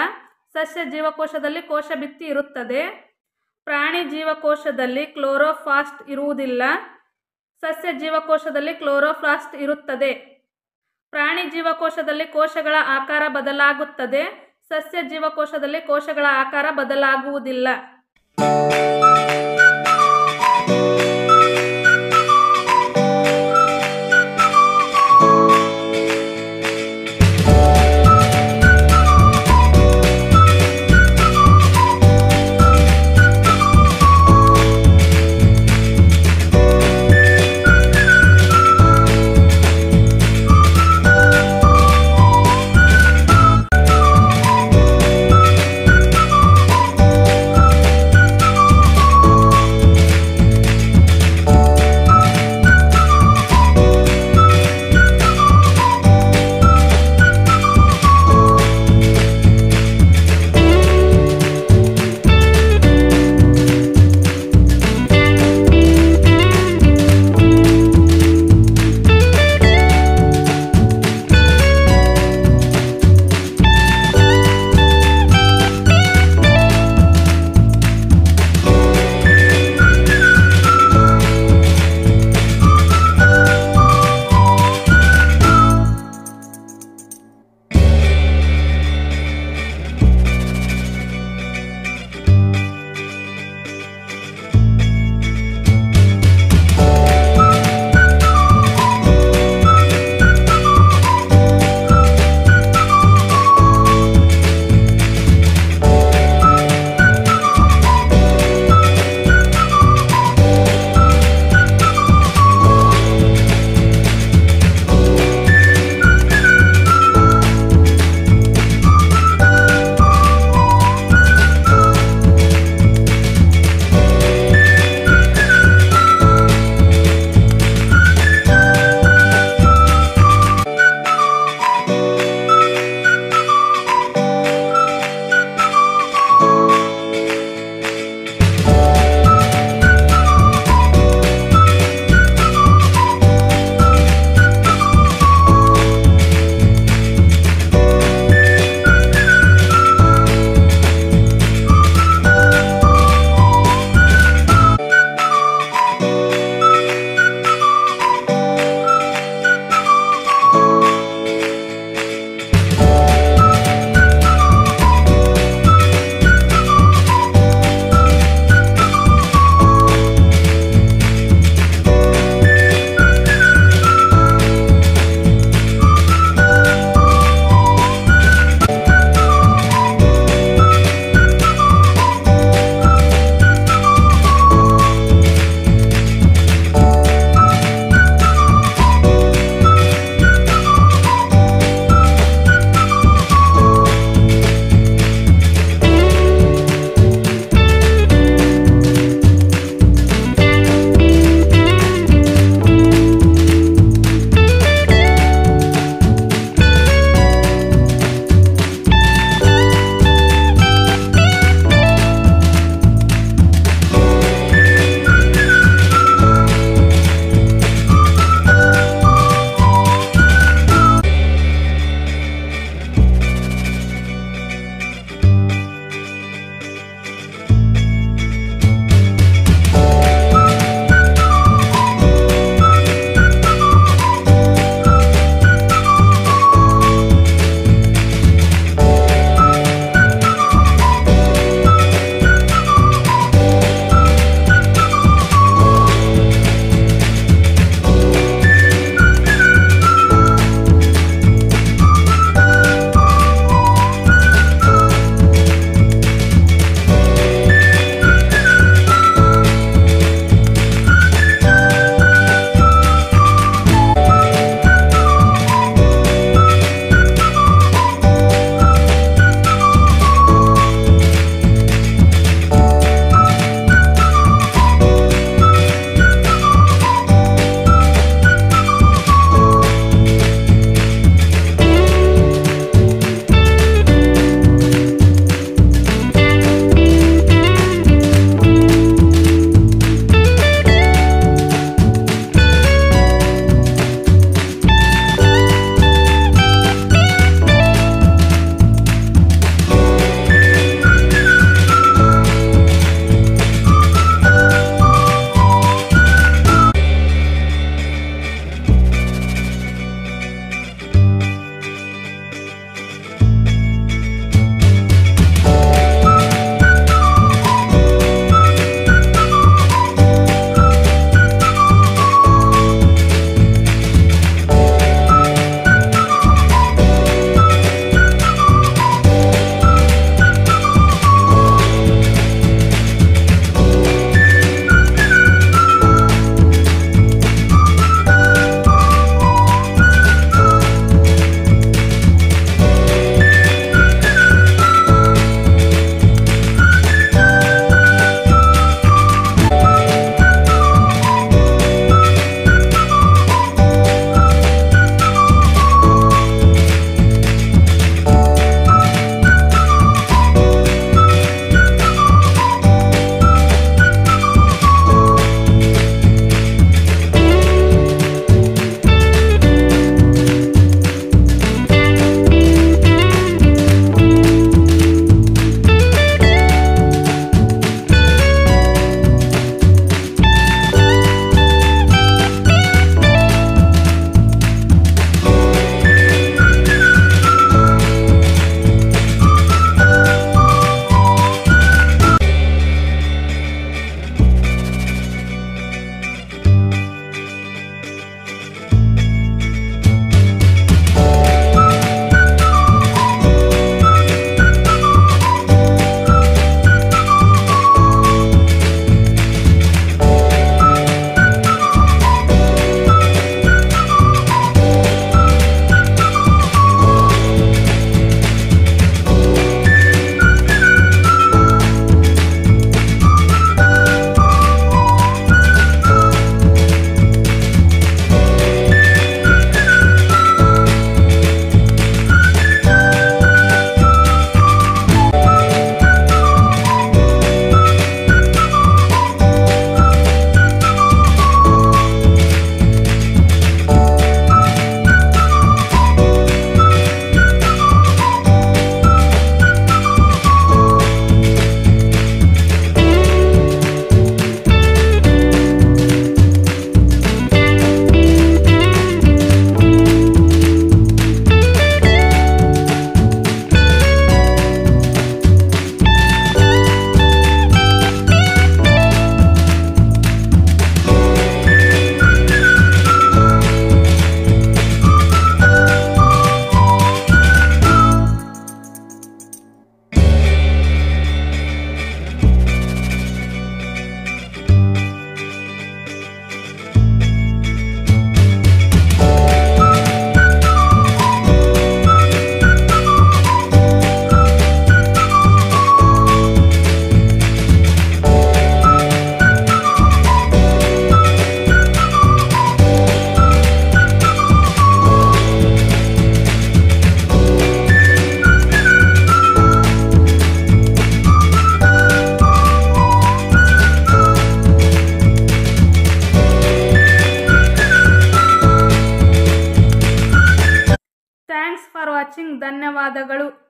ಸಸ್ಯ ಜೀವಕೋಶದಲ್ಲಿ ಕೋಶ ಭಿತ್ತಿ ಇರುತ್ತದೆ. ಪ್ರಾಣಿ ಜೀವಕೋಶದಲ್ಲಿ ಕ್ಲೋರೋಫಾಸ್ಟ್ ಇರುವುದಿಲ್ಲ. ಸಸ್ಯ ಜೀವಕೋಶದಲ್ಲಿ ಕ್ಲೋರೋಫಾಸ್ಟ್ ಇರುತ್ತದೆ. ಪ್ರಾಣಿ ಜೀವಕೋಶದಲ್ಲಿ ಕೋಶಗಳ ಆಕಾರ ಬದಲಾಗುತ್ತದೆ. ಸಸ್ಯ ಜೀವಕೋಶದಲ್ಲಿ ಕೋಶಗಳ ಆಕಾರ ಬದಲಾಗುವುದಿಲ್ಲ. Thanks for watching. ಧನ್ಯವಾದಗಳು.